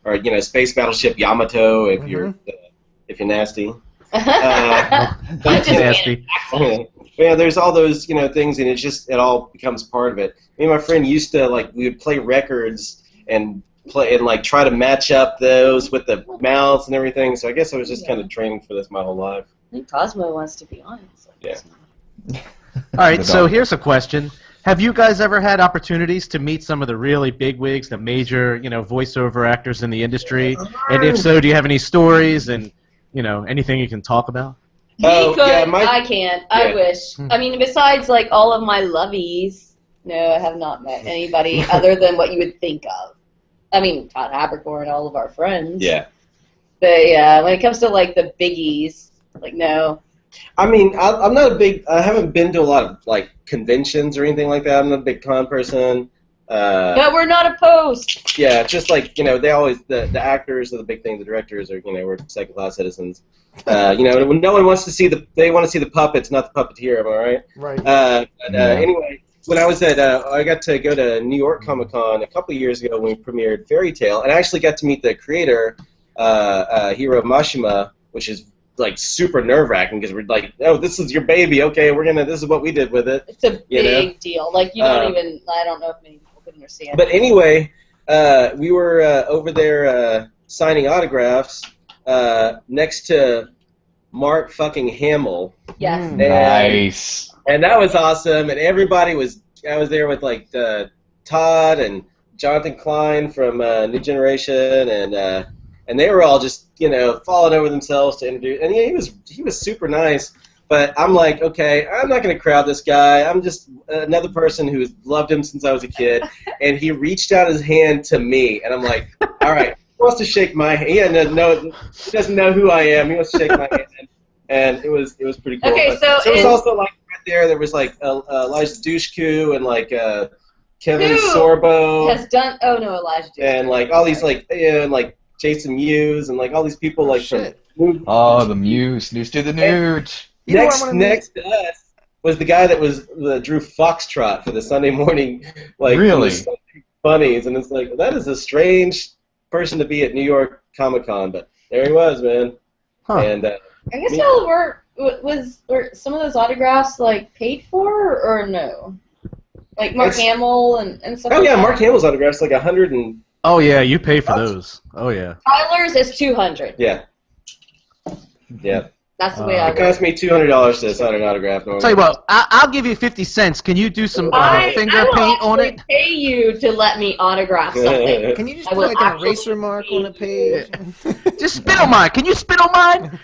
Speaker 4: Or Space Battleship Yamato if you're nasty.
Speaker 5: That's nasty.
Speaker 4: Yeah, there's all those things, and it all becomes part of it. Me and my friend used to we would play records and try to match up those with the mouths and everything. So I guess I was just kind of training for this my whole life.
Speaker 3: I think Cosmo wants to be on it. So
Speaker 4: Yeah.
Speaker 5: All right, so here's a question. Have you guys ever had opportunities to meet some of the really bigwigs, the major, voiceover actors in the industry? And if so, do you have any stories and, anything you can talk about?
Speaker 3: He could.
Speaker 4: Yeah,
Speaker 3: I can't. I wish. I mean, besides all of my lovies, no, I have not met anybody other than what you would think of. I mean, Todd Habercorn, all of our friends.
Speaker 4: Yeah.
Speaker 3: But yeah, when it comes to the biggies, no.
Speaker 4: I mean, I'm not I haven't been to a lot of conventions or anything like that. I'm not a big con person.
Speaker 3: But we're not opposed.
Speaker 4: Yeah, just like, they always, the actors are the big thing, the directors are, we're second-class citizens. When no one wants to see they want to see the puppets, not the puppeteer, am I right?
Speaker 2: Right.
Speaker 4: Anyway, when I was I got to go to New York Comic Con a couple of years ago when we premiered Fairy Tale, and I actually got to meet the creator, Hiro Mashima, which is like super nerve-wracking because we're like, oh, this is your baby, okay, this is what we did with it.
Speaker 3: It's a big deal. Like, you don't even, I don't know if many people can understand.
Speaker 4: But anyway, we were over there signing autographs next to Mark fucking Hamill.
Speaker 3: Yes.
Speaker 6: Nice.
Speaker 4: And that was awesome, and everybody I was there with like Todd and Jonathan Klein from New Generation, and they were all just falling over themselves to introduce. And yeah, he was super nice. But I'm like, okay, I'm not gonna crowd this guy. I'm just another person who's loved him since I was a kid. And he reached out his hand to me, and I'm like, all right, he wants to shake my hand. He doesn't know who I am. He wants to shake my hand, and it was pretty cool.
Speaker 3: Okay, so
Speaker 4: it was also like right there was like Elijah Dushku and like Kevin Sorbo
Speaker 3: has done. Oh no, Elijah Dushku.
Speaker 4: And like all these like and like Jason Mewes and like all these people like from.
Speaker 6: Oh, the Muse, news to the nude.
Speaker 4: Next to us was the guy that drew Foxtrot for the Sunday morning, like
Speaker 6: really
Speaker 4: Sunday funnies, and it's like that is a strange person to be at New York Comic Con, but there he was, man.
Speaker 5: Huh.
Speaker 4: And
Speaker 3: I guess y'all were some of those autographs like paid for or no? Like Mark Hamill and stuff.
Speaker 4: Oh yeah, Mark Hamill's autographs like 100 and.
Speaker 5: Oh yeah, you pay for those. Oh yeah.
Speaker 3: Tyler's is 200.
Speaker 4: Yeah. Yeah.
Speaker 3: That's the way I.
Speaker 4: It cost me $200 to sign an autograph.
Speaker 5: Tell you what, I'll give you 50 cents. Can you do some finger paint on it?
Speaker 3: I pay you to let me autograph something.
Speaker 2: Can you just put like an eraser mark on the page?
Speaker 5: Just spit on mine. Can you spit on mine?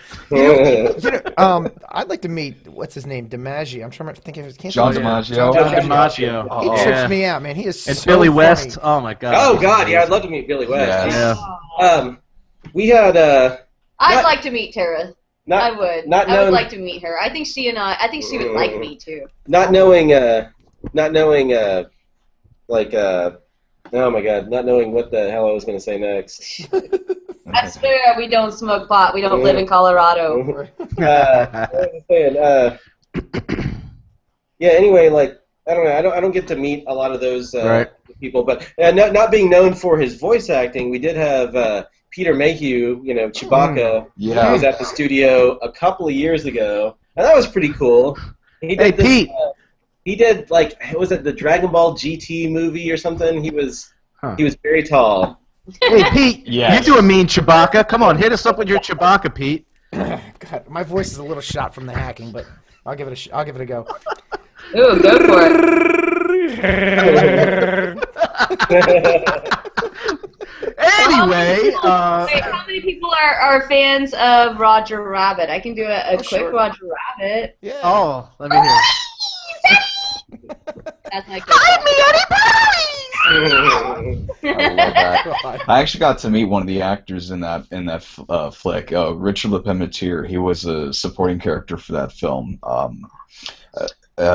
Speaker 2: I'd like to meet what's his name, DiMaggio. I'm trying to think of his name.
Speaker 6: John DiMaggio.
Speaker 5: John DiMaggio.
Speaker 2: He trips me out, man. He is
Speaker 5: and
Speaker 2: so
Speaker 5: Billy
Speaker 2: funny.
Speaker 5: West. Oh my God.
Speaker 4: Oh God, yeah, I'd love to meet Billy West.
Speaker 5: Yeah.
Speaker 4: We had.
Speaker 3: I'd like to meet Tara. I would. I would like to meet her. I think she would like me too.
Speaker 4: Not knowing, like, oh my God, not knowing what the hell I was going to say next.
Speaker 3: I swear we don't smoke pot. We don't live in Colorado.
Speaker 4: What was I saying? Yeah. Anyway, like, I don't know. I don't get to meet a lot of those people, but not being known for his voice acting, we did have. Peter Mayhew, Chewbacca, he was at the studio a couple of years ago, and that was pretty cool.
Speaker 5: Pete!
Speaker 4: He did, like, was it the Dragon Ball GT movie or something? He was very tall.
Speaker 5: Hey, Pete, you do a mean Chewbacca. Come on, hit us up with your Chewbacca, Pete.
Speaker 2: God, my voice is a little shot from the hacking, but I'll give it a go.
Speaker 3: Ooh, go for it.
Speaker 5: Anyway,
Speaker 3: how many people are fans of Roger Rabbit? I can do a quick Roger Rabbit.
Speaker 2: Yeah.
Speaker 5: Oh, let me hear.
Speaker 3: That's my good.
Speaker 6: I love that. I actually got to meet one of the actors in that flick, Richard Lepemetier. He was a supporting character for that film.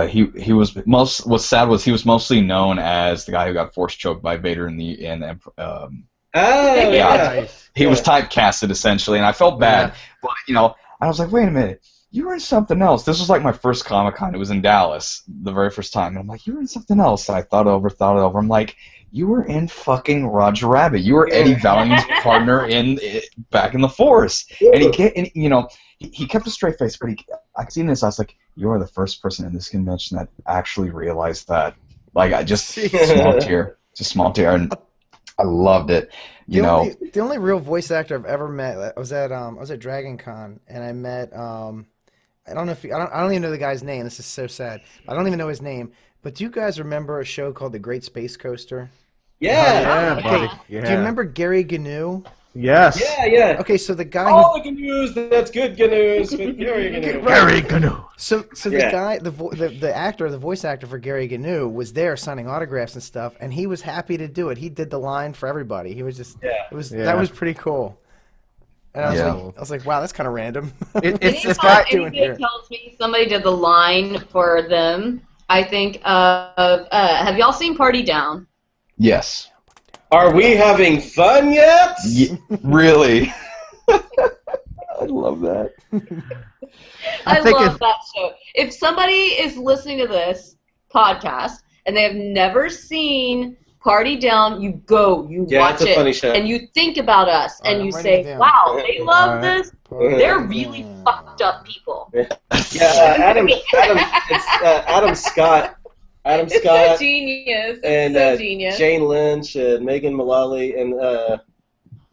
Speaker 6: He was what's sad was he was mostly known as the guy who got force choked by Vader in He was typecasted essentially, and I felt bad. But I was like, wait a minute, you were in something else. This was like my first Comic-Con. It was in Dallas, the very first time. And I'm like, you were in something else. And I thought it over. I'm like, you were in fucking Roger Rabbit. You were Eddie Valiant's partner back in the Force. And he kept a straight face, but I seen this. I was like, you are the first person in this convention that actually realized that. Like, I just small tear, and I loved it.
Speaker 2: The only real voice actor I've ever met, I was at Dragon Con, and I met I don't even know the guy's name. This is so sad. I don't even know his name. But do you guys remember a show called The Great Space Coaster?
Speaker 4: Yeah.
Speaker 5: Buddy.
Speaker 2: Do you remember Gary Gnu?
Speaker 5: Yes.
Speaker 4: Yeah.
Speaker 2: Okay, so the guy.
Speaker 4: All the Gnus, that's good Gnus with Gary Gnu.
Speaker 5: Gary Gnu.
Speaker 2: So the guy, the voice actor for Gary Gnu was there signing autographs and stuff, and he was happy to do it. He did the line for everybody. He was just. That was pretty cool. And I was like, wow, that's kind of random.
Speaker 3: It's this guy doing here. Tells me somebody did the line for them. I think of have y'all seen Party Down?
Speaker 6: Yes.
Speaker 4: Are we having fun yet?
Speaker 6: Really? I love that.
Speaker 3: I
Speaker 5: think
Speaker 3: love that show. If somebody is listening to this podcast and they have never seen Party Down, you go, you watch
Speaker 4: it's a
Speaker 3: it,
Speaker 4: funny show.
Speaker 3: and you think about us, and
Speaker 2: I'm
Speaker 3: you
Speaker 2: writing it
Speaker 3: say,
Speaker 2: down.
Speaker 3: wow, they love
Speaker 2: All right.
Speaker 3: this. They're really fucked up people.
Speaker 4: Adam Scott. Adam
Speaker 3: It's
Speaker 4: Scott
Speaker 3: so genius.
Speaker 4: and
Speaker 3: It's so genius.
Speaker 4: Jane Lynch and Megan Mullally and the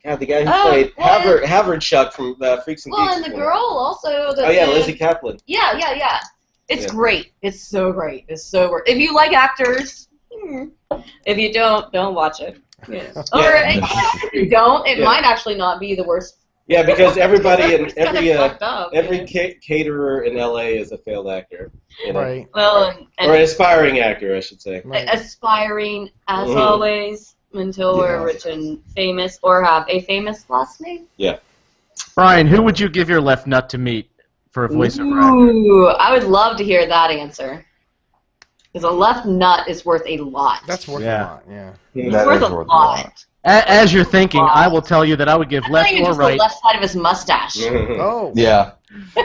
Speaker 4: guy who
Speaker 3: Oh,
Speaker 4: played
Speaker 3: well,
Speaker 4: Haverchuck from Freaks and
Speaker 3: Well,
Speaker 4: Geeks.
Speaker 3: and the girl also.
Speaker 4: Lizzie Kaplan.
Speaker 3: Yeah. It's
Speaker 4: Yeah.
Speaker 3: great. It's so great. It's so worth. If you like actors, if you don't watch it. Yeah. Or if you don't, it might actually not be the worst.
Speaker 4: Yeah, because everybody in
Speaker 3: It's kinda fucked up,
Speaker 4: every caterer in LA is a failed actor. You know?
Speaker 2: Right.
Speaker 3: Well, and
Speaker 4: Or an aspiring actor, I should say.
Speaker 2: Right.
Speaker 3: aspiring as always until we're rich and famous or have a famous last name.
Speaker 4: Yeah.
Speaker 5: Brian, who would you give your left nut to meet for a voiceover actor?
Speaker 3: Ooh, I would love to hear that answer. Because a left nut is worth a lot.
Speaker 2: That's worth
Speaker 5: Yeah.
Speaker 2: a lot. Yeah.
Speaker 3: It's
Speaker 6: That
Speaker 3: worth
Speaker 6: is
Speaker 3: a
Speaker 6: worth a
Speaker 3: lot.
Speaker 6: lot.
Speaker 5: As you're thinking, I will tell you that I would give
Speaker 3: Not
Speaker 5: left
Speaker 3: even
Speaker 5: or
Speaker 3: just
Speaker 5: right.
Speaker 3: the left side of his mustache.
Speaker 2: Oh.
Speaker 6: Yeah.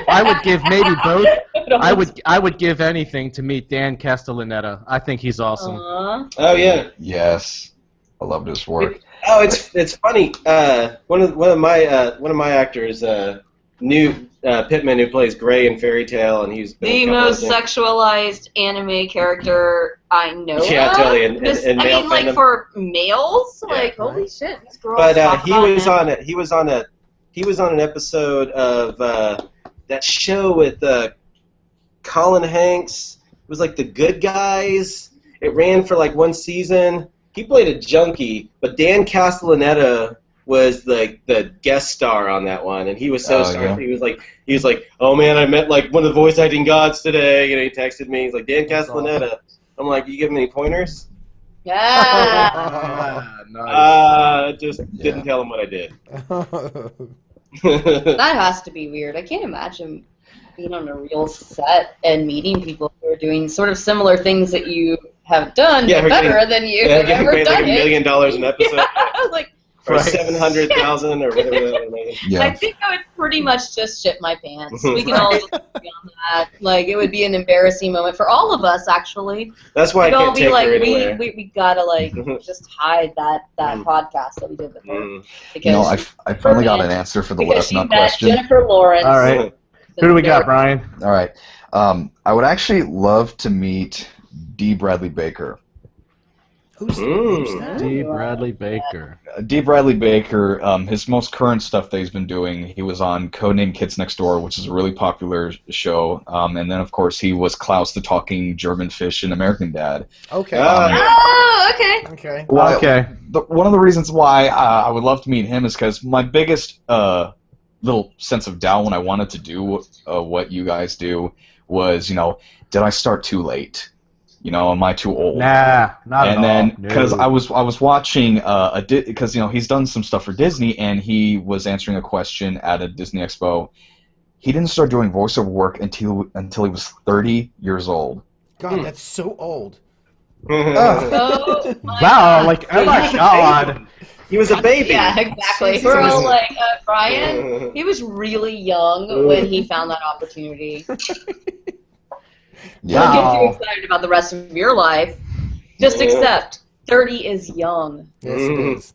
Speaker 5: I would give maybe both.
Speaker 3: I
Speaker 5: I would give anything to meet Dan Castellaneta. I think he's awesome.
Speaker 4: Oh yeah.
Speaker 6: Yes. I loved his work.
Speaker 4: Oh, it's funny. One of my actors, new Pittman, who plays Gray in Fairy Tale, and he's been
Speaker 3: the
Speaker 4: in a couple
Speaker 3: most
Speaker 4: of things.
Speaker 3: sexualized anime character I know.
Speaker 4: Yeah,
Speaker 3: of.
Speaker 4: totally. In
Speaker 3: I
Speaker 4: male
Speaker 3: mean, like
Speaker 4: fandom.
Speaker 3: for males,
Speaker 4: Yeah.
Speaker 3: like holy shit, this girl.
Speaker 4: But he was on it. He was on an episode of that show with Colin Hanks. It was like The Good Guys. It ran for like one season. He played a junkie, but Dan Castellaneta was like the guest star on that one, and he was so starstruck.
Speaker 6: yeah.
Speaker 4: He was like, oh man, I met like one of the voice acting gods today. You know, he texted me. He's like, Dan Castellaneta. I'm like, you give me any pointers?
Speaker 3: Yeah.
Speaker 5: Nice.
Speaker 4: Just didn't tell him what I did.
Speaker 3: That has to be weird. I can't imagine being on a real set and meeting people who are doing sort of similar things that you have done,
Speaker 4: Yeah,
Speaker 3: but better
Speaker 4: getting-
Speaker 3: than you
Speaker 4: Yeah,
Speaker 3: have
Speaker 4: getting
Speaker 3: ever
Speaker 4: paid like
Speaker 3: done
Speaker 4: $1 million an episode.
Speaker 3: Yeah, like,
Speaker 4: Or
Speaker 5: Right.
Speaker 4: 700,000 or whatever that was.
Speaker 6: Yeah.
Speaker 3: I think I would pretty much just shit my pants. We can all just agree on that. Like, it would be an embarrassing moment for all of us, actually.
Speaker 4: That's why I
Speaker 3: We'd all
Speaker 4: can't
Speaker 3: be
Speaker 4: take
Speaker 3: like,
Speaker 4: her anywhere.
Speaker 3: we gotta, like, just hide that podcast that we did with her.
Speaker 4: Mm.
Speaker 3: Because
Speaker 6: You know, I finally got an answer for the
Speaker 3: because
Speaker 6: left
Speaker 3: she
Speaker 6: nut
Speaker 3: met
Speaker 6: question.
Speaker 3: Jennifer Lawrence.
Speaker 5: All right. Who do we got, Brian?
Speaker 6: All right. I would actually love to meet D. Bradley Baker.
Speaker 2: Who's
Speaker 4: Mm.
Speaker 2: that?
Speaker 5: D. Bradley Baker.
Speaker 6: D. Bradley Baker, his most current stuff that he's been doing, he was on Codename Kids Next Door, which is a really popular show. And then, of course, he was Klaus the Talking German Fish in American Dad.
Speaker 2: Okay.
Speaker 3: Oh, okay.
Speaker 2: Okay.
Speaker 6: Well,
Speaker 5: Okay.
Speaker 6: One of the reasons why I would love to meet him is because my biggest little sense of doubt when I wanted to do what you guys do was, did I start too late? Am I too old?
Speaker 5: Nah, not at
Speaker 6: And
Speaker 5: all.
Speaker 6: then, because
Speaker 5: No.
Speaker 6: I was watching because he's done some stuff for Disney, and he was answering a question at a Disney Expo. He didn't start doing voiceover work until he was 30 years old.
Speaker 2: God, that's so old.
Speaker 3: Oh, my
Speaker 5: Wow,
Speaker 3: God.
Speaker 5: like, oh my god.
Speaker 4: He was a baby.
Speaker 3: Yeah, exactly.
Speaker 2: Jesus.
Speaker 3: We're all like, Brian, he was really young when he found that opportunity.
Speaker 6: Yeah.
Speaker 3: Don't get
Speaker 5: Wow.
Speaker 3: too excited about the rest of your life. Just accept 30 is young.
Speaker 2: Yes, it is.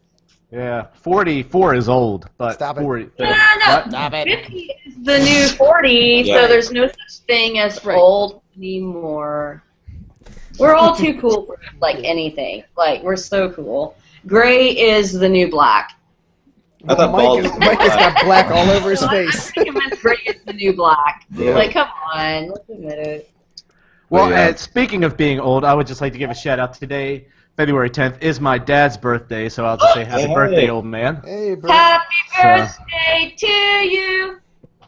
Speaker 5: Yeah, 44 is old, but
Speaker 2: Stop it.
Speaker 5: 40.
Speaker 3: No,
Speaker 5: What?
Speaker 2: Stop it.
Speaker 3: 50 is the new 40,
Speaker 4: Yeah.
Speaker 3: so there's no such thing as
Speaker 2: Right.
Speaker 3: old anymore. We're all too cool for, like, anything. Like, we're so cool. Gray is the new black.
Speaker 4: I thought bald was
Speaker 2: Mike has got black all over his
Speaker 3: So I'm
Speaker 2: face.
Speaker 3: not convinced Gray is the new black.
Speaker 4: Yeah.
Speaker 3: Like, come on, let's admit it.
Speaker 5: Well,
Speaker 6: Yeah.
Speaker 5: speaking of being old, I would just like to give a shout out today. February 10th is my dad's birthday, so I'll just say happy
Speaker 4: Hey.
Speaker 5: birthday, old man.
Speaker 2: Hey, bro.
Speaker 3: Happy
Speaker 5: So-
Speaker 3: birthday to you.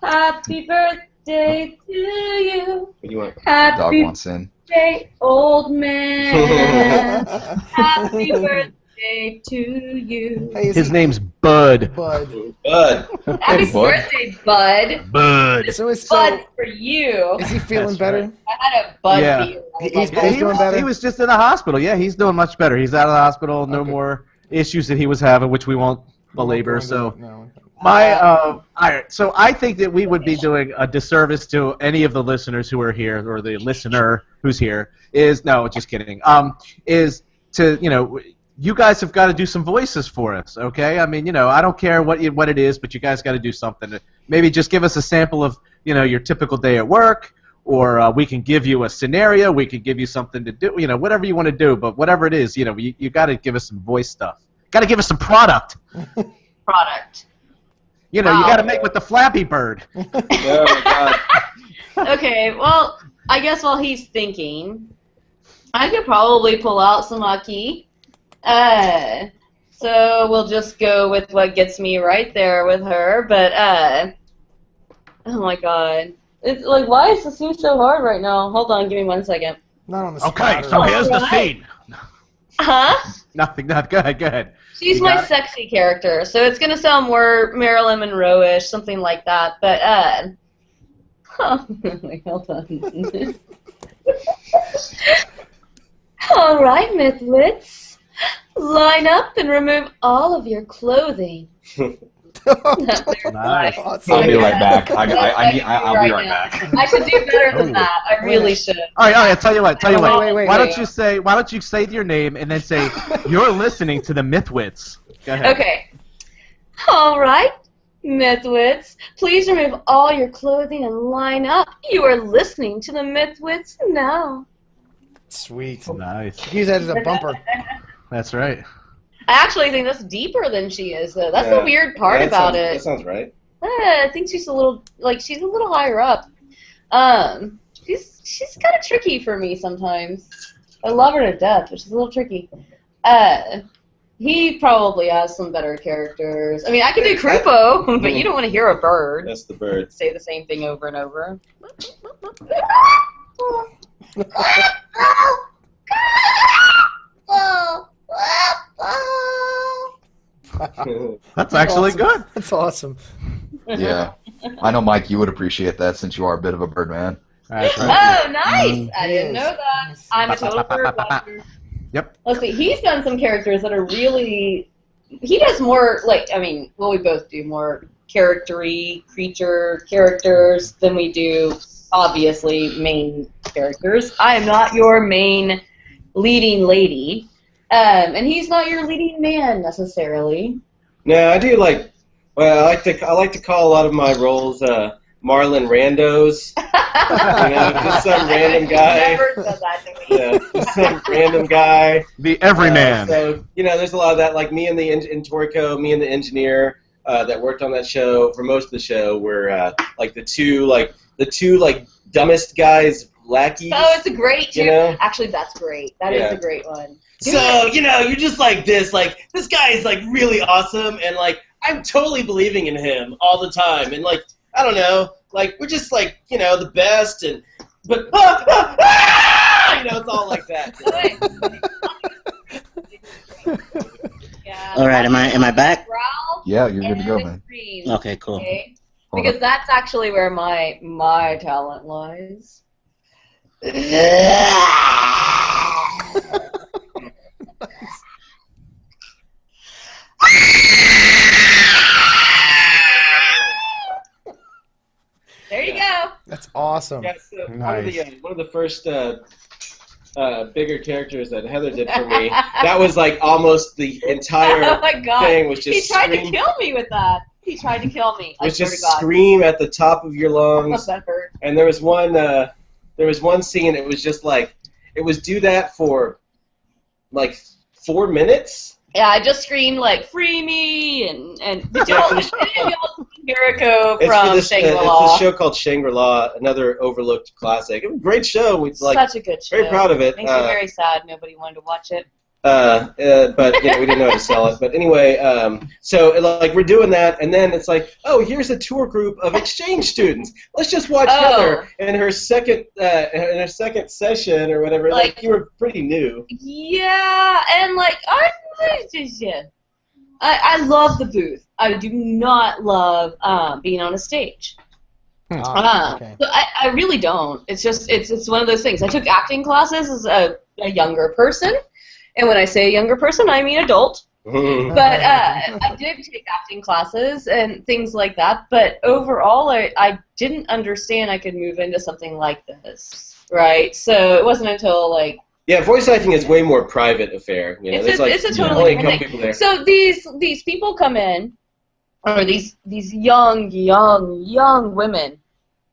Speaker 3: Happy birthday to you.
Speaker 4: What do you want?
Speaker 6: Dog
Speaker 3: Happy
Speaker 6: wants in.
Speaker 3: birthday, old man. Happy birthday birthday to you.
Speaker 2: Hey,
Speaker 5: His name's Bud.
Speaker 2: Bud.
Speaker 4: Bud.
Speaker 3: Happy
Speaker 6: Bud.
Speaker 3: birthday, Bud.
Speaker 5: Bud.
Speaker 2: So is
Speaker 3: Bud for you.
Speaker 2: is he feeling
Speaker 5: That's
Speaker 2: better?
Speaker 5: right.
Speaker 3: I had a Bud
Speaker 5: Yeah.
Speaker 3: beer.
Speaker 2: He's
Speaker 5: Yeah,
Speaker 2: doing better?
Speaker 5: He was just in the hospital. Yeah, he's doing much better. He's out of the hospital. No
Speaker 2: Okay.
Speaker 5: more issues that he was having, which we won't belabor.
Speaker 2: Go into
Speaker 5: So
Speaker 2: it, no.
Speaker 5: all right. So I think that we would be doing a disservice to any of the listeners who are here, or the listener who's here. Just kidding. Is to you guys have got to do some voices for us, okay? I mean, I don't care what it is, but you guys got to do something. Maybe just give us a sample of your typical day at work, or we can give you a scenario. We can give you something to do, whatever you want to do. But whatever it is, you got to give us some voice stuff. Got to give us some product.
Speaker 3: Product.
Speaker 5: You got to make with the Flappy Bird.
Speaker 4: Oh my God.
Speaker 3: Okay, well, I guess while he's thinking, I could probably pull out some hockey. So we'll just go with what gets me right there with her. But oh my God, it's like, why is the scene so hard right now? Hold on, give me 1 second.
Speaker 2: Not on the
Speaker 5: Okay,
Speaker 2: spot.
Speaker 5: so here's the
Speaker 3: Alright.
Speaker 5: scene.
Speaker 3: Huh?
Speaker 5: Nothing. Go ahead.
Speaker 3: She's
Speaker 5: You
Speaker 3: my
Speaker 5: got it?
Speaker 3: sexy character, so it's gonna sound more Marilyn Monroe-ish, something like that. But wait, hold on. All right, MythWits, line up and remove all of your clothing.
Speaker 5: Nice.
Speaker 6: I'll be right back. I'll be right back.
Speaker 3: I should do better than that. I really should.
Speaker 5: All right. Tell you what.
Speaker 2: Wait,
Speaker 5: Why
Speaker 2: wait.
Speaker 5: don't you say your name and then say you're listening to the MythWits? Go ahead.
Speaker 3: Okay. All right, MythWits, please remove all your clothing and line up. You are listening to the MythWits now.
Speaker 2: Sweet.
Speaker 5: Nice.
Speaker 2: Use that as a bumper.
Speaker 5: That's right.
Speaker 3: I actually think that's deeper than she is, though. That's
Speaker 4: Yeah.
Speaker 3: the weird part
Speaker 4: That
Speaker 3: about
Speaker 4: sounds-
Speaker 3: it.
Speaker 4: That sounds right.
Speaker 3: I think she's a little higher up. She's kind of tricky for me sometimes. I love her to death, but she's a little tricky. He probably has some better characters. I mean, I can do Krupo, but you don't want to hear a bird
Speaker 4: That's the bird.
Speaker 3: say the same thing over and over.
Speaker 5: That's actually
Speaker 2: awesome.
Speaker 5: good.
Speaker 2: That's awesome.
Speaker 6: Yeah. I know, Mike, you would appreciate that since you are a bit of a bird man.
Speaker 5: That's right.
Speaker 3: Oh, nice! I didn't
Speaker 2: Yes.
Speaker 3: know that. I'm a total bird watcher.
Speaker 5: Yep.
Speaker 3: Let's see. He's done some characters that are really. He does more we both do more character-y creature characters than we do, obviously, main characters. I am not your main leading lady, and he's not your leading man necessarily.
Speaker 4: No, I do like. Well, I like to call a lot of my roles Marlon Randos. Just some random guy.
Speaker 3: Never said that to me.
Speaker 4: Yeah, just some random guy.
Speaker 5: The everyman.
Speaker 4: So there's a lot of that. Like me and the in Toriko, me and the engineer that worked on that show for most of the show were like the two dumbest guys, lackeys.
Speaker 3: Oh, it's a great
Speaker 4: You know?
Speaker 3: Actually, that's great. That is
Speaker 4: Yeah.
Speaker 3: a great one.
Speaker 4: So, you're just like this guy is like really awesome, and like I'm totally believing in him all the time, and like I don't know, like we're just like the best, but it's all like that.
Speaker 3: Yeah.
Speaker 7: All right, am I back?
Speaker 3: Growl
Speaker 6: Yeah, you're good to go,
Speaker 3: and
Speaker 6: man.
Speaker 3: scream,
Speaker 7: Okay, cool.
Speaker 3: okay?
Speaker 6: Hold
Speaker 3: Because
Speaker 6: up.
Speaker 3: that's actually where my talent lies. There you go.
Speaker 2: That's awesome.
Speaker 4: Yeah, so
Speaker 5: Nice.
Speaker 4: one of the first bigger characters that Heather did for me. That was like almost the entire
Speaker 3: Oh my God.
Speaker 4: thing was
Speaker 3: He
Speaker 4: just
Speaker 3: tried to
Speaker 4: scream.
Speaker 3: kill me with that. He tried to kill me. I
Speaker 4: Was
Speaker 3: swear
Speaker 4: just
Speaker 3: to God.
Speaker 4: scream at the top of your lungs.
Speaker 3: That hurt.
Speaker 4: And there was one scene. It was just like it was do that for like 4 minutes.
Speaker 3: Yeah, I just screamed like "Free me!" and did y'all Jericho
Speaker 4: It's for
Speaker 3: from
Speaker 4: this. It's
Speaker 3: Shangri-La.
Speaker 4: this show called Shangri-La, another overlooked classic. It was a great show. We like
Speaker 3: Such a good show.
Speaker 4: very proud of it.
Speaker 3: Makes me very sad nobody wanted to watch it.
Speaker 4: but we didn't know how to sell it. But anyway, so like we're doing that, and then it's like, oh, here's a tour group of exchange students. Let's just watch Heather in her second session or whatever. Like you were pretty new.
Speaker 3: Yeah, and like I love the booth. I do not love being on a stage.
Speaker 2: Okay.
Speaker 3: So I really don't. It's just it's one of those things. I took acting classes as a younger person, and when I say younger person, I mean adult. But I did take acting classes and things like that. But overall, I didn't understand I could move into something like this, right? So it wasn't until like.
Speaker 4: Yeah, voice acting is way more private affair. You know,
Speaker 3: it's a totally different thing.
Speaker 4: There.
Speaker 3: So these people come in, or these young women,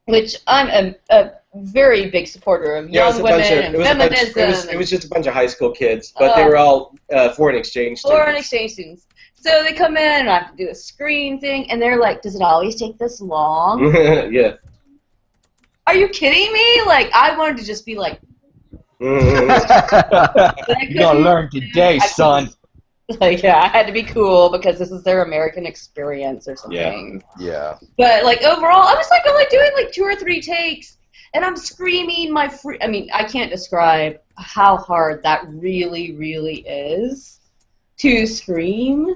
Speaker 3: which I'm a very big supporter of young women and feminism.
Speaker 4: It was just a bunch of high school kids, but they were all foreign exchange students.
Speaker 3: Foreign exchange students. So they come in and I have to do a screen thing, and they're like, "Does it always take this long?"
Speaker 4: Yeah.
Speaker 3: Are you kidding me? Like I wanted to just be like.
Speaker 6: You're gonna learn today, son.
Speaker 3: Like, yeah, I had to be cool because this is their American experience or something.
Speaker 6: Yeah.
Speaker 3: But like overall, I was like only doing like 2 or 3 takes, and I'm screaming I mean, I can't describe how hard that really, really is to scream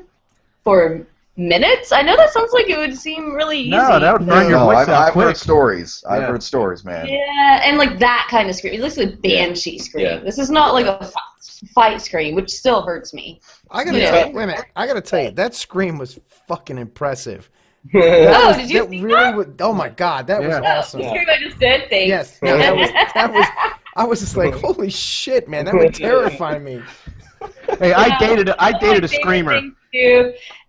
Speaker 3: for minutes. I know that sounds like it would seem really easy.
Speaker 5: No, that would burn your voice out
Speaker 6: I've
Speaker 5: quick.
Speaker 6: heard stories. I've heard stories, man.
Speaker 3: Yeah, and like that kind of scream. This is a banshee scream. Yeah. This is not like a fight scream, which still hurts me.
Speaker 2: I gotta tell you, wait a minute. I gotta tell you, that scream was fucking impressive.
Speaker 3: Did you see
Speaker 2: that? Oh my god, that was awesome.
Speaker 3: The scream I just did. Thanks.
Speaker 2: Yes, no, that was. I was just like, holy shit, man, that would terrify me.
Speaker 5: Hey, I dated a screamer.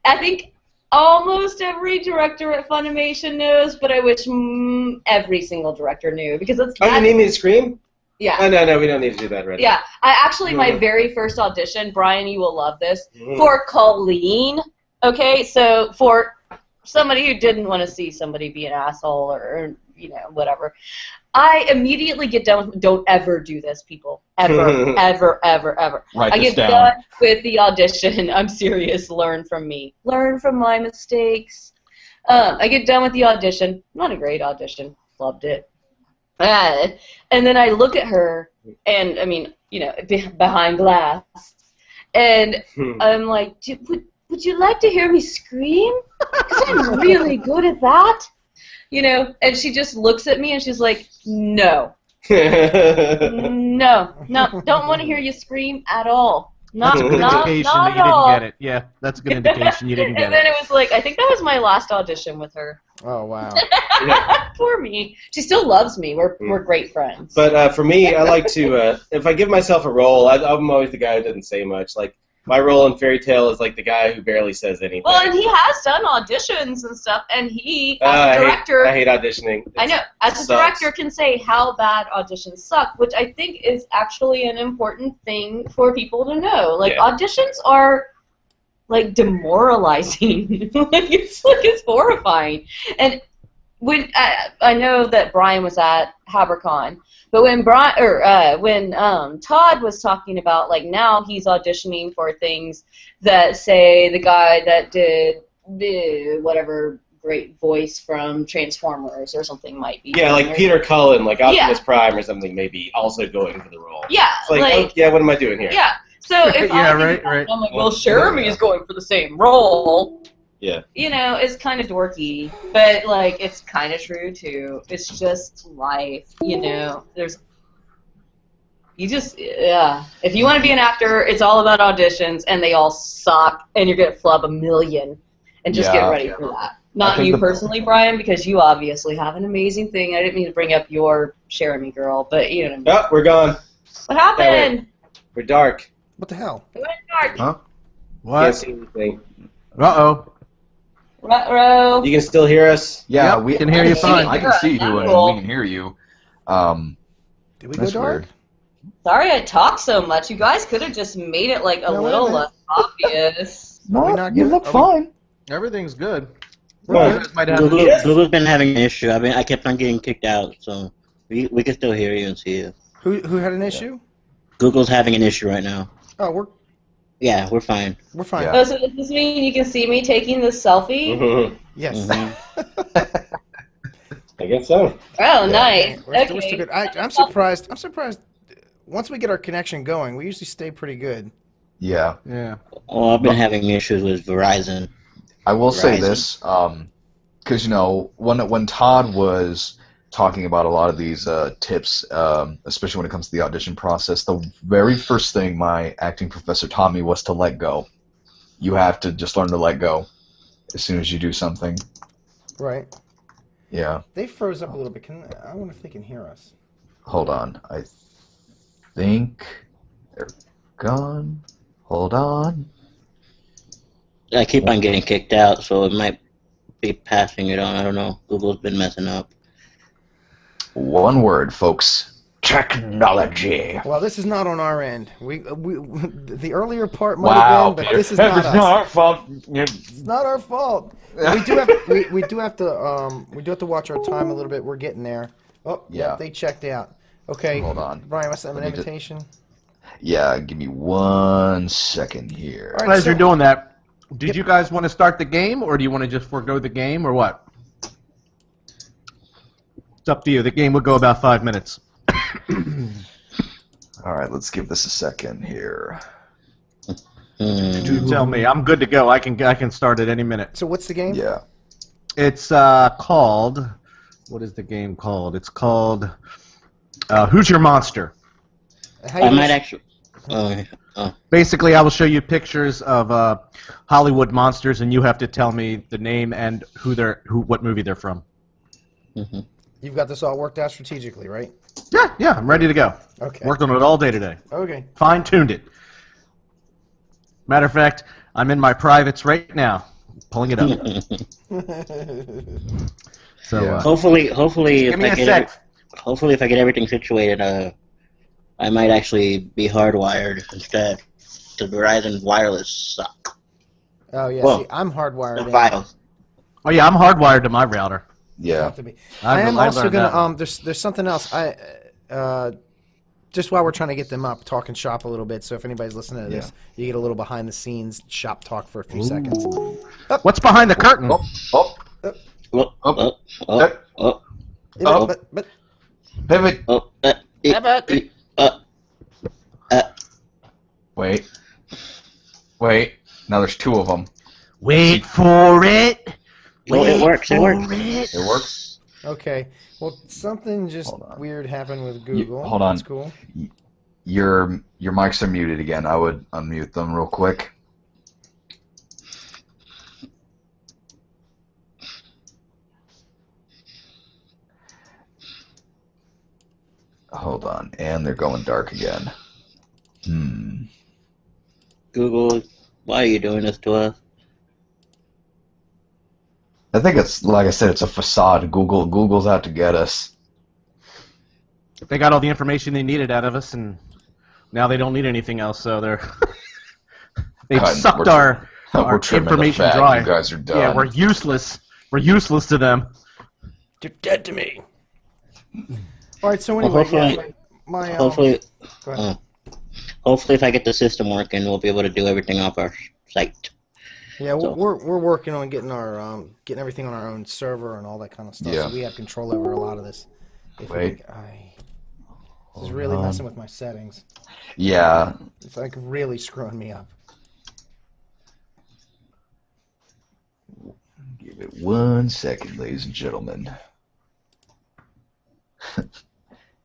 Speaker 3: I think almost every director at Funimation knows, but I wish every single director knew because it's.
Speaker 4: Oh, you need me to scream?
Speaker 3: Yeah.
Speaker 4: Oh, no, we don't need to do that right now.
Speaker 3: Yeah, I actually my very first audition, Brian, you will love this, for Colleen. Okay, so for somebody who didn't want to see somebody be an asshole or whatever, I immediately get done with, don't ever do this, people. Ever, ever.
Speaker 6: Write this down.
Speaker 3: Done with the audition. I'm serious. Learn from me. Learn from my mistakes. I get done with the audition. Not a great audition. Loved it. And then I look at her, and I mean, behind glass, and I'm like, would you like to hear me scream? Because I'm really good at that. And she just looks at me and she's like, no, no, don't want to hear you scream at all.
Speaker 5: That's a good indication that you didn't get it. Yeah, that's a good indication you didn't get it.
Speaker 3: And then it was like, I think that was my last audition with her.
Speaker 2: Oh, wow.
Speaker 3: Poor me. She still loves me. We're great friends.
Speaker 4: But for me, I like to, if I give myself a role, I'm always the guy who doesn't say much. Like, my role in Fairy Tale is like the guy who barely says anything.
Speaker 3: Well, and he has done auditions and stuff, and he, as a director...
Speaker 4: I hate auditioning.
Speaker 3: I know. As a director can say how bad auditions suck, which I think is actually an important thing for people to know. Like, auditions are, like, demoralizing. It's horrifying. And when I know that Brian was at HaberCon, but when Todd was talking about, like, now he's auditioning for things that say the guy that did the whatever great voice from Transformers or something might be.
Speaker 4: Yeah, like Peter Cullen, like Optimus Prime or something, maybe also going for the role.
Speaker 3: Yeah,
Speaker 4: it's like oh, what am I doing here?
Speaker 3: Yeah, so if
Speaker 5: right.
Speaker 3: I'm like, well, Jeremy is going for the same role.
Speaker 4: Yeah.
Speaker 3: It's kind of dorky, but, like, it's kind of true, too. It's just life, If you want to be an actor, it's all about auditions, and they all suck, and you're going to flub a million, and just get ready for that. Not you personally, Brian, because you obviously have an amazing thing. I didn't mean to bring up your Jeremy girl, but you know what I mean.
Speaker 4: Oh, we're gone.
Speaker 3: What happened?
Speaker 4: We're dark.
Speaker 2: What the hell?
Speaker 3: We went dark.
Speaker 5: Huh? What?
Speaker 4: Can't see anything.
Speaker 5: Uh-oh.
Speaker 3: Ruh-roh.
Speaker 4: You can still hear us?
Speaker 6: Yeah,
Speaker 5: we can hear you fine.
Speaker 6: I can see you, and we can hear you.
Speaker 2: Did we go dark?
Speaker 6: Weird.
Speaker 3: Sorry I talked so much. You guys could have just made it, like, a little less obvious.
Speaker 6: No, you look fine.
Speaker 5: Everything's good.
Speaker 7: Google's been having an issue. I mean, I kept on getting kicked out, so we can still hear you and see you.
Speaker 2: Who had an issue?
Speaker 7: Google's having an issue right now.
Speaker 2: Oh,
Speaker 7: Yeah, we're fine.
Speaker 2: We're fine.
Speaker 6: Yeah.
Speaker 3: Oh, so does this mean you can see me taking this selfie?
Speaker 4: Mhm.
Speaker 2: Yes.
Speaker 4: I guess so.
Speaker 3: Oh, nice.
Speaker 2: We're
Speaker 3: Okay.
Speaker 2: still good. I'm surprised. I'm surprised. Once we get our connection going, we usually stay pretty good.
Speaker 6: Yeah.
Speaker 5: Yeah.
Speaker 7: Oh, I've been having issues with Verizon.
Speaker 6: I will say
Speaker 7: Verizon.
Speaker 6: this, because you know when Todd was talking about a lot of these tips, especially when it comes to the audition process, the very first thing my acting professor taught me was to let go. You have to just learn to let go as soon as you do something.
Speaker 2: Right.
Speaker 6: Yeah.
Speaker 2: They froze up a little bit. I wonder if they can hear us.
Speaker 6: Hold on. I think they're gone. Hold on.
Speaker 7: I keep on getting kicked out, so it might be passing it on. I don't know. Google's been messing up.
Speaker 6: One word, folks. Technology.
Speaker 2: Well, this is not on our end. We the earlier part might have been, but this is not us.
Speaker 6: our fault.
Speaker 2: It's not our fault. We do have to watch our time a little bit. We're getting there. Oh, yeah, they checked out. Okay.
Speaker 6: Hold on.
Speaker 2: Brian, what's that? An
Speaker 6: Let me just-
Speaker 2: invitation?
Speaker 6: Yeah, give me 1 second here.
Speaker 2: All right,
Speaker 5: As you're doing that, did you guys want to start the game, or do you want to just forego the game, or what? It's up to you. The game would go about 5 minutes.
Speaker 6: All right, let's give this a second here.
Speaker 5: You tell me. I'm good to go. I can start at any minute.
Speaker 2: So what's the game?
Speaker 6: Yeah.
Speaker 5: It's called. What is the game called? It's called. Who's Your Monster?
Speaker 7: I might actually.
Speaker 5: Basically, I will show you pictures of Hollywood monsters, and you have to tell me the name and what movie they're from.
Speaker 7: Mm-hmm.
Speaker 2: You've got this all worked out strategically, right?
Speaker 5: Yeah, I'm ready to go.
Speaker 2: Okay.
Speaker 5: Worked on it all day today.
Speaker 2: Okay.
Speaker 5: Fine-tuned it. Matter of fact, I'm in my privates right now, pulling it up. So
Speaker 6: Yeah.
Speaker 7: Hopefully,
Speaker 5: give me a sec.
Speaker 7: Hopefully, if I get everything situated, I might actually be hardwired instead. Because Verizon wireless suck.
Speaker 2: Oh yeah.
Speaker 7: Well,
Speaker 2: See, I'm hardwired.
Speaker 7: The
Speaker 2: in.
Speaker 7: files.
Speaker 5: Oh yeah, I'm hardwired to my router.
Speaker 6: Yeah.
Speaker 2: Have to be. I am
Speaker 5: I
Speaker 2: also
Speaker 5: learned
Speaker 2: gonna.
Speaker 5: that.
Speaker 2: There's something else. Just while we're trying to get them up, talking shop a little bit. So if anybody's listening to this, you get a little behind the scenes shop talk for a few seconds.
Speaker 5: What's behind the curtain?
Speaker 6: Oh.
Speaker 2: You know, but
Speaker 6: Pivot.
Speaker 7: Wait.
Speaker 6: Wait. Now there's two of them.
Speaker 5: Wait for it.
Speaker 7: Well, it works. It works.
Speaker 6: It works?
Speaker 2: okay. Well, something just weird happened with Google.
Speaker 6: Hold on.
Speaker 2: That's cool.
Speaker 6: Your mics are muted again. I would unmute them real quick. Hold on. And they're going dark again.
Speaker 7: Google, why are you doing this to us?
Speaker 6: I think it's, like I said, it's a facade. Google's out to get us.
Speaker 5: They got all the information they needed out of us, and now they don't need anything else. So they've sucked our information dry.
Speaker 6: You guys are done.
Speaker 5: Yeah, we're useless. We're useless to them.
Speaker 2: You're dead to me. All right. So anyway,
Speaker 7: Hopefully,
Speaker 2: go ahead.
Speaker 7: hopefully, if I get the system working, we'll be able to do everything off our site.
Speaker 2: Yeah, we're working on getting our getting everything on our own server and all that kind of stuff.
Speaker 6: Yeah.
Speaker 2: So we have control over a lot of this.
Speaker 6: Wait.
Speaker 2: This is really messing with my settings.
Speaker 6: Yeah.
Speaker 2: It's like really screwing me up.
Speaker 6: Give it 1 second, ladies and gentlemen.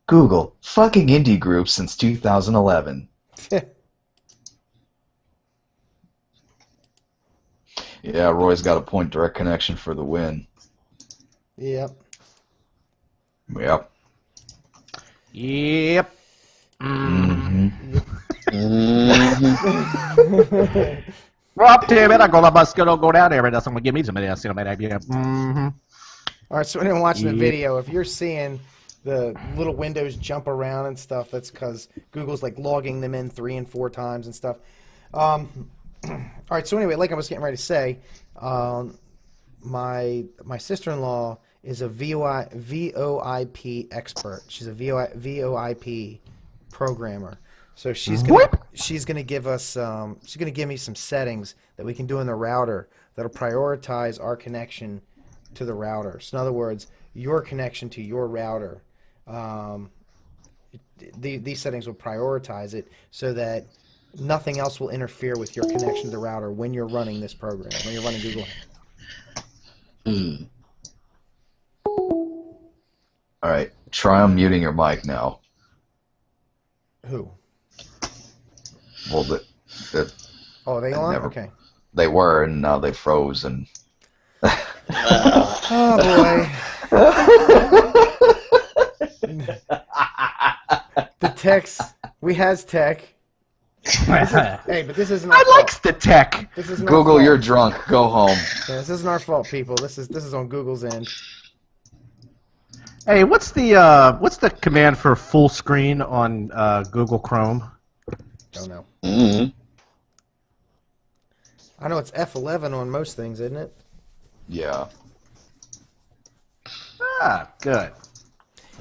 Speaker 6: Google, fucking indie groups since 2011. Yeah, Roy's got a point. Direct connection for the win.
Speaker 2: Yep.
Speaker 6: Yep.
Speaker 5: Yep. Rob, damn it! I go to bus, go down there, and that's gonna give me somebody else.
Speaker 2: All right, so anyone watching the video, if you're seeing the little windows jump around and stuff, that's because Google's like logging them in 3 and 4 times and stuff. All right, so anyway, like I was getting ready to say, my sister-in-law is a VoIP expert. She's a VoIP programmer. So she's gonna she's going to give us she's going to give me some settings that we can do in the router that'll prioritize our connection to the router. So in other words, your connection to your router. These settings will prioritize it so that nothing else will interfere with your connection to the router when you're running this program, when you're running Google.
Speaker 6: All right, try unmuting your mic now.
Speaker 2: Who?
Speaker 6: Well,
Speaker 2: Oh, are they on?
Speaker 6: never-
Speaker 2: Okay.
Speaker 6: they were, and now they froze, and
Speaker 2: Oh, boy. The techs. We has tech. Hey, but this isn't our
Speaker 5: I
Speaker 2: fault.
Speaker 5: likes the tech.
Speaker 2: This isn't our
Speaker 6: Google,
Speaker 2: fault.
Speaker 6: you're drunk. Go home.
Speaker 2: Yeah, this isn't our fault, people. This is on Google's end.
Speaker 5: Hey, what's the command for full screen on Google Chrome?
Speaker 2: Don't know.
Speaker 7: Mm-hmm.
Speaker 2: I know it's F11 on most things, isn't it?
Speaker 6: Yeah.
Speaker 5: Ah, good.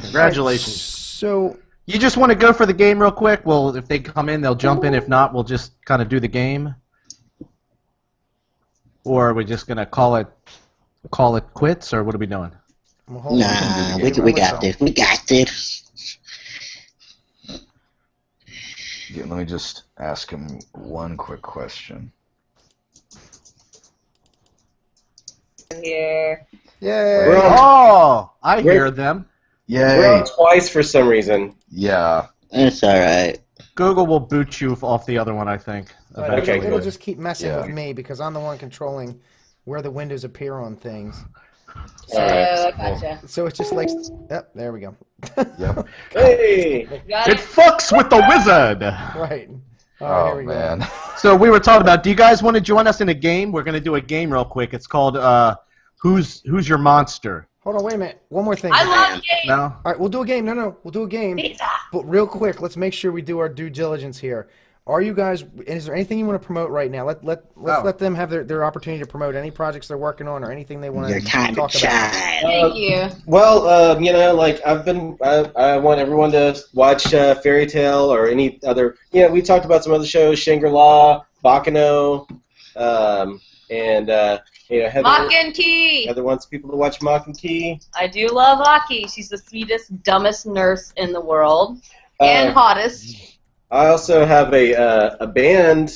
Speaker 5: Congratulations.
Speaker 2: So,
Speaker 5: You just want to go for the game real quick? Well, if they come in, they'll jump in. If not, we'll just kind of do the game. Or are we just gonna call it quits, or what are we doing?
Speaker 2: well, hold on.
Speaker 7: Nah, we got this. We got this.
Speaker 6: Yeah, let me just ask him one quick question.
Speaker 3: Here.
Speaker 2: Yay!
Speaker 4: We're on,
Speaker 5: Oh, I hear them.
Speaker 4: we're
Speaker 6: Yay!
Speaker 4: on twice for some reason.
Speaker 6: Yeah.
Speaker 7: It's alright.
Speaker 5: Google will boot you off the other one, I think.
Speaker 2: But
Speaker 5: Eventually.
Speaker 4: Okay,
Speaker 2: it'll
Speaker 4: good.
Speaker 2: just keep messing
Speaker 6: Yeah.
Speaker 2: with me because I'm the one controlling where the windows appear on things.
Speaker 3: So,
Speaker 4: Alright.
Speaker 3: gotcha.
Speaker 2: So it's just like, yep, there we go.
Speaker 6: Yep.
Speaker 4: Hey!
Speaker 3: Got
Speaker 5: It
Speaker 3: it?
Speaker 5: fucks with the wizard.
Speaker 2: Right. All right,
Speaker 6: Oh
Speaker 2: here we go.
Speaker 6: man.
Speaker 5: So we were talking about. Do you guys want to join us in a game? We're gonna do a game real quick. It's called Who's Your Monster?
Speaker 2: Hold on, wait a minute. One more thing.
Speaker 3: I love games.
Speaker 5: No.
Speaker 2: All right, we'll do a game. No, we'll do a game.
Speaker 3: Pizza.
Speaker 2: But real quick, let's make sure we do our due diligence here. Are you guys? Is there anything you want to promote right now? Let's
Speaker 5: Oh.
Speaker 2: let them have their opportunity to promote any projects they're working on or anything they want
Speaker 7: Your
Speaker 2: to
Speaker 7: time
Speaker 2: talk
Speaker 7: to
Speaker 2: about.
Speaker 7: shine.
Speaker 3: Thank you.
Speaker 4: Well, you know, like I want everyone to watch Fairy Tale or any other. You know, we talked about some other shows, Shangri-La, Bacano, and you know,
Speaker 3: Mock and Key.
Speaker 4: Heather wants people to watch Mock and Key.
Speaker 3: I do love Aki. She's the sweetest, dumbest nurse in the world. And hottest.
Speaker 4: I also have a band.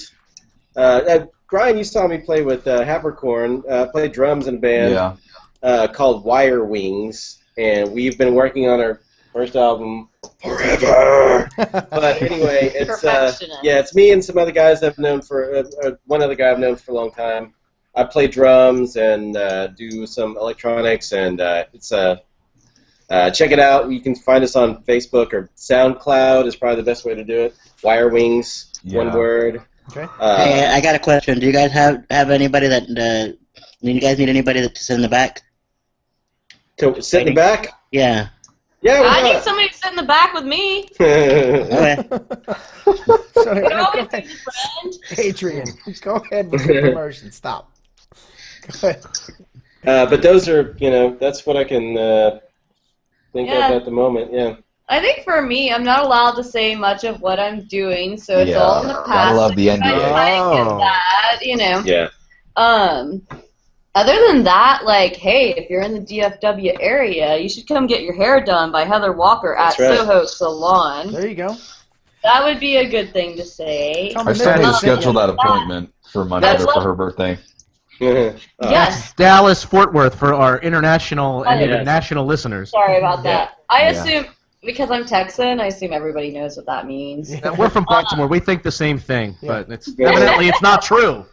Speaker 4: Brian used to tell me play with Habercorn, play drums in a band called Wire Wings, and we've been working on our first album forever. But anyway, it's
Speaker 3: Perfectionist.
Speaker 4: yeah, it's me and some other guys I've known for one other guy I've known for a long time. I play drums and do some electronics, and it's check it out. You can find us on Facebook or SoundCloud is probably the best way to do it. Wire Wings, one word.
Speaker 2: Okay.
Speaker 7: Hey, I got a question. Do you guys have anybody that? Do you guys need anybody to sit in the back?
Speaker 4: To sit in the back?
Speaker 7: Yeah.
Speaker 4: Yeah,
Speaker 3: I
Speaker 4: why
Speaker 3: need somebody to sit in the back with me.
Speaker 4: not?
Speaker 7: Okay.
Speaker 2: So,
Speaker 3: You're
Speaker 2: go
Speaker 3: always
Speaker 2: ahead.
Speaker 3: a friend.
Speaker 2: Adrian, go ahead with the promotion. Stop. Go ahead.
Speaker 4: But those are, you know, that's what I can think
Speaker 3: Yeah.
Speaker 4: of at the moment. Yeah.
Speaker 3: I think for me, I'm not allowed to say much of what I'm doing, so it's all in the past.
Speaker 6: Gotta love the
Speaker 3: I
Speaker 6: NDA.
Speaker 3: try to get
Speaker 5: Oh.
Speaker 3: that, you know.
Speaker 4: Yeah.
Speaker 3: Other than that, like, hey, if you're in the DFW area, you should come get your hair done by Heather Walker at
Speaker 4: That's right.
Speaker 3: Soho Salon.
Speaker 2: There you go.
Speaker 3: That would be a good thing to say.
Speaker 2: Tell me
Speaker 6: I still need to
Speaker 2: Midwest.
Speaker 6: schedule that appointment for my
Speaker 3: That's
Speaker 6: mother for
Speaker 3: what-
Speaker 6: her birthday.
Speaker 3: Yes.
Speaker 5: Dallas, Fort Worth for our international and
Speaker 3: Oh,
Speaker 5: even
Speaker 4: yes.
Speaker 5: national listeners.
Speaker 3: Sorry about that. I
Speaker 6: Yeah.
Speaker 3: assume, because I'm Texan, I assume everybody knows what that means.
Speaker 2: Yeah.
Speaker 5: We're from Baltimore. We think the same thing,
Speaker 2: Yeah.
Speaker 5: but evidently it's not true.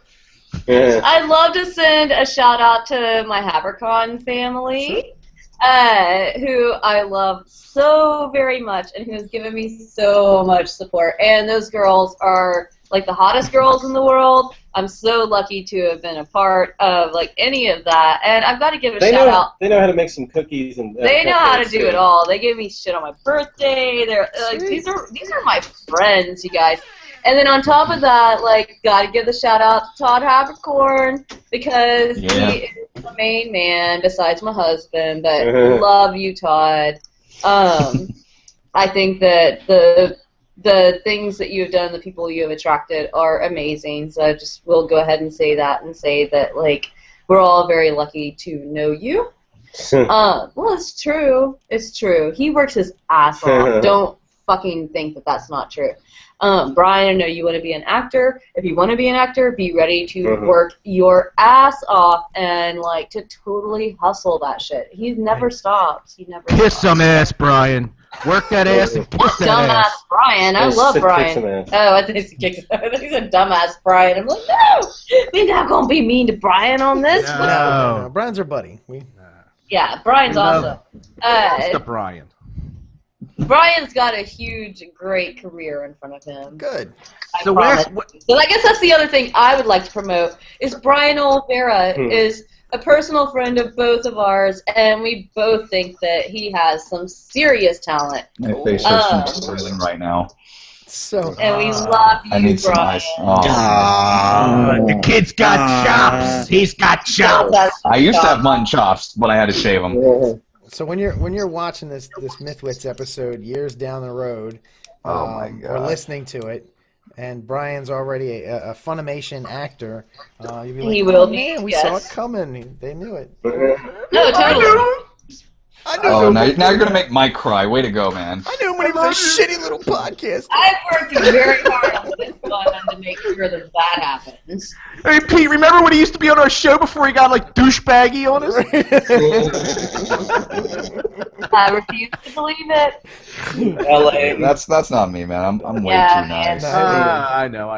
Speaker 3: I'd love to send a shout out to my Habercon family, who I love so very much and who has given me so much support. And those girls are like the hottest girls in the world. I'm so lucky to have been a part of like any of that. And I've got to give a
Speaker 4: They
Speaker 3: shout
Speaker 4: know
Speaker 3: out.
Speaker 4: they know how to make some cookies and.
Speaker 3: They know how to
Speaker 4: cupcakes,
Speaker 3: do
Speaker 4: too.
Speaker 3: it all. They give me shit on my birthday. They're like
Speaker 2: Sweet.
Speaker 3: these are my friends, you guys. And then on top of that, like, gotta give the shout out to Todd Habercorn because
Speaker 6: Yeah.
Speaker 3: he is the main man besides my husband. But
Speaker 4: Mhm.
Speaker 3: love you, Todd. I think that the things that you have done, the people you have attracted are amazing. So I just will go ahead and say that, like, we're all very lucky to know you. Well, it's true. It's true. He works his ass off. Don't fucking think that that's not true. Brian, I know you want to be an actor. If you want to be an actor, be ready to work your ass off and, like, to totally hustle that shit. He never stops. He never
Speaker 5: Kiss
Speaker 3: stops.
Speaker 5: some ass, Brian. Work that ass and kiss that
Speaker 3: Dumbass
Speaker 5: ass.
Speaker 3: Brian. I love Brian. Oh, I think he's a dumbass Brian. I'm like, no, we're not going to be mean to Brian on this.
Speaker 2: No. Brian's our buddy.
Speaker 3: Yeah, Brian's awesome.
Speaker 5: What's the Brian?
Speaker 3: Brian's got a huge, great career in front of him.
Speaker 2: Good.
Speaker 5: So
Speaker 3: So I guess that's the other thing I would like to promote is Brian Oliveira is a personal friend of both of ours, and we both think that he has some serious talent.
Speaker 6: My face hurts from smiling right now.
Speaker 2: So.
Speaker 3: And we love you,
Speaker 6: I need some
Speaker 3: Brian.
Speaker 6: ice. Oh.
Speaker 5: The kid's got chops. He's got chops.
Speaker 6: I used to have mutton chops, but I had to shave them.
Speaker 2: So when you're watching this MythWits episode years down the road,
Speaker 6: Oh my God.
Speaker 2: or listening to it, and Brian's already a Funimation actor, you'll be like,
Speaker 3: He will
Speaker 2: oh,
Speaker 3: be,
Speaker 2: man, we
Speaker 3: yes.
Speaker 2: saw it coming. They knew it.
Speaker 3: No, totally.
Speaker 2: I knew.
Speaker 6: Oh, now you're gonna make Mike cry. Way to go, man.
Speaker 2: I knew him when he was a shitty little podcast.
Speaker 3: I've worked very hard on this one to make sure that happens.
Speaker 5: Hey, Pete, remember when he used to be on our show before he got, like, douchebaggy on us?
Speaker 3: I refuse to believe it.
Speaker 4: LA.
Speaker 6: That's not me, man. I'm way
Speaker 3: Yeah,
Speaker 6: too nice.
Speaker 5: I know.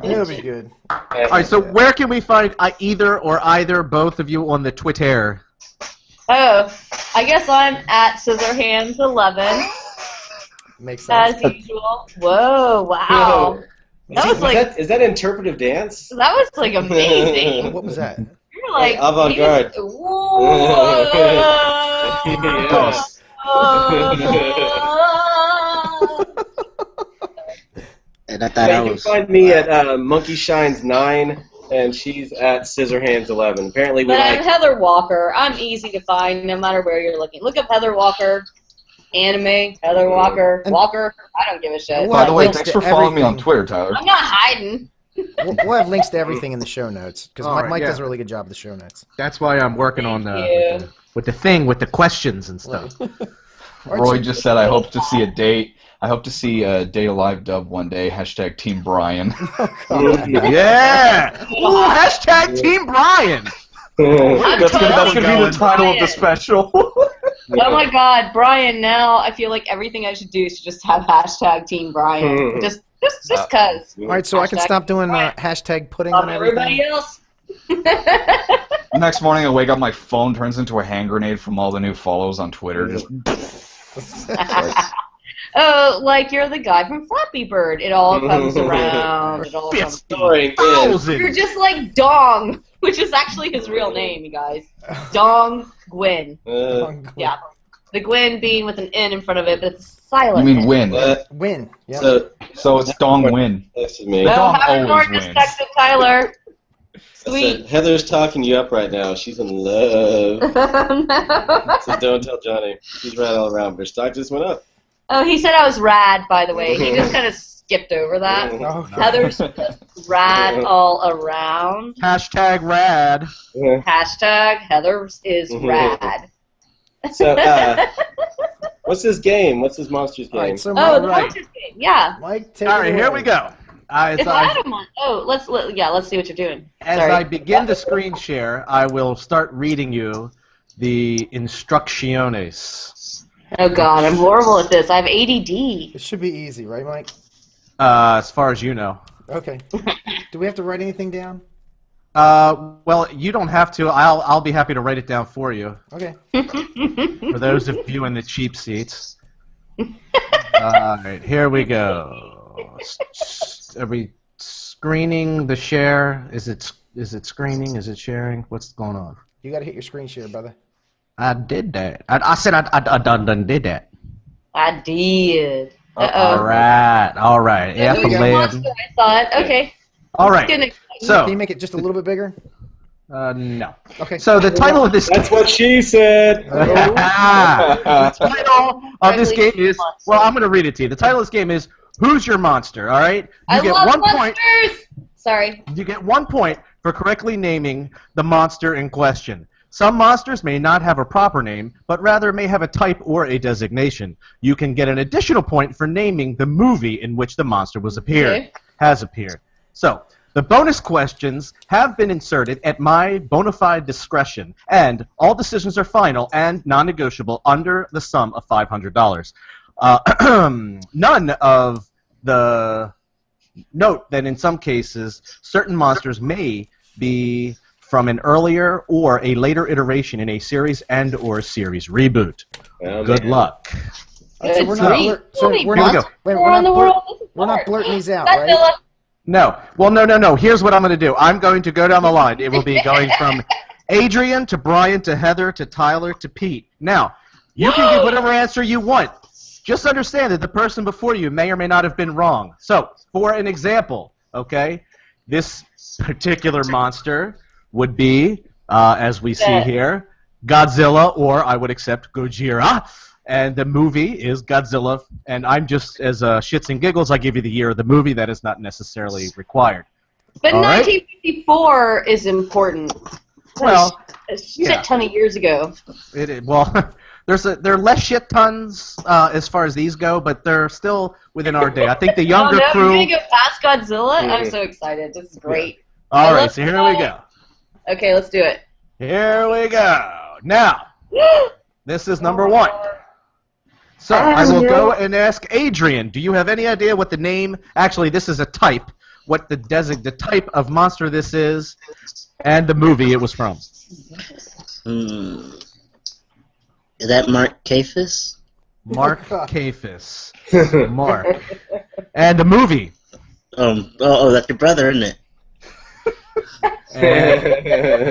Speaker 2: It'll be good.
Speaker 5: All right, so where can we find either both of you on the Twitter?
Speaker 3: Oh, I guess I'm at Scissorhands11
Speaker 2: Makes sense.
Speaker 3: as usual. Whoa! Wow. That was like
Speaker 4: Is that interpretive dance?
Speaker 3: that was like amazing.
Speaker 2: What was that?
Speaker 3: You're like
Speaker 4: Avant-garde.
Speaker 7: And I thought
Speaker 4: Yeah,
Speaker 7: I
Speaker 4: you can
Speaker 7: was.
Speaker 4: find me at Monkey Shines 9, and she's at Scissorhands 11. Apparently, we
Speaker 3: But I'm
Speaker 4: like.
Speaker 3: Heather Walker. I'm easy to find no matter where you're looking. Look up Heather Walker, anime, Heather Walker, Walker. I don't give a shit.
Speaker 2: Well,
Speaker 6: By the way,
Speaker 2: links
Speaker 6: thanks
Speaker 2: to
Speaker 6: for following me on
Speaker 2: everything.
Speaker 6: Twitter, Tyler.
Speaker 3: I'm not hiding.
Speaker 2: We'll have links to everything in the show notes because
Speaker 5: All right,
Speaker 2: Mike
Speaker 5: yeah.
Speaker 2: does a really good job of the show notes.
Speaker 5: That's why I'm working on
Speaker 3: Thank you.
Speaker 5: with the questions and stuff.
Speaker 6: Roy just said, I hope to see a Day Alive dub one day. Hashtag Team Brian.
Speaker 5: Yeah! Ooh, hashtag Team Brian!
Speaker 6: That's gonna be
Speaker 3: Brian.
Speaker 6: the title of the special.
Speaker 3: Oh my God, Brian! Now I feel like everything I should do is just have hashtag Team Brian. Just cause.
Speaker 2: All right, so I can
Speaker 3: Hashtag
Speaker 2: stop doing
Speaker 3: Brian.
Speaker 2: hashtag pudding
Speaker 3: Love
Speaker 2: on
Speaker 3: everybody
Speaker 2: everything.
Speaker 3: else.
Speaker 6: The next morning I wake up, my phone turns into a hand grenade from all the new follows on Twitter. Just
Speaker 3: Oh, like you're the guy from Flappy Bird. It all comes around. It all comes
Speaker 4: Story.
Speaker 3: You're just like Dong, which is actually his real name, you guys. Dong Gwyn. Yeah. The Gwyn being with an N in front of it, but it's silent.
Speaker 6: you mean win?
Speaker 2: Win. Yeah.
Speaker 6: So it's Dong win.
Speaker 4: This is me.
Speaker 6: The dog
Speaker 3: have a
Speaker 6: always
Speaker 3: gorgeous
Speaker 6: wins.
Speaker 3: Detective Tyler.
Speaker 4: I
Speaker 3: Sweet.
Speaker 4: said, Heather's talking you up right now. She's in love. So don't tell Johnny. She's right all around. But her stock just went up.
Speaker 3: Oh, he said I was rad, by the way. He just kind of skipped over that.
Speaker 2: Oh,
Speaker 3: Heather's just rad all around.
Speaker 5: Hashtag rad.
Speaker 3: Hashtag Heather's is rad.
Speaker 4: So, what's his game? What's his monsters
Speaker 2: all
Speaker 4: game?
Speaker 2: right, so
Speaker 3: Oh, the
Speaker 2: Mike,
Speaker 3: Monsters game. Yeah.
Speaker 2: Mike, take
Speaker 5: All
Speaker 2: it
Speaker 5: right,
Speaker 2: away.
Speaker 5: here we go.
Speaker 3: If I had a month. Oh, let's see what you're doing.
Speaker 5: As
Speaker 3: Sorry.
Speaker 5: I begin to screen share, I will start reading you the instrucciones.
Speaker 3: Oh God, I'm horrible at this. I have ADD.
Speaker 2: It should be easy, right, Mike?
Speaker 5: As far as you know.
Speaker 2: Okay. Do we have to write anything down?
Speaker 5: Well, you don't have to. I'll be happy to write it down for you.
Speaker 2: Okay.
Speaker 5: For those of you in the cheap seats. All right, here we go. Are we screening the share? Is it screening? Is it sharing? What's going on?
Speaker 2: You got to hit your screen share, brother.
Speaker 5: I did that. I said I done did that.
Speaker 3: I did.
Speaker 5: All
Speaker 3: Uh-oh.
Speaker 5: right.
Speaker 3: There we go. Monster, I thought. Okay.
Speaker 5: All right.
Speaker 3: Good.
Speaker 5: So,
Speaker 2: Can you make it just a little bit bigger?
Speaker 5: no.
Speaker 2: Okay.
Speaker 5: So the title of this
Speaker 4: That's what she said.
Speaker 5: the title of this game is, well, I'm going to read it to you. The title of this game is Who's your monster? All right.
Speaker 3: I love monsters. Sorry.
Speaker 5: You get 1 point for correctly naming the monster in question. Some monsters may not have a proper name, but rather may have a type or a designation. You can get an additional point for naming the movie in which the monster has appeared. So, the bonus questions have been inserted at my bona fide discretion, and all decisions are final and non-negotiable under the sum of $500. None of the... Note that in some cases, certain monsters may be from an earlier or a later iteration in a series and or series reboot.
Speaker 4: Oh,
Speaker 5: Good luck.
Speaker 2: So we're not blurting these out, right?
Speaker 5: No. Well, no. Here's what I'm going to do. I'm going to go down the line. It will be going from Adrian to Brian to Heather to Tyler to Pete. Now, you can give whatever answer you want. Just understand that the person before you may or may not have been wrong. So, for an example, okay, this particular monster would be, as we see here, Godzilla, or I would accept Gojira, and the movie is Godzilla, and I'm just, as shits and giggles, I give you the year of the movie. That is not necessarily required.
Speaker 3: But 1954 is important.
Speaker 5: Well,
Speaker 3: a shit ton of years ago.
Speaker 5: Well, there are less shit tons as far as these go, but they're still within our day. I think the younger crew...
Speaker 3: You're going to go past Godzilla? I'm so excited. This is great.
Speaker 5: Yeah. All right, so here we go.
Speaker 3: Okay, let's do it.
Speaker 5: Here we go. Now, this is number 1. So, I will go and ask Adrian, do you have any idea what the name... Actually, this is a type. What the type of monster this is, and the movie it was from.
Speaker 7: Is that Mark Cafis?
Speaker 5: Mark Cafis. Mark. And the movie.
Speaker 7: That's your brother, isn't it?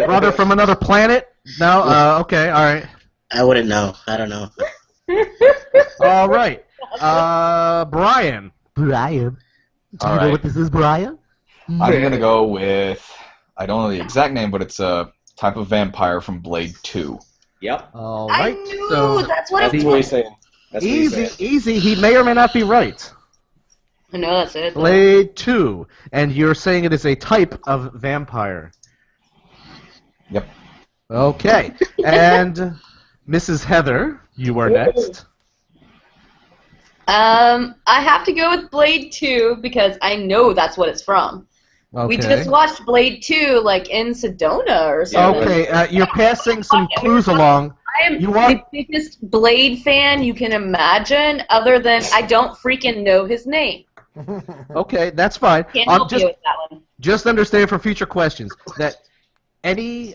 Speaker 5: Brother from another planet? No? Okay, alright.
Speaker 7: I wouldn't know. I don't know.
Speaker 5: Alright. Brian.
Speaker 6: Do you
Speaker 5: know what this is, Brian?
Speaker 6: I'm going to go with, I don't know the exact name, but it's a type of vampire from Blade 2.
Speaker 4: Yep.
Speaker 5: All right.
Speaker 3: I knew
Speaker 5: so
Speaker 3: that's what
Speaker 4: what he's saying.
Speaker 5: Easy. He may or may not be right.
Speaker 3: I know that's it.
Speaker 5: Blade 2. And you're saying it is a type of vampire.
Speaker 6: Yep.
Speaker 5: Okay. And Mrs. Heather, you are next.
Speaker 3: I have to go with Blade 2 because I know that's what it's from.
Speaker 5: Okay.
Speaker 3: We just watched Blade 2 like in Sedona or something.
Speaker 5: Okay, you're passing some clues along.
Speaker 3: I am the biggest Blade fan you can imagine, other than I don't freaking know his name.
Speaker 5: Okay, that's fine.
Speaker 3: Can't help you with that one.
Speaker 5: Just understand for future questions that any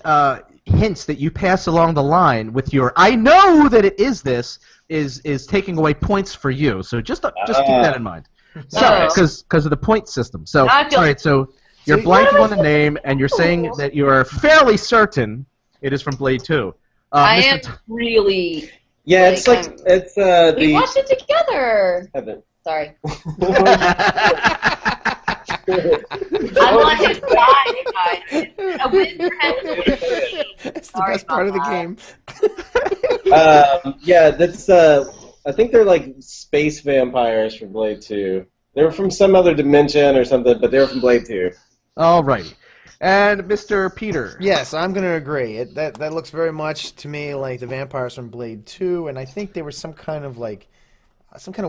Speaker 5: hints that you pass along the line with your "I know that it is this" is taking away points for you. So just keep that in mind. So, because of the point system. So, all right. So you're blanking on the name, and you're saying that you are fairly certain it is from Blade 2.
Speaker 3: I am really.
Speaker 4: Yeah, it's like it's
Speaker 3: we watched it together. Sorry. I want his side, guys. A win for him.
Speaker 2: It's the best part of the game.
Speaker 4: Yeah, that's. I think they're like space vampires from Blade 2. They were from some other dimension or something, but they were from Blade 2.
Speaker 5: All right. And Mr. Peter.
Speaker 2: Yes, I'm going to agree. That looks very much to me like the vampires from Blade 2, and I think they were some kind of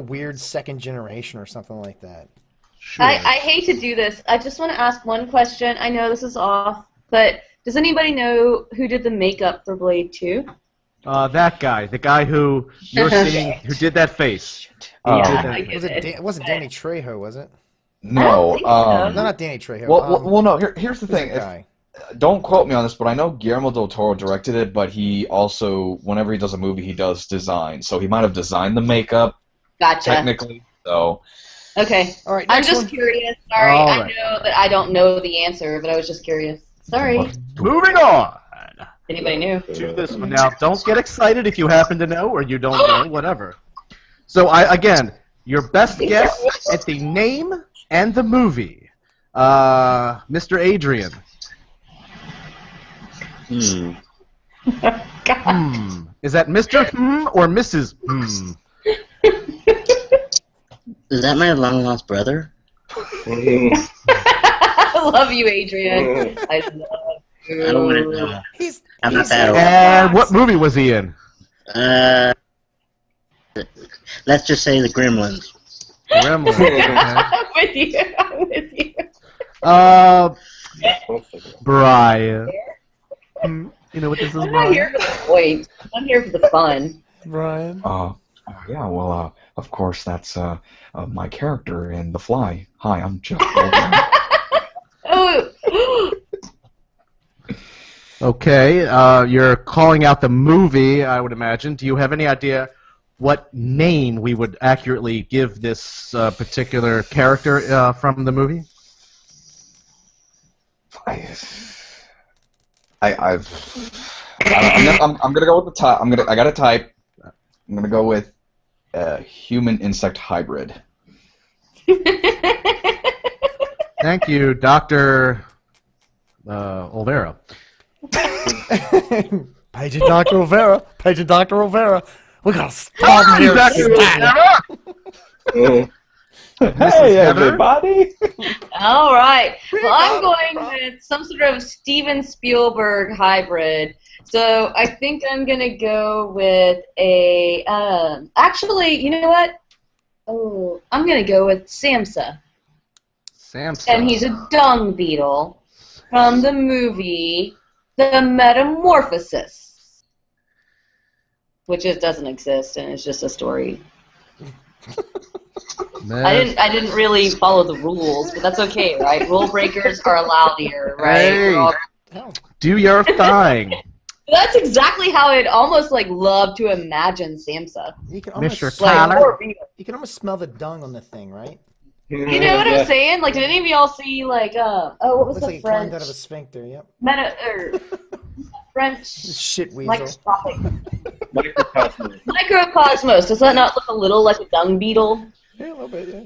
Speaker 2: weird second generation or something like that.
Speaker 5: Sure.
Speaker 3: I hate to do this. I just want to ask one question. I know this is off, but does anybody know who did the makeup for Blade 2?
Speaker 5: That guy, the guy who you're seeing, who did that face.
Speaker 2: It wasn't Danny Trejo, was it?
Speaker 6: No.
Speaker 2: No, not Danny Trejo.
Speaker 6: Well, no. Here's the thing.
Speaker 2: Guy?
Speaker 6: Don't quote me on this, but I know Guillermo del Toro directed it, but he also, whenever he does a movie, he does design. So he might have designed the makeup.
Speaker 3: Gotcha.
Speaker 6: Technically, so.
Speaker 3: Okay.
Speaker 2: All right.
Speaker 3: I'm just curious. Sorry, I know that I don't know the answer, but I was just curious. Sorry.
Speaker 5: Moving on.
Speaker 3: Anybody knew?
Speaker 5: To this one. Now, don't get excited if you happen to know or you don't know, whatever. So, again, your best guess at the name and the movie. Mr. Adrian.
Speaker 3: God.
Speaker 5: Is that Mr. or Mrs.
Speaker 7: Is that my long lost brother?
Speaker 3: I love you, Adrian. I love you.
Speaker 7: I don't want to know. I'm not that old.
Speaker 5: And what movie was he in?
Speaker 7: Let's just say the Gremlins.
Speaker 5: Gremlins. Okay.
Speaker 3: I'm with you. I'm with you.
Speaker 5: Brian. You know what this is,
Speaker 3: I'm not
Speaker 5: Brian?
Speaker 3: here for the points. I'm here for the fun.
Speaker 2: Brian.
Speaker 6: Yeah, well, of course, that's my character in The Fly. Hi, I'm Jeff Goldblum.
Speaker 3: Oh.
Speaker 5: Okay, you're calling out the movie, I would imagine. Do you have any idea what name we would accurately give this particular character from the movie?
Speaker 6: I'm gonna go with the type. I got a type. I'm gonna go with human insect hybrid.
Speaker 5: Thank you, Dr. Olvera.
Speaker 2: Pager Dr. Olvera. Pager Dr. Olvera. We got a problem here.
Speaker 6: Hey, everybody!
Speaker 3: All right. Well, I'm going with some sort of Steven Spielberg hybrid. So I think I'm going to go with a... actually, you know what? Oh, I'm going to go with Samsa.
Speaker 5: Samsa.
Speaker 3: And he's a dung beetle from the movie The Metamorphosis, which just doesn't exist, and it's just a story. I didn't really follow the rules, but that's okay, right? Rule breakers are allowed here, right?
Speaker 5: Hey, do your thing.
Speaker 3: That's exactly how I'd almost love to imagine Samsa.
Speaker 2: You can almost,
Speaker 5: Mr. Tyler.
Speaker 2: You can almost smell the dung on the thing, right?
Speaker 3: You know what I'm saying? Did any of y'all see what was
Speaker 2: Looks
Speaker 3: the
Speaker 2: like it
Speaker 3: French?
Speaker 2: climbed out of a sphincter. Yep.
Speaker 3: French
Speaker 2: Shit weasel.
Speaker 3: microscopic
Speaker 4: Microcosmos.
Speaker 3: microcosmos. Does that not look a little like a dung beetle?
Speaker 2: Yeah, a little bit. Yeah.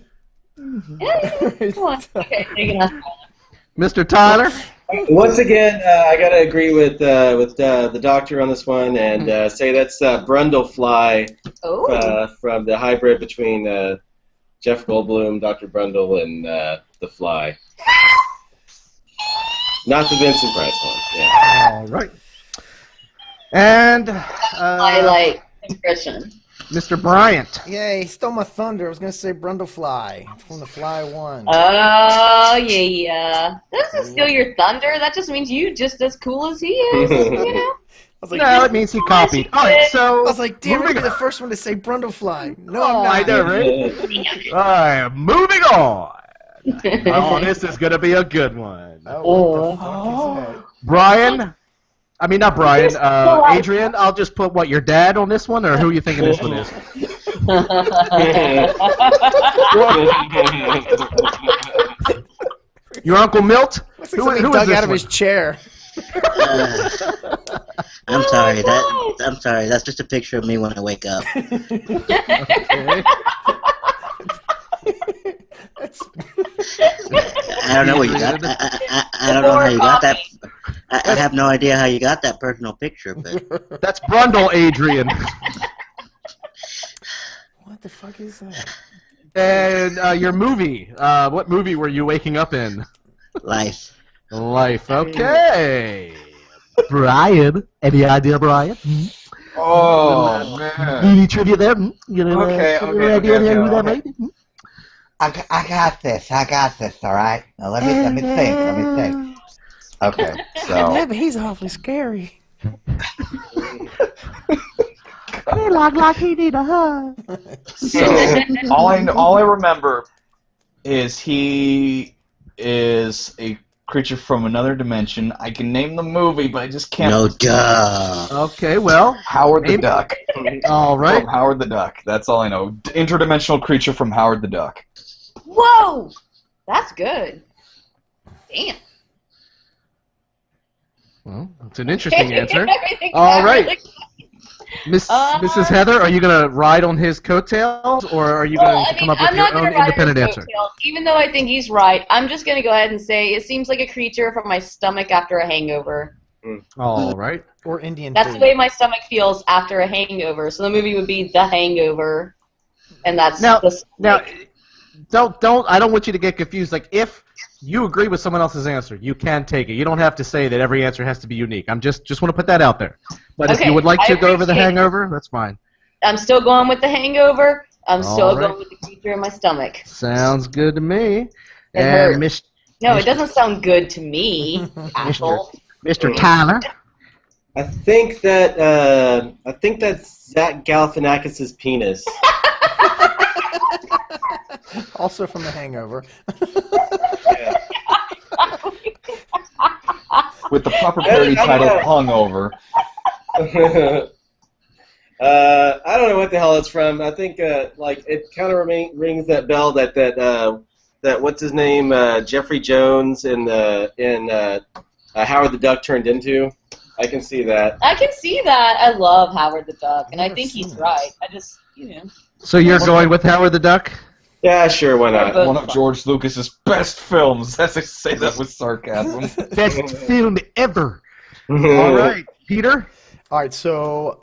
Speaker 3: Yeah, come on. Okay, you can ask.
Speaker 5: Mr. Tyler?
Speaker 4: Once again, I gotta agree with the doctor on this one and say that's Brundlefly
Speaker 3: Oh.
Speaker 4: from the hybrid between Jeff Goldblum, Dr. Brundle, and the Fly. Not the Vincent Price one. Yeah.
Speaker 5: All right. And
Speaker 3: Highlight impression.
Speaker 5: Mr. Bryant.
Speaker 2: Yay, he stole my thunder. I was going to say Brundlefly from the Fly 1.
Speaker 3: Oh, yeah. That doesn't steal your thunder. That just means you just as cool as he is, you know?
Speaker 2: I was like,
Speaker 5: No, it means he copied. All right, so
Speaker 2: I was like, damn,
Speaker 5: moving
Speaker 2: I'm the
Speaker 5: on.
Speaker 2: first one to say Brundlefly. No,
Speaker 5: Oh,
Speaker 2: I'm
Speaker 5: I
Speaker 2: not.
Speaker 5: know, right? All right, moving on. Oh, this is going to be a good one.
Speaker 2: Oh, what the fuck is that?
Speaker 5: Brian? I mean, not Brian. Adrian, I'll just put, what, your dad on this one, or who are you thinking this one is? Your Uncle Milt?
Speaker 2: Looks like somebody dug out of his chair.
Speaker 7: I'm sorry. I'm sorry. That's just a picture of me when I wake up.
Speaker 5: Okay.
Speaker 7: I don't know where you got. I don't know how you got that. I have no idea how you got that personal picture, but
Speaker 5: That's Brundle, Adrian.
Speaker 2: What the fuck is that?
Speaker 5: And your movie. What movie were you waking up in?
Speaker 7: life.
Speaker 5: Life. Okay. Brian. Any idea, Brian?
Speaker 6: Oh, man.
Speaker 5: Any trivia there? You know,
Speaker 6: Okay,
Speaker 5: any idea who that may be?
Speaker 8: I got this, all right? Now let me think. Okay,
Speaker 2: Yeah,
Speaker 8: so
Speaker 2: but he's awfully scary.
Speaker 5: He looked like he need a hug.
Speaker 6: So all I remember is he is a creature from another dimension. I can name the movie, but I just can't.
Speaker 7: No duh.
Speaker 5: Okay, well.
Speaker 6: Howard the Duck.
Speaker 5: All right.
Speaker 6: From Howard the Duck. That's all I know. Interdimensional creature from Howard the Duck.
Speaker 3: Whoa! That's good. Damn.
Speaker 5: Well, that's an interesting answer.
Speaker 3: Everything
Speaker 5: All
Speaker 3: got
Speaker 5: right.
Speaker 3: really-
Speaker 5: Mrs. Heather, are you going to ride on his coattails, or are you going to come up with
Speaker 3: I'm
Speaker 5: your
Speaker 3: not
Speaker 5: own
Speaker 3: gonna ride
Speaker 5: independent
Speaker 3: his
Speaker 5: answer?
Speaker 3: coattails, even though I think he's right. I'm just going to go ahead and say it seems like a creature from my stomach after a hangover.
Speaker 5: All right.
Speaker 2: Or Indian
Speaker 3: That's
Speaker 2: food.
Speaker 3: the way my stomach feels after a hangover. So the movie would be The Hangover, and that's
Speaker 5: Now, don't. I don't want you to get confused. Like, if you agree with someone else's answer, you can take it. You don't have to say that every answer has to be unique. I'm just want to put that out there. But if you would like to go over The Hangover, that's fine.
Speaker 3: I'm still going with The Hangover. I'm still
Speaker 5: right.
Speaker 3: going with the creature in my stomach.
Speaker 5: Sounds good to me.
Speaker 3: It hurts. No, it doesn't sound good to me, asshole.
Speaker 5: Mr. Tyler.
Speaker 4: I think that's Zach Galifianakis' penis.
Speaker 2: Also from The Hangover.
Speaker 4: Yeah.
Speaker 6: With the proper parody title, Hungover.
Speaker 4: I don't know what the hell it's from. I think like it kind of rings that bell that what's his name, Jeffrey Jones in Howard the Duck turned into. I can see that.
Speaker 3: I can see that. I love Howard the Duck, and I think he's right. I just,
Speaker 5: So you're going with Howard the Duck?
Speaker 4: Yeah, sure, why not?
Speaker 6: One of George Lucas's best films. As I say that with sarcasm.
Speaker 5: Best film ever. All right, Peter?
Speaker 2: All right, so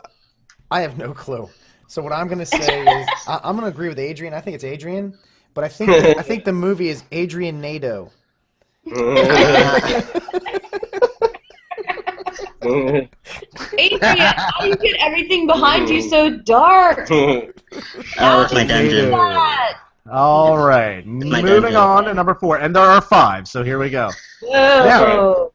Speaker 2: I have no clue. So what I'm going to say is I'm going to agree with Adrian. I think it's Adrian, but I think the movie is Adrian Nadeau.
Speaker 3: Adrian, how do you get everything behind you so dark?
Speaker 7: Oh, it's my dungeon.
Speaker 5: All right, moving on to number 4, and there are 5, so here we go.
Speaker 3: Oh.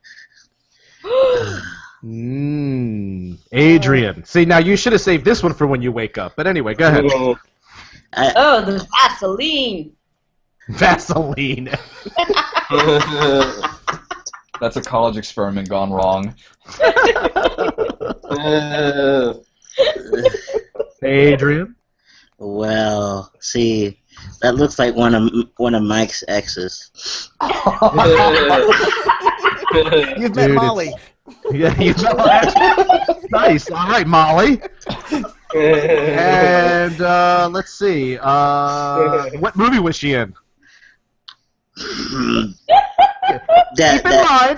Speaker 5: Adrian. See, now you should have saved this one for when you wake up. But anyway, go ahead.
Speaker 3: Oh, the Vaseline.
Speaker 5: Vaseline.
Speaker 6: That's a college experiment gone wrong.
Speaker 5: Adrian.
Speaker 7: Well, see, that looks like one of Mike's exes.
Speaker 2: You've met Molly.
Speaker 5: Yeah, you nice. All right, Molly. And let's see. What movie was she in?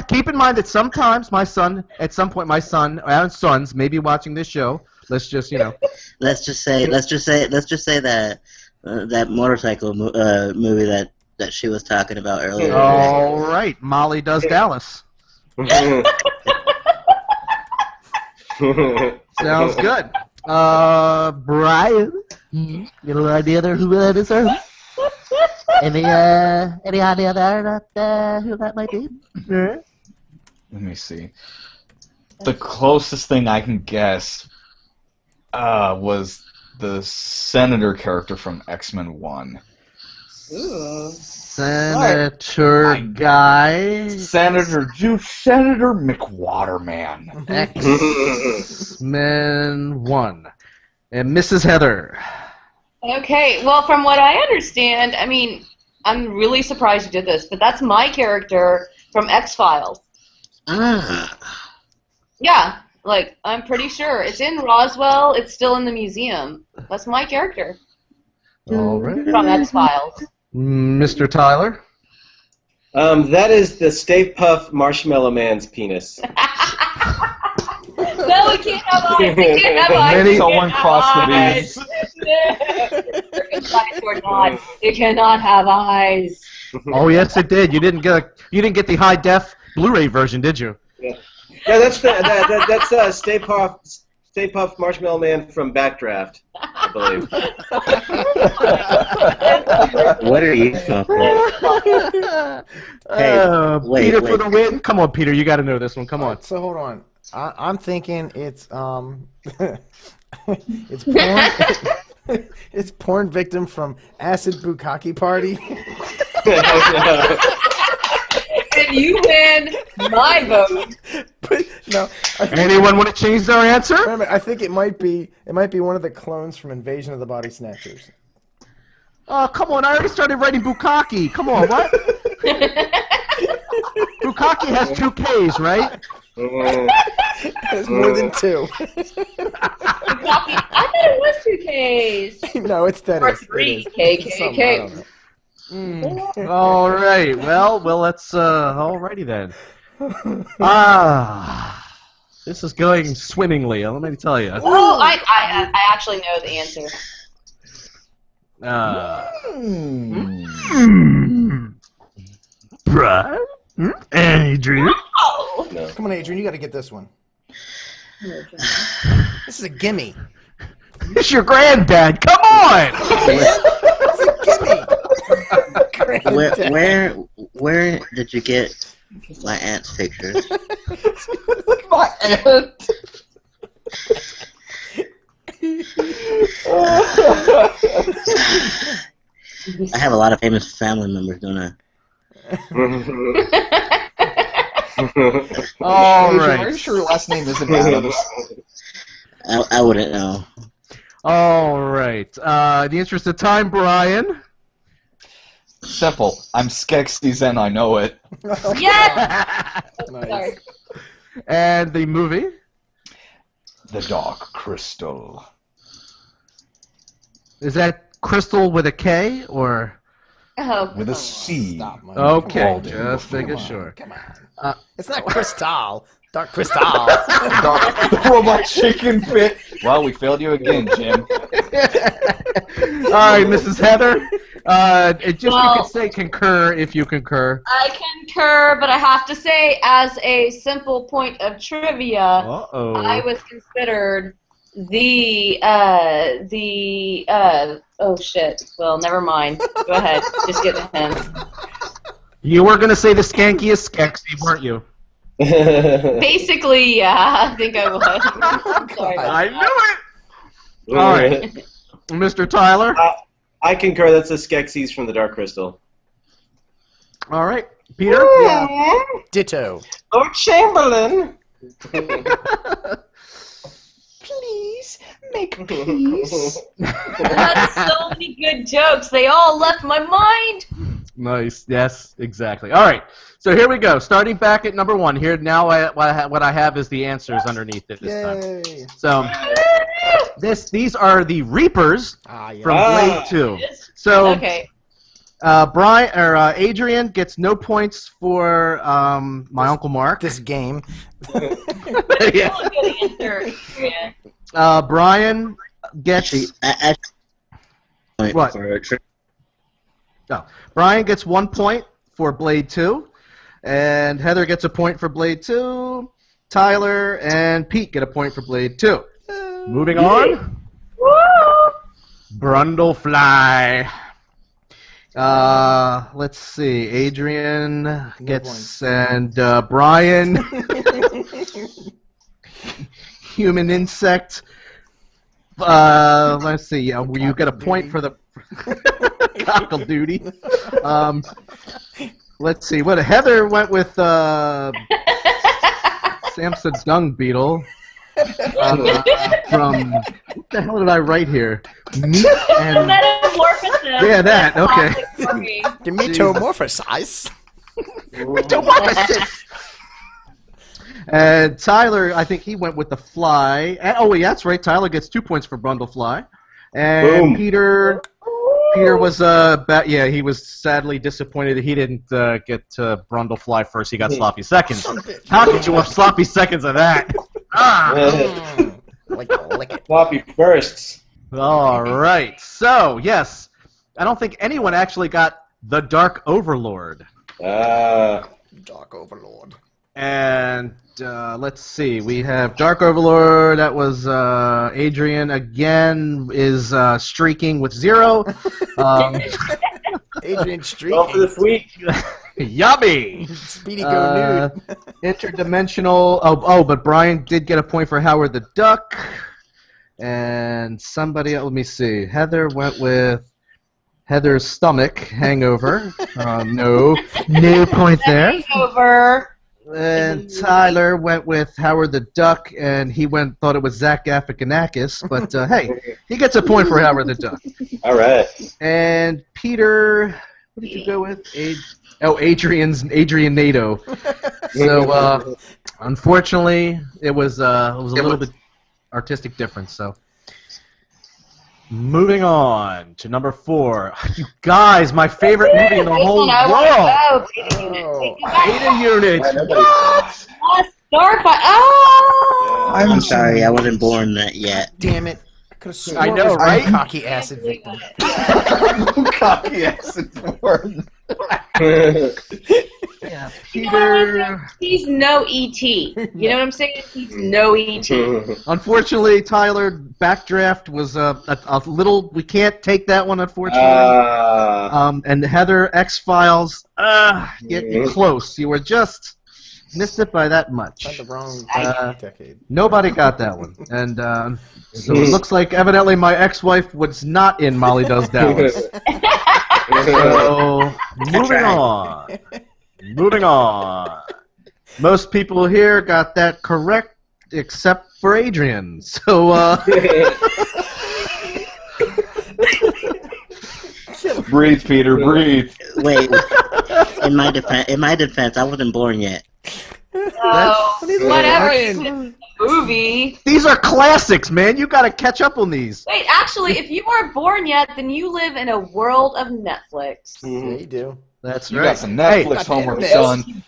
Speaker 5: Keep in mind that sometimes my son, at some point, my son and sons may be watching this show. Let's just say
Speaker 7: that that motorcycle movie that she was talking about earlier.
Speaker 5: All right, Molly Does Dallas. Sounds good. Brian,
Speaker 9: you got an idea there who that is, sir? Any idea there that who that might be?
Speaker 6: Let me see. The closest thing I can guess was the Senator character from X-Men 1.
Speaker 3: Ooh.
Speaker 5: Senator Guy.
Speaker 6: Senator McWaterman.
Speaker 5: X-Men 1. And Mrs. Heather.
Speaker 3: Okay, well, from what I understand, I mean, I'm really surprised you did this, but that's my character from X-Files.
Speaker 7: Ah.
Speaker 3: Yeah, like, I'm pretty sure. It's in Roswell. It's still in the museum. That's my character.
Speaker 5: All right.
Speaker 3: From X-Files.
Speaker 5: Mr. Tyler?
Speaker 4: That is the Stay Puft Marshmallow Man's penis.
Speaker 3: No, we can't have eyes. We can't have eyes.
Speaker 6: Someone crossed the beams.
Speaker 3: Circumcised or not, you cannot have eyes.
Speaker 5: Oh yes, it did. You didn't get the high def Blu-ray version, did you?
Speaker 4: Yeah, that's Stay Puft Marshmallow Man from Backdraft, I believe.
Speaker 7: What are you talking about? Hey, wait.
Speaker 5: Peter for the win. Come on, Peter. You got to know this one. Come on.
Speaker 2: So hold on. I'm thinking it's it's porn. It's porn victim from Acid Bukkake Party.
Speaker 3: And you win my vote.
Speaker 2: But no.
Speaker 5: Anyone want to change their answer?
Speaker 2: Wait a minute, I think it might be one of the clones from Invasion of the Body Snatchers.
Speaker 5: Oh, come on. I already started writing Bukkake. Come on, what? Bukkake has 2 Ks, right?
Speaker 2: There's more than 2.
Speaker 3: I thought it was 2 Ks.
Speaker 2: No, it's that.
Speaker 3: Or 3 K.
Speaker 5: All right. Well, let's. Alrighty then. This is going swimmingly. Let me tell you.
Speaker 3: Oh, I actually know the answer.
Speaker 5: Brian? Adrian?
Speaker 4: No.
Speaker 2: Come on, Adrian, you got to get this one. This is a gimme.
Speaker 5: It's your granddad. Come on!
Speaker 2: It's a gimme.
Speaker 7: Where did you get my aunt's pictures?
Speaker 6: My aunt.
Speaker 7: I have a lot of famous family members, don't I?
Speaker 5: All
Speaker 6: Adrian,
Speaker 5: right.
Speaker 6: Are you sure your last name isn't Adams?
Speaker 7: I wouldn't know.
Speaker 5: All right. In the interest of time, Brian.
Speaker 6: Simple. I'm Skeksis and I know it.
Speaker 3: Yes!
Speaker 2: Nice.
Speaker 3: Sorry.
Speaker 5: And the movie.
Speaker 6: The Dark Crystal.
Speaker 5: Is that Crystal with a K or?
Speaker 3: Oh,
Speaker 6: With a
Speaker 3: come
Speaker 6: C.
Speaker 2: Stop, Mike.
Speaker 5: Okay,
Speaker 6: Come on,
Speaker 5: just
Speaker 6: dude.
Speaker 5: making
Speaker 2: Come on,
Speaker 5: sure.
Speaker 2: Come on. It's not Crystal. Dark Crystal.
Speaker 6: The robot chicken pit. Well, we failed you again, Jim.
Speaker 5: All right, Mrs. Heather. You could say concur if you concur.
Speaker 3: I concur, but I have to say, as a simple point of trivia,
Speaker 5: Uh-oh.
Speaker 3: I was considered the oh shit. Well, never mind. Go ahead. Just get to him.
Speaker 5: You were going to say the skankiest Skeksis, weren't you?
Speaker 3: Basically, yeah, I think I was. Sorry about
Speaker 5: I
Speaker 3: that.
Speaker 5: knew it! All right. Mr. Tyler.
Speaker 4: I concur. That's the Skeksis from the Dark Crystal.
Speaker 5: All right. Peter?
Speaker 2: Yeah. Ditto.
Speaker 4: Lord Chamberlain.
Speaker 6: Please make peace.
Speaker 3: That's so many good jokes. They all left my mind.
Speaker 5: Nice. Yes, exactly. All right. So here we go. Starting back at number 1. Here now, what I have is the answers underneath it this time.
Speaker 2: Yay.
Speaker 5: So these are the Reapers
Speaker 2: Yeah.
Speaker 5: from Blade 2. So
Speaker 3: Okay.
Speaker 5: Adrian gets no points for my Uncle Mark.
Speaker 2: This game.
Speaker 5: Yeah.
Speaker 3: Oh, good answer. Yeah.
Speaker 5: Brian gets
Speaker 7: Point
Speaker 5: What?
Speaker 7: for a tri-
Speaker 5: Brian gets 1 point for Blade 2, and Heather gets a point for Blade 2. Tyler and Pete get a point for Blade 2. Moving on.
Speaker 3: Woo!
Speaker 5: Brundlefly. Let's see. Adrian gets
Speaker 2: points.
Speaker 5: and Brian. Human insect. Let's see. You get a point for the cockle duty. Let's see. What Heather went with Samson Dung Beetle. From what the hell did I write here? Meat and
Speaker 3: Metamorphosis.
Speaker 5: Yeah, that, okay.
Speaker 2: The metamorphosize.
Speaker 5: Metamorphosis. And Tyler, I think he went with the fly. Oh, yeah, that's right. Tyler gets 2 points for Brundlefly. And
Speaker 4: Boom.
Speaker 5: Peter was he was sadly disappointed that he didn't get Brundlefly first. He got sloppy seconds. How could you have sloppy seconds of that?
Speaker 2: Lick it.
Speaker 4: Floppy bursts.
Speaker 5: All right. So, yes, I don't think anyone actually got the Dark Overlord.
Speaker 2: Dark Overlord.
Speaker 5: And let's see. We have Dark Overlord. That was Adrian again is streaking with 0.
Speaker 2: Adrian
Speaker 4: All for the
Speaker 2: streaking.
Speaker 4: sweet.
Speaker 5: Yummy.
Speaker 2: Speedy go nude.
Speaker 5: Interdimensional. But Brian did get a point for Howard the Duck. And somebody else, let me see. Heather went with Heather's stomach hangover. No point there.
Speaker 3: Hangover.
Speaker 5: And Tyler went with Howard the Duck, and he thought it was Zach Galifianakis, but hey, he gets a point for Howard the Duck.
Speaker 4: All right.
Speaker 5: And Peter, what did you go with? Adrian Nato. So unfortunately, it was a little bit artistic difference. So moving on to number 4. You guys, my favorite movie in the whole world.
Speaker 3: Oh, Beta Unit.
Speaker 5: Beta Unit.
Speaker 3: Starfire. Oh!
Speaker 7: I'm sorry, I wasn't born yet.
Speaker 2: Damn it. Could have sworn
Speaker 5: I know,
Speaker 2: it was
Speaker 5: right?
Speaker 2: Cocky acid victim.
Speaker 6: Cocky acid form.
Speaker 5: Yeah,
Speaker 3: Peter. He's no ET. You know what I'm saying? He's no ET.
Speaker 5: Unfortunately, Tyler, backdraft was a little. We can't take that one, unfortunately. And Heather, X-Files. You're close. You were just missed it by that much.
Speaker 2: Not the wrong decade.
Speaker 5: Nobody got that one, and so it looks like evidently my ex-wife was not in Molly Does Dallas. So moving on. Most people here got that correct, except for Adrian. So
Speaker 6: Breathe, Peter, breathe.
Speaker 7: Wait. In my defense, I wasn't born yet.
Speaker 3: Oh, whatever. Movie.
Speaker 5: These are classics, man. You got to catch up on these.
Speaker 3: Wait, actually, if you weren't born yet, then you live in a world of Netflix.
Speaker 2: Yeah, you do.
Speaker 5: That's
Speaker 6: You
Speaker 5: right.
Speaker 6: got some Netflix homework,
Speaker 2: Hey,
Speaker 6: son.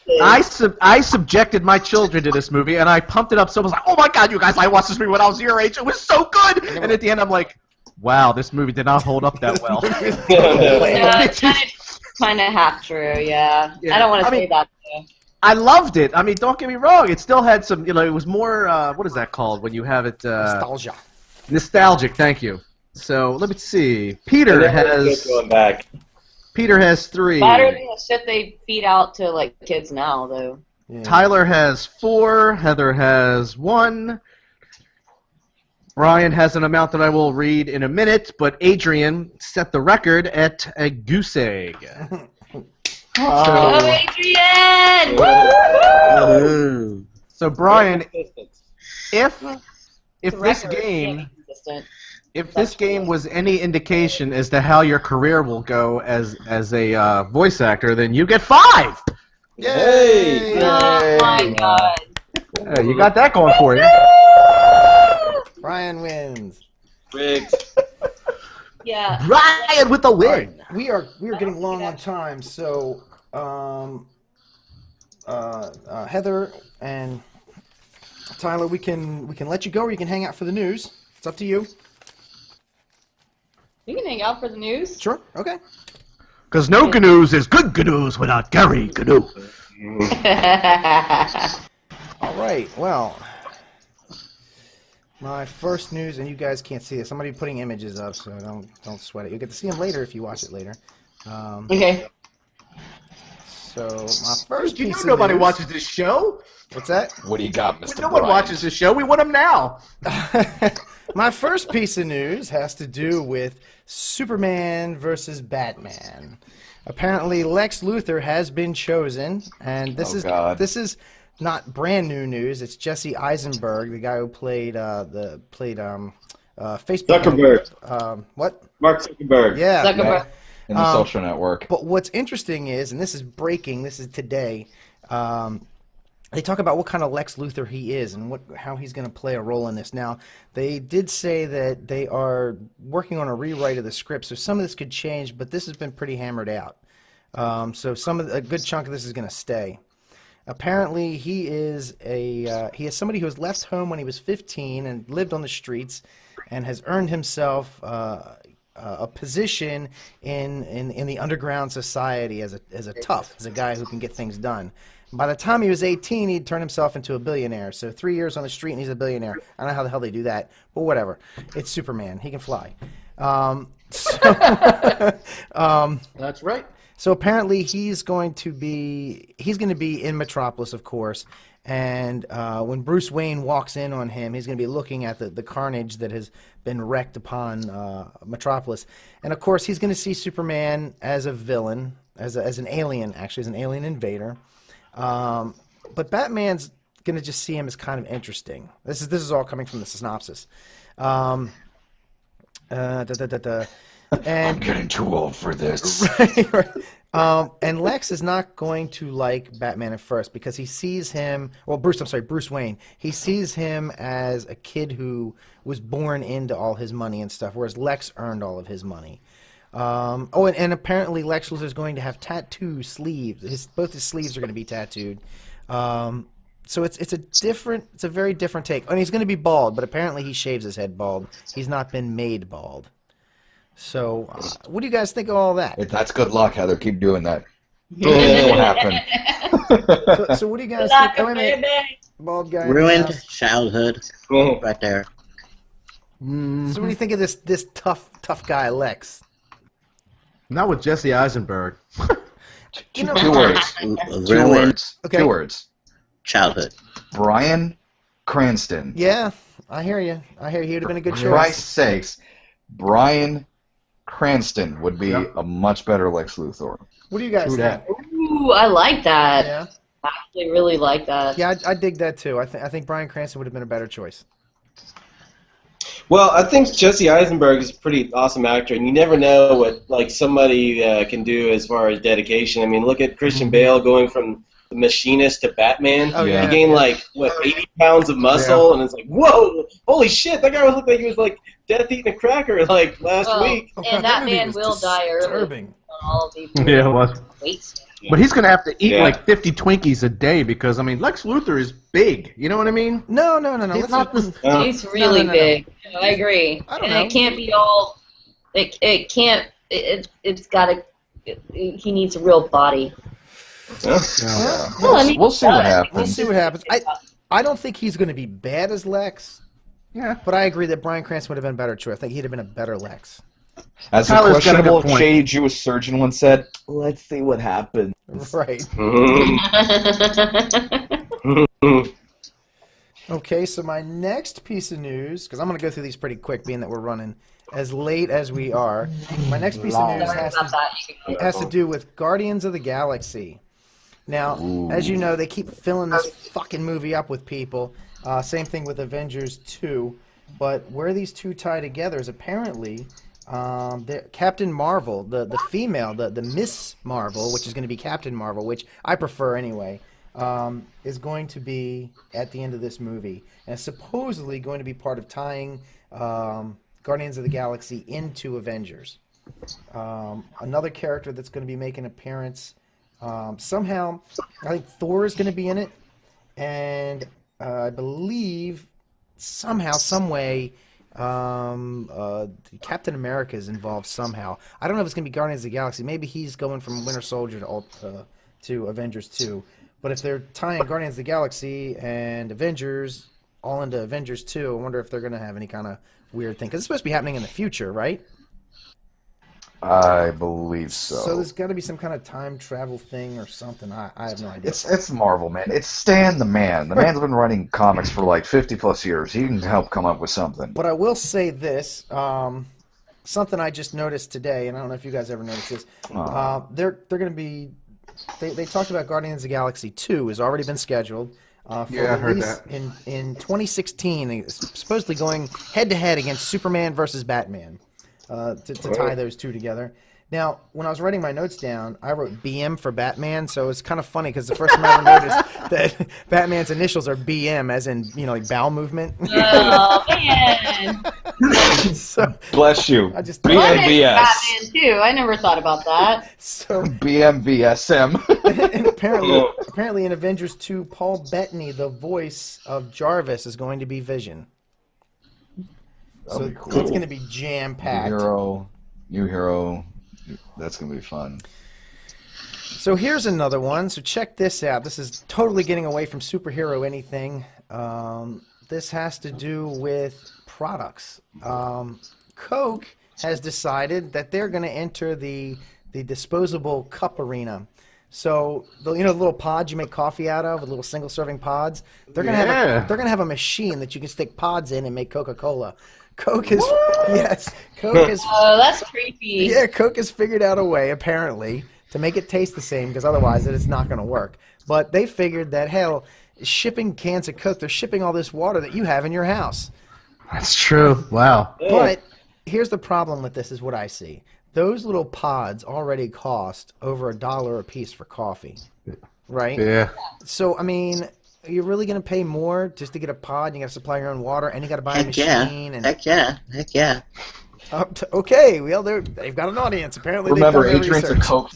Speaker 5: I subjected my children to this movie, and I pumped it up so I was like, oh my god, you guys, I watched this movie when I was your age. It was so good. And at the end, I'm like, wow, this movie did not hold up that well.
Speaker 3: Yeah, kind of half true, yeah. I don't want to say that, though.
Speaker 5: I loved it. I mean, don't get me wrong. It still had some, it was more, what is that called when you have it?
Speaker 2: Nostalgia.
Speaker 5: Nostalgic, thank you. So, let me see. Peter has...
Speaker 4: Going back.
Speaker 5: Peter has 3.
Speaker 3: Better than the shit they feed out to, like, kids now, though.
Speaker 2: Yeah.
Speaker 5: Tyler has 4. Heather has 1. Brian has an amount that I will read in a minute, but Adrian set the record at a goose egg.
Speaker 3: Oh, Adrian!
Speaker 7: Ooh.
Speaker 5: So Brian, if
Speaker 3: The
Speaker 5: this
Speaker 3: record
Speaker 5: game
Speaker 3: can't be consistent.
Speaker 5: if this game was any indication as to how your career will go as a voice actor, then you get 5.
Speaker 2: Yay!
Speaker 3: Oh my god.
Speaker 5: Yeah, you got that going for you.
Speaker 2: Brian wins.
Speaker 4: Rigged.
Speaker 3: Yeah.
Speaker 5: Brian with the
Speaker 2: All right,
Speaker 5: win.
Speaker 2: we are getting long on time, so Heather and Tyler, we can let you go, or you can hang out for the news. It's up to you.
Speaker 3: You can hang out for the news.
Speaker 2: Sure. Okay.
Speaker 5: Because no canoes is good canoes without Gary Canoe.
Speaker 2: All right. Well, my first news, and you guys can't see this. Somebody putting images up, so don't sweat it. You'll get to see them later if you watch it later.
Speaker 3: Okay.
Speaker 2: So my first
Speaker 5: You
Speaker 2: piece
Speaker 5: know
Speaker 2: of
Speaker 5: nobody
Speaker 2: news-
Speaker 5: watches this show.
Speaker 2: What's that?
Speaker 6: What do you got, Mr.
Speaker 5: No one
Speaker 6: Brian?
Speaker 5: watches this show. We want them now.
Speaker 2: My first piece of news has to do with Superman versus Batman. Apparently, Lex Luthor has been chosen, and this is not brand new news. It's Jesse Eisenberg, the guy who played Facebook.
Speaker 4: Zuckerberg.
Speaker 2: What?
Speaker 4: Mark Zuckerberg.
Speaker 2: Yeah.
Speaker 3: Zuckerberg.
Speaker 6: In the social network.
Speaker 2: But what's interesting is, and this is breaking. This is today. They talk about what kind of Lex Luthor he is and how he's going to play a role in this. Now, they did say that they are working on a rewrite of the script, so some of this could change, but this has been pretty hammered out. So a good chunk of this is going to stay. Apparently, he is somebody who has left home when he was 15 and lived on the streets, and has earned himself a position in the underground society as a guy who can get things done. By the time he was 18, he'd turned himself into a billionaire. So 3 years on the street and he's a billionaire. I don't know how the hell they do that, but whatever. It's Superman. He can fly.
Speaker 5: That's right.
Speaker 2: So apparently he's going to be in Metropolis, of course. And when Bruce Wayne walks in on him, he's going to be looking at the carnage that has been wreaked upon Metropolis. And of course, he's going to see Superman as a villain, as an alien, actually, as an alien invader. But Batman's going to just see him as kind of interesting. This is all coming from the synopsis. And
Speaker 6: I'm getting too old for this.
Speaker 2: right. And Lex is not going to like Batman at first because he sees him. Well, Bruce Wayne. He sees him as a kid who was born into all his money and stuff, whereas Lex earned all of his money. And apparently Lex Luthor is going to have tattoo sleeves. Both his sleeves are going to be tattooed. So it's a very different take. And he's going to be bald, but apparently he shaves his head bald. He's not been made bald. So what do you guys think of all that?
Speaker 6: That's good luck, Heather. Keep doing that. It will happen.
Speaker 2: So what do you guys think? Oh, wait a minute. Bald guy.
Speaker 7: Ruined childhood, right there.
Speaker 2: So what do you think of this tough guy, Lex?
Speaker 5: Not with Jesse Eisenberg.
Speaker 6: Two words. Two words.
Speaker 2: Okay.
Speaker 6: 2 words.
Speaker 7: Childhood.
Speaker 6: Bryan Cranston.
Speaker 2: Yeah, I hear you. He would have been a good
Speaker 6: For
Speaker 2: choice.
Speaker 6: Christ's sakes, Bryan Cranston would be a much better Lex Luthor.
Speaker 2: What do you guys think?
Speaker 3: Ooh, I like that.
Speaker 2: Yeah.
Speaker 3: I actually really like that.
Speaker 2: Yeah, I dig that too. I think Bryan Cranston would have been a better choice.
Speaker 4: Well, I think Jesse Eisenberg is a pretty awesome actor, and you never know what somebody can do as far as dedication. I mean, look at Christian Bale going from the Machinist to Batman.
Speaker 2: Oh, yeah.
Speaker 4: He gained 80 pounds of muscle, and it's like, whoa, holy shit, that guy looked like he was like death eating a cracker last week.
Speaker 2: Oh,
Speaker 3: And
Speaker 2: God,
Speaker 3: that
Speaker 2: movie
Speaker 3: man
Speaker 2: was
Speaker 3: will die early.
Speaker 2: disturbing.
Speaker 3: On all of these
Speaker 5: Yeah, it was.
Speaker 3: weights.
Speaker 5: But he's going to have to eat
Speaker 4: Yeah.
Speaker 5: like 50 Twinkies a day because, I mean, Lex Luthor is big. You know what I mean?
Speaker 2: No.
Speaker 5: He's not this...
Speaker 3: He's really
Speaker 2: no.
Speaker 3: big. I agree.
Speaker 2: I don't
Speaker 3: and
Speaker 2: know.
Speaker 3: it can't be all. It can't. It's got to. He needs a real body.
Speaker 2: Well,
Speaker 3: Well, I mean,
Speaker 6: We'll see what happens.
Speaker 2: We'll see what happens. I don't think he's going to be bad as Lex.
Speaker 5: Yeah.
Speaker 2: But I agree that Bryan Cranston would have been a better choice. I think he'd have been a better Lex.
Speaker 6: As a
Speaker 5: Tyler's got a good
Speaker 6: questionable
Speaker 5: point.
Speaker 6: shady Jewish surgeon once said, let's see what happens.
Speaker 2: Right. Okay, so my next piece of news, because I'm going to go through these pretty quick, being that we're running as late as we are. My next piece of news
Speaker 3: Sorry about that.
Speaker 2: has to do with Guardians of the Galaxy. Now, as you know, they keep filling this fucking movie up with people. Same thing with Avengers 2. But where these two tie together is apparently Captain Marvel, the female, the Miss Marvel, which is going to be Captain Marvel, which I prefer anyway, is going to be at the end of this movie. And it's supposedly going to be part of tying Guardians of the Galaxy into Avengers. Another character that's going to be making an appearance. Somehow, I think Thor is going to be in it. And I believe somehow, some way, Captain America is involved somehow. I don't know if it's going to be Guardians of the Galaxy. Maybe he's going from Winter Soldier to Avengers 2. But if they're tying Guardians of the Galaxy and Avengers all into Avengers 2, I wonder if they're going to have any kind of weird thing. Because it's supposed to be happening in the future, right?
Speaker 6: I believe so.
Speaker 2: So there's got to be some kind of time travel thing or something. I have no idea.
Speaker 6: It's Marvel, man. It's Stan the Man. The man's been writing comics for like 50-plus years. He can help come up with something.
Speaker 2: But I will say this, something I just noticed today, and I don't know if you guys ever noticed this. They're going to be. They talked about Guardians of the Galaxy 2 has already been scheduled for
Speaker 5: I heard
Speaker 2: release
Speaker 5: that.
Speaker 2: in 2016. It's supposedly going head to head against Superman versus Batman to tie those two together. Now, when I was writing my notes down, I wrote BM for Batman, so it's kind of funny because the first time I ever noticed that Batman's initials are BM, as in, like bowel movement.
Speaker 3: Oh man!
Speaker 2: So,
Speaker 6: Bless you.
Speaker 2: I just
Speaker 3: Well, I
Speaker 6: BMVS.
Speaker 3: Batman too. I never thought about that.
Speaker 2: so
Speaker 6: BMVSM.
Speaker 2: and apparently in Avengers 2, Paul Bettany, the voice of Jarvis, is going to be Vision. So
Speaker 6: That'll be cool.
Speaker 2: it's going to be jam-packed.
Speaker 6: New hero. That's going to be fun.
Speaker 2: So here's another one. So check this out. This is totally getting away from superhero anything. This has to do with products. Coke has decided that they're going to enter the disposable cup arena. So the little pods you make coffee out of, with little single serving pods. They're gonna have a machine that you can stick pods in and make Coca-Cola. Coke is Coke is
Speaker 3: Oh, that's creepy.
Speaker 2: yeah, Coke has figured out a way, apparently, to make it taste the same, because otherwise it's not going to work. But they figured that, hell, shipping cans of Coke, they're shipping all this water that you have in your house.
Speaker 5: That's true. Wow.
Speaker 2: But here's the problem with this, is what I see. Those little pods already cost over $1 a piece for coffee, right?
Speaker 5: Yeah.
Speaker 2: So, I mean, you're really going to pay more just to get a pod, and you got to supply your own water, and you got to buy a
Speaker 7: Heck yeah.
Speaker 2: machine. And
Speaker 7: Heck yeah.
Speaker 2: Okay, well, they've got an audience. Apparently,
Speaker 6: Remember,
Speaker 2: they've done
Speaker 6: he
Speaker 2: their
Speaker 6: drinks a
Speaker 2: research.
Speaker 6: Coke.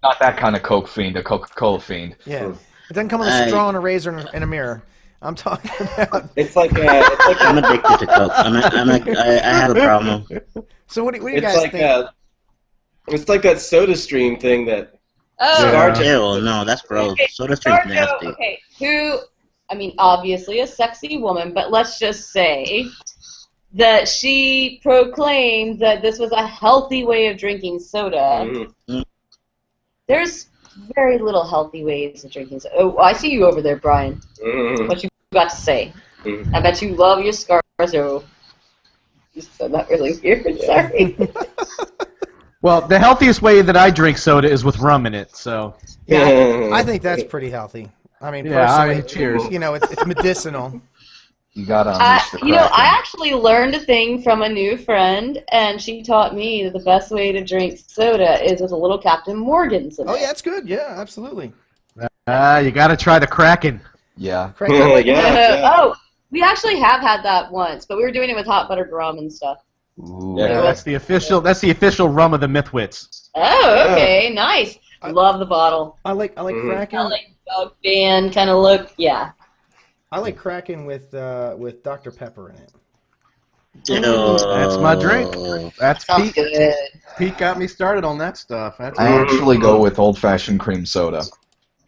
Speaker 6: Not that kind of Coke fiend, a Coca-Cola fiend.
Speaker 2: Yeah. It doesn't come with a straw and a razor and a mirror. I'm talking about.
Speaker 4: It's like
Speaker 7: I'm addicted to Coke. I have a problem.
Speaker 2: So what do you guys think?
Speaker 4: It's like that Soda Stream thing that.
Speaker 3: Oh.
Speaker 7: Ew, no, that's gross.
Speaker 3: Okay,
Speaker 7: Soda Stream's nasty.
Speaker 3: Okay, obviously a sexy woman, but let's just say that she proclaimed that this was a healthy way of drinking soda.
Speaker 7: Mm-hmm.
Speaker 3: There's very little healthy ways of drinking soda. Oh, I see you over there, Brian.
Speaker 4: Mm-hmm.
Speaker 3: What you got to say?
Speaker 4: Mm-hmm.
Speaker 3: I bet you love your Scarzo. You said that really weird, sorry.
Speaker 5: Well, the healthiest way that I drink soda is with rum in it, so.
Speaker 2: Yeah, I think that's pretty healthy. I mean, personally,
Speaker 5: cheers.
Speaker 2: It's medicinal.
Speaker 6: You gotta unleash the Kraken.
Speaker 3: I actually learned a thing from a new friend, and she taught me that the best way to drink soda is with a little Captain Morgan's in it.
Speaker 2: Oh, yeah, that's good. Yeah, absolutely.
Speaker 5: You gotta try the Kraken.
Speaker 6: Yeah.
Speaker 3: Oh, we actually have had that once, but we were doing it with hot buttered rum and stuff.
Speaker 6: Ooh.
Speaker 4: Yeah.
Speaker 5: That's the official rum of the MythWits.
Speaker 3: Oh, okay, nice. Love the bottle.
Speaker 2: I like Kraken.
Speaker 3: I like dog band kind of look. Yeah.
Speaker 2: I like Kraken with Dr. Pepper in it.
Speaker 5: That's my drink. That's
Speaker 3: Sounds
Speaker 5: Pete.
Speaker 3: good.
Speaker 5: Pete got me started on that stuff.
Speaker 6: I actually go with old-fashioned cream soda.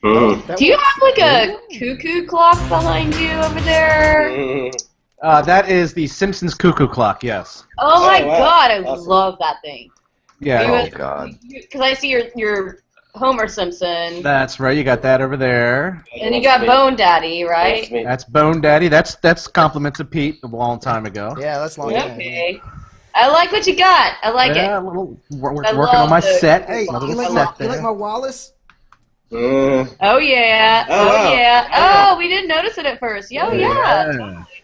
Speaker 4: Mm.
Speaker 3: Do you have like a cuckoo clock behind you over there?
Speaker 5: That is the Simpsons cuckoo clock, yes.
Speaker 3: Oh my
Speaker 4: wow.
Speaker 3: god, I
Speaker 4: Awesome.
Speaker 3: love that thing.
Speaker 5: Yeah.
Speaker 6: Oh, God.
Speaker 3: Because I see your Homer Simpson.
Speaker 5: That's right, you got that over there.
Speaker 3: And you got Bone Daddy, right?
Speaker 5: That's Bone Daddy. That's compliments of Pete a long time ago.
Speaker 2: Yeah, that's long.
Speaker 3: Okay. I like what you got. I like
Speaker 5: Yeah,
Speaker 3: it.
Speaker 5: working
Speaker 3: I
Speaker 5: on
Speaker 3: love
Speaker 5: my
Speaker 3: the-
Speaker 5: set.
Speaker 2: Hey,
Speaker 5: My
Speaker 2: you
Speaker 5: little
Speaker 2: like
Speaker 5: set
Speaker 2: my Wallace?
Speaker 3: Oh yeah.
Speaker 4: Oh, wow.
Speaker 3: Yeah. Oh, we didn't notice it at first. Yeah.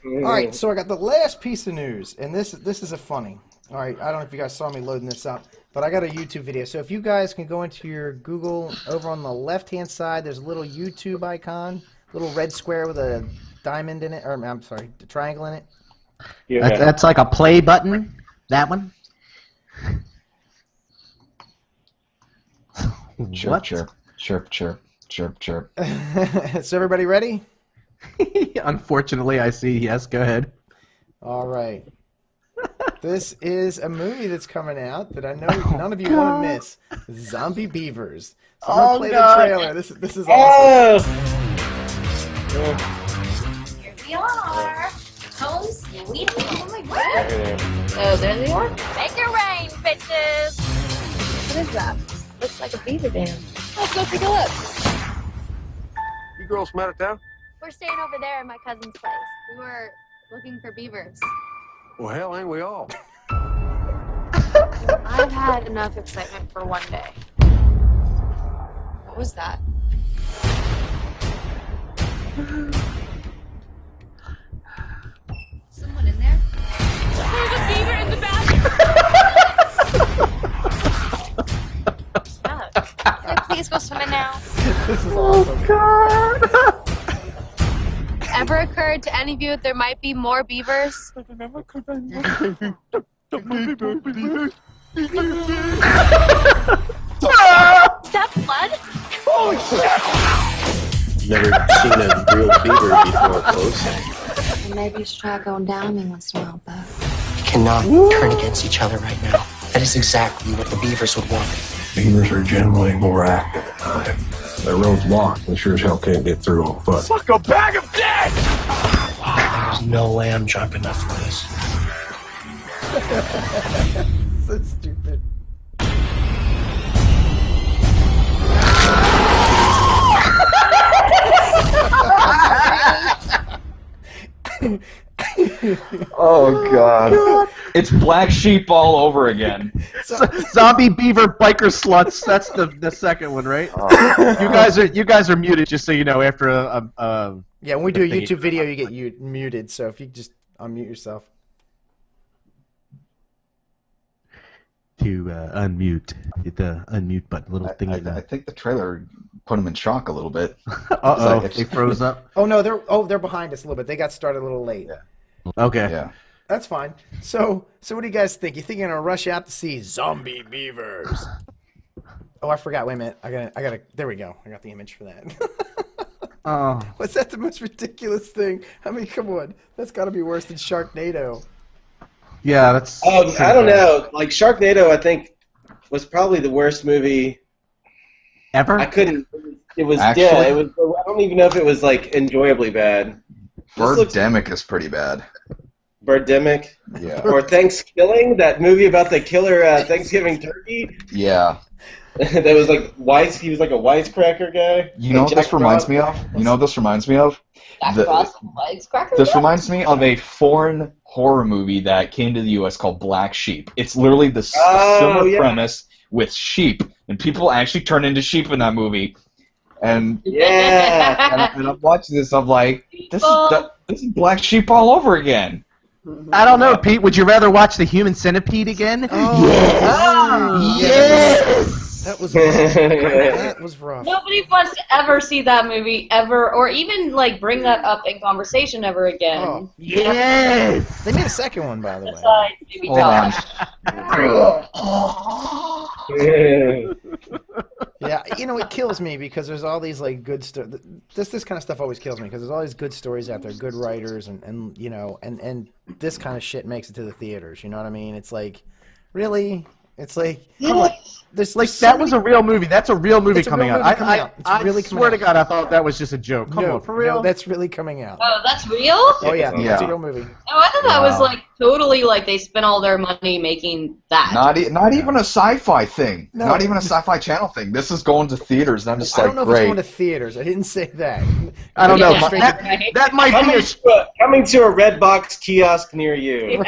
Speaker 2: All right, so I got the last piece of news, and this is a funny. All right, I don't know if you guys saw me loading this up, but I got a YouTube video. So if you guys can go into your Google, over on the left-hand side, there's a little YouTube icon, little red square with a diamond in it, or I'm sorry, a triangle in it.
Speaker 5: That's like a play button. That one.
Speaker 6: Chirp, chirp, chirp, chirp, chirp, chirp.
Speaker 2: So everybody ready?
Speaker 5: Unfortunately, I see. Yes, go ahead.
Speaker 2: All right. This is a movie that's coming out that I know none of you want to miss. Zombie Beavers. So I'm gonna play the trailer. This is awesome.
Speaker 10: Here we are. Home sweet home. Oh my god.
Speaker 3: Oh, there they are.
Speaker 10: Make it rain, bitches.
Speaker 3: What is that? Looks like a beaver dam.
Speaker 10: Let's go take a look.
Speaker 11: You girls from out of town?
Speaker 10: We're staying over there at my cousin's place. We were looking for beavers.
Speaker 11: Well, hell, ain't we all?
Speaker 10: I've had enough excitement for one day. What was that? Someone in there? There's a beaver in the bathroom! Can I please go swimming now?
Speaker 2: This is awesome.
Speaker 10: Ever occurred to any of you that there might be more beavers?
Speaker 11: Oh,
Speaker 10: Is that blood?
Speaker 12: Never seen a real beaver before close.
Speaker 10: Well, maybe you should try going down me once in a while, Beth.
Speaker 13: We cannot turn against each other right now. That is exactly what the beavers would want.
Speaker 11: Beavers are generally more active at night. That road's blocked. They sure as hell can't get through on foot. Fuck a bag of dicks!
Speaker 13: There's no way I'm jumping up for this.
Speaker 2: So stupid.
Speaker 6: Oh, God. It's Black Sheep all over again.
Speaker 5: Zombie beaver biker sluts. That's the second one, right? You guys are muted, just so you know. After
Speaker 2: Yeah, when we do a YouTube video, you get muted. So if you just unmute yourself.
Speaker 5: To unmute, hit the unmute button, little thingy.
Speaker 6: I think the trailer put him in shock a little bit.
Speaker 5: Uh-oh, they froze up.
Speaker 2: Oh no, they're behind us a little bit. They got started a little late.
Speaker 6: Yeah.
Speaker 5: Okay.
Speaker 6: Yeah.
Speaker 2: That's fine. So what do you guys think? You think you're gonna rush out to see Zombie Beavers? Oh, I forgot. Wait a minute. I gotta. There we go. I got the image for that.
Speaker 5: Oh.
Speaker 2: Was that the most ridiculous thing? I mean, come on. That's got to be worse than Sharknado.
Speaker 5: Yeah, that's.
Speaker 4: Oh, I don't know. Like Sharknado, I think was probably the worst movie
Speaker 5: ever.
Speaker 4: I couldn't. It was.
Speaker 6: Actually?
Speaker 4: Yeah. It was. I don't even know if it was like enjoyably bad.
Speaker 6: Birdemic is pretty bad.
Speaker 4: Birdemic.
Speaker 6: Yeah.
Speaker 4: Or Thanksgiving, that movie about the killer Thanksgiving turkey.
Speaker 6: Yeah.
Speaker 4: That was like he was like a wisecracker guy.
Speaker 6: You know what this reminds me of? You know what this reminds me of? This reminds me of a foreign horror movie that came to the U.S. called Black Sheep. It's literally the similar premise with sheep, and people actually turn into sheep in that movie. And and I'm watching this. I'm like, this is Black Sheep all over again.
Speaker 5: I don't know, Pete. Would you rather watch The Human Centipede again?
Speaker 2: Oh.
Speaker 5: Yes. Yes.
Speaker 2: That was rough. That was rough.
Speaker 3: Nobody wants to ever see that movie ever, or even like bring that up in conversation ever again.
Speaker 2: Oh.
Speaker 5: Yes.
Speaker 2: They made a second one, by the way.
Speaker 3: Besides, maybe
Speaker 6: Hold on.
Speaker 2: Yeah, you know, it kills me because there's all these like good stuff. This kind of stuff always kills me because there's all these good stories out there, good writers, and you know, and this kind of shit makes it to the theaters. You know what I mean? It's like, really? It's like, come on. There's
Speaker 5: Like
Speaker 2: so
Speaker 5: that
Speaker 2: many-
Speaker 5: was a real movie. That's a real movie
Speaker 2: It's a
Speaker 5: coming
Speaker 2: real
Speaker 5: out.
Speaker 2: movie coming out. It's
Speaker 5: I
Speaker 2: really coming
Speaker 5: swear to
Speaker 2: out.
Speaker 5: God, I thought that was just a joke. Come
Speaker 2: no,
Speaker 5: on, for real?
Speaker 2: No, that's really coming out.
Speaker 3: Oh, that's real?
Speaker 2: Oh yeah,
Speaker 6: Yeah.
Speaker 2: it's a real movie.
Speaker 3: Oh, I thought that was
Speaker 6: Wow.
Speaker 3: like totally like they spent all their money making that.
Speaker 6: Not even a sci-fi thing.
Speaker 2: No.
Speaker 6: Not even a sci-fi channel thing. This is going to theaters, and I'm just
Speaker 2: I
Speaker 6: like,
Speaker 2: don't know if it's
Speaker 6: great.
Speaker 2: going to theaters. I didn't say that.
Speaker 5: I don't know.
Speaker 3: Yeah,
Speaker 5: That might be
Speaker 4: coming to a red box kiosk near you.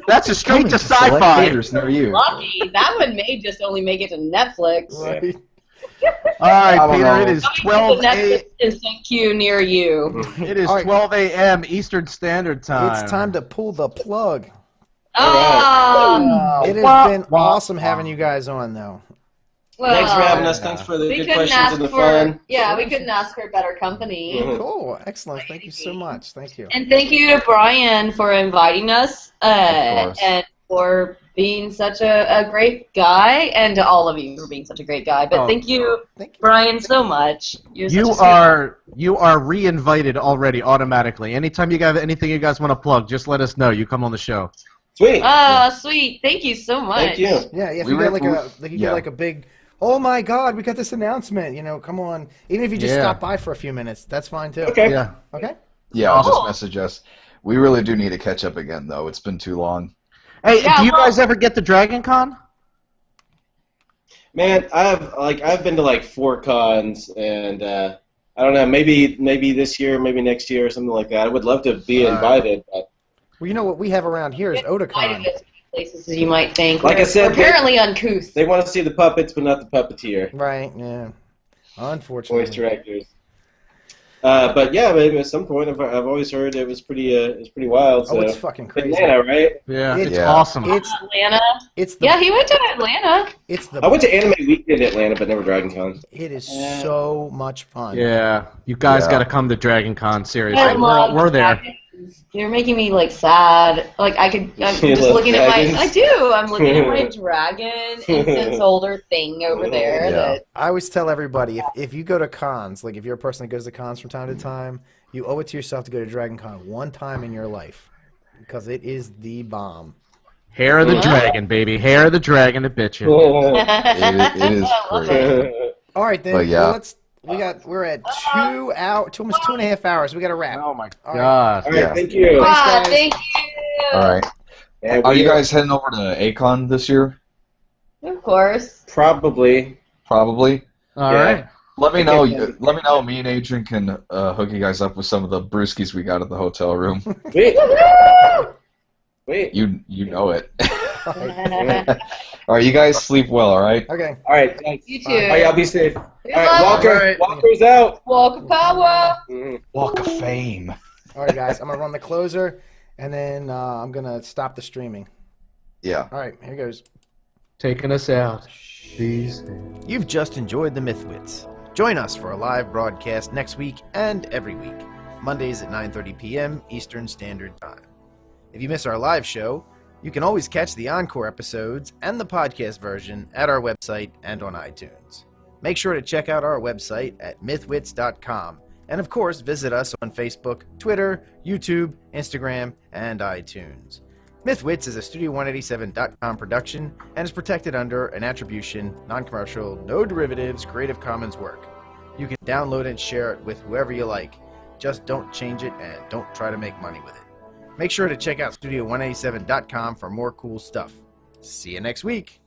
Speaker 5: that's a straight
Speaker 6: Coming
Speaker 5: to
Speaker 6: select
Speaker 5: sci-fi.
Speaker 6: theaters near you.
Speaker 3: Lucky. That one may just only make it to Netflix.
Speaker 2: Right.
Speaker 5: All right,
Speaker 6: I don't
Speaker 5: Peter.
Speaker 6: know.
Speaker 5: It is
Speaker 3: Coming to
Speaker 5: 12
Speaker 3: the
Speaker 5: a.
Speaker 3: Netflix instant queue near you.
Speaker 5: It is
Speaker 2: All right.
Speaker 5: 12 a.m. Eastern Standard Time.
Speaker 2: It's time to pull the plug.
Speaker 3: Oh,
Speaker 2: It has
Speaker 5: Wah,
Speaker 2: been
Speaker 5: wah,
Speaker 2: awesome having you guys on, though.
Speaker 3: well,
Speaker 4: Thanks for having us. Thanks for the
Speaker 3: we
Speaker 4: good
Speaker 3: couldn't
Speaker 4: questions
Speaker 3: ask
Speaker 4: and the
Speaker 3: for
Speaker 4: fun.
Speaker 3: yeah, we couldn't ask for better company.
Speaker 4: Mhm.
Speaker 2: Cool. Excellent. Thank you so much. Thank you.
Speaker 3: And thank you to Brian for inviting us
Speaker 6: course.
Speaker 3: and for being such a great guy, and to all of you for being such a great guy. But
Speaker 5: Oh.
Speaker 3: thank you,
Speaker 2: Thank you.
Speaker 3: Brian, so much. You're such
Speaker 5: You
Speaker 3: a sweet-
Speaker 5: are re-invited already automatically. Anytime you got anything you guys want to plug, just let us know. You come on the show.
Speaker 4: Sweet.
Speaker 3: Oh, sweet. Thank you so much.
Speaker 4: Thank you.
Speaker 2: Yeah, if
Speaker 6: We
Speaker 2: you
Speaker 6: were-
Speaker 2: get like
Speaker 6: we-
Speaker 2: you
Speaker 6: yeah.
Speaker 2: get like a big, oh my God, we got this announcement. You know, come on. Even if you just
Speaker 5: Yeah.
Speaker 2: stop by for a few minutes, that's fine too.
Speaker 4: Okay.
Speaker 5: Yeah.
Speaker 2: Okay.
Speaker 6: Yeah, I'll just
Speaker 3: Cool.
Speaker 6: message us. We really do need to catch up again, though. It's been too long.
Speaker 5: Hey,
Speaker 3: Yeah,
Speaker 5: do you
Speaker 3: well-
Speaker 5: guys ever get to Dragon Con?
Speaker 4: Man, I've been to like 4 cons, and I don't know, maybe this year, maybe next year, or something like that. I would love to be invited. But
Speaker 2: Well, you know what we have around here is
Speaker 3: Might
Speaker 2: Otakon.
Speaker 3: have it places as you might think.
Speaker 4: Like I
Speaker 3: We're
Speaker 4: said,
Speaker 3: apparently uncouth.
Speaker 4: they want to see the puppets, but not the puppeteer.
Speaker 2: Right. Yeah. Unfortunately.
Speaker 4: Voice directors. But yeah, maybe at some point I've always heard it was pretty wild. So.
Speaker 2: Oh, it's fucking crazy.
Speaker 4: Atlanta, right?
Speaker 5: Yeah,
Speaker 2: It's-
Speaker 5: it's
Speaker 6: Yeah.
Speaker 5: awesome.
Speaker 2: It's
Speaker 3: Atlanta.
Speaker 2: it's the
Speaker 3: Yeah, he went to Atlanta.
Speaker 2: it's the
Speaker 4: I went to Anime Weekend in Atlanta, but never Dragon Con.
Speaker 2: it is so much fun.
Speaker 5: Yeah, you guys
Speaker 6: Yeah.
Speaker 5: got to come to Dragon Con. Seriously,
Speaker 3: I love
Speaker 5: we're there.
Speaker 3: dragons. You're making me like sad. Like I'm
Speaker 4: You
Speaker 3: just
Speaker 4: love
Speaker 3: looking
Speaker 4: dragons?
Speaker 3: at my. I do. I'm looking at my dragon incense holder thing over there.
Speaker 6: Yeah.
Speaker 3: That,
Speaker 2: I always tell everybody if you go to cons, like if you're a person that goes to cons from time to time, you owe it to yourself to go to Dragon Con one time in your life because it is the bomb.
Speaker 5: Hair of the dragon, baby. Hair of the dragon to bitch you.
Speaker 6: It is
Speaker 3: I love
Speaker 6: great.
Speaker 3: it.
Speaker 2: All right then.
Speaker 6: But yeah.
Speaker 2: Well, we're at 2 hours, almost 2.5 hours. We got to wrap.
Speaker 5: Oh my
Speaker 2: All right.
Speaker 5: god.
Speaker 4: All right,
Speaker 6: Yeah.
Speaker 4: thank you.
Speaker 3: Ah,
Speaker 2: guys.
Speaker 3: thank you.
Speaker 6: All right.
Speaker 4: Yeah,
Speaker 6: Are
Speaker 4: we
Speaker 6: you guys heading over to Acon this year?
Speaker 3: Of course.
Speaker 4: probably?
Speaker 6: Probably.
Speaker 5: All
Speaker 4: Yeah.
Speaker 5: right.
Speaker 6: Let me know.
Speaker 4: Okay.
Speaker 6: Let me know. Me and Adrian can hook you guys up with some of the brewskis we got at the hotel room.
Speaker 4: Wait. Wait.
Speaker 6: You know it.
Speaker 2: All right.
Speaker 6: All right, you guys sleep well. All right.
Speaker 2: Okay.
Speaker 4: All right. Thanks.
Speaker 3: You too.
Speaker 4: All right, y'all be safe. All
Speaker 3: Good
Speaker 4: right,
Speaker 3: luck.
Speaker 4: Walker.
Speaker 2: All right.
Speaker 4: Walker's out.
Speaker 3: Walk of power.
Speaker 4: Mhm.
Speaker 6: Walk of Fame.
Speaker 2: All right, guys. I'm going to run the closer, and then I'm going to stop the streaming.
Speaker 6: Yeah.
Speaker 2: All right. Here goes.
Speaker 5: Taking us out. These.
Speaker 1: You've just enjoyed the MythWits. Join us for a live broadcast next week and every week, Mondays at 9:30 p.m. Eastern Standard Time. If you miss our live show, you can always catch the encore episodes and the podcast version at our website and on iTunes. Make sure to check out our website at mythwits.com And of course, visit us on Facebook, Twitter, YouTube, Instagram, and iTunes. MythWits is a Studio187.com production and is protected under an attribution, non-commercial, no derivatives, Creative Commons work. You can download and share it with whoever you like. Just don't change it and don't try to make money with it. Make sure to check out Studio187.com for more cool stuff. See you next week.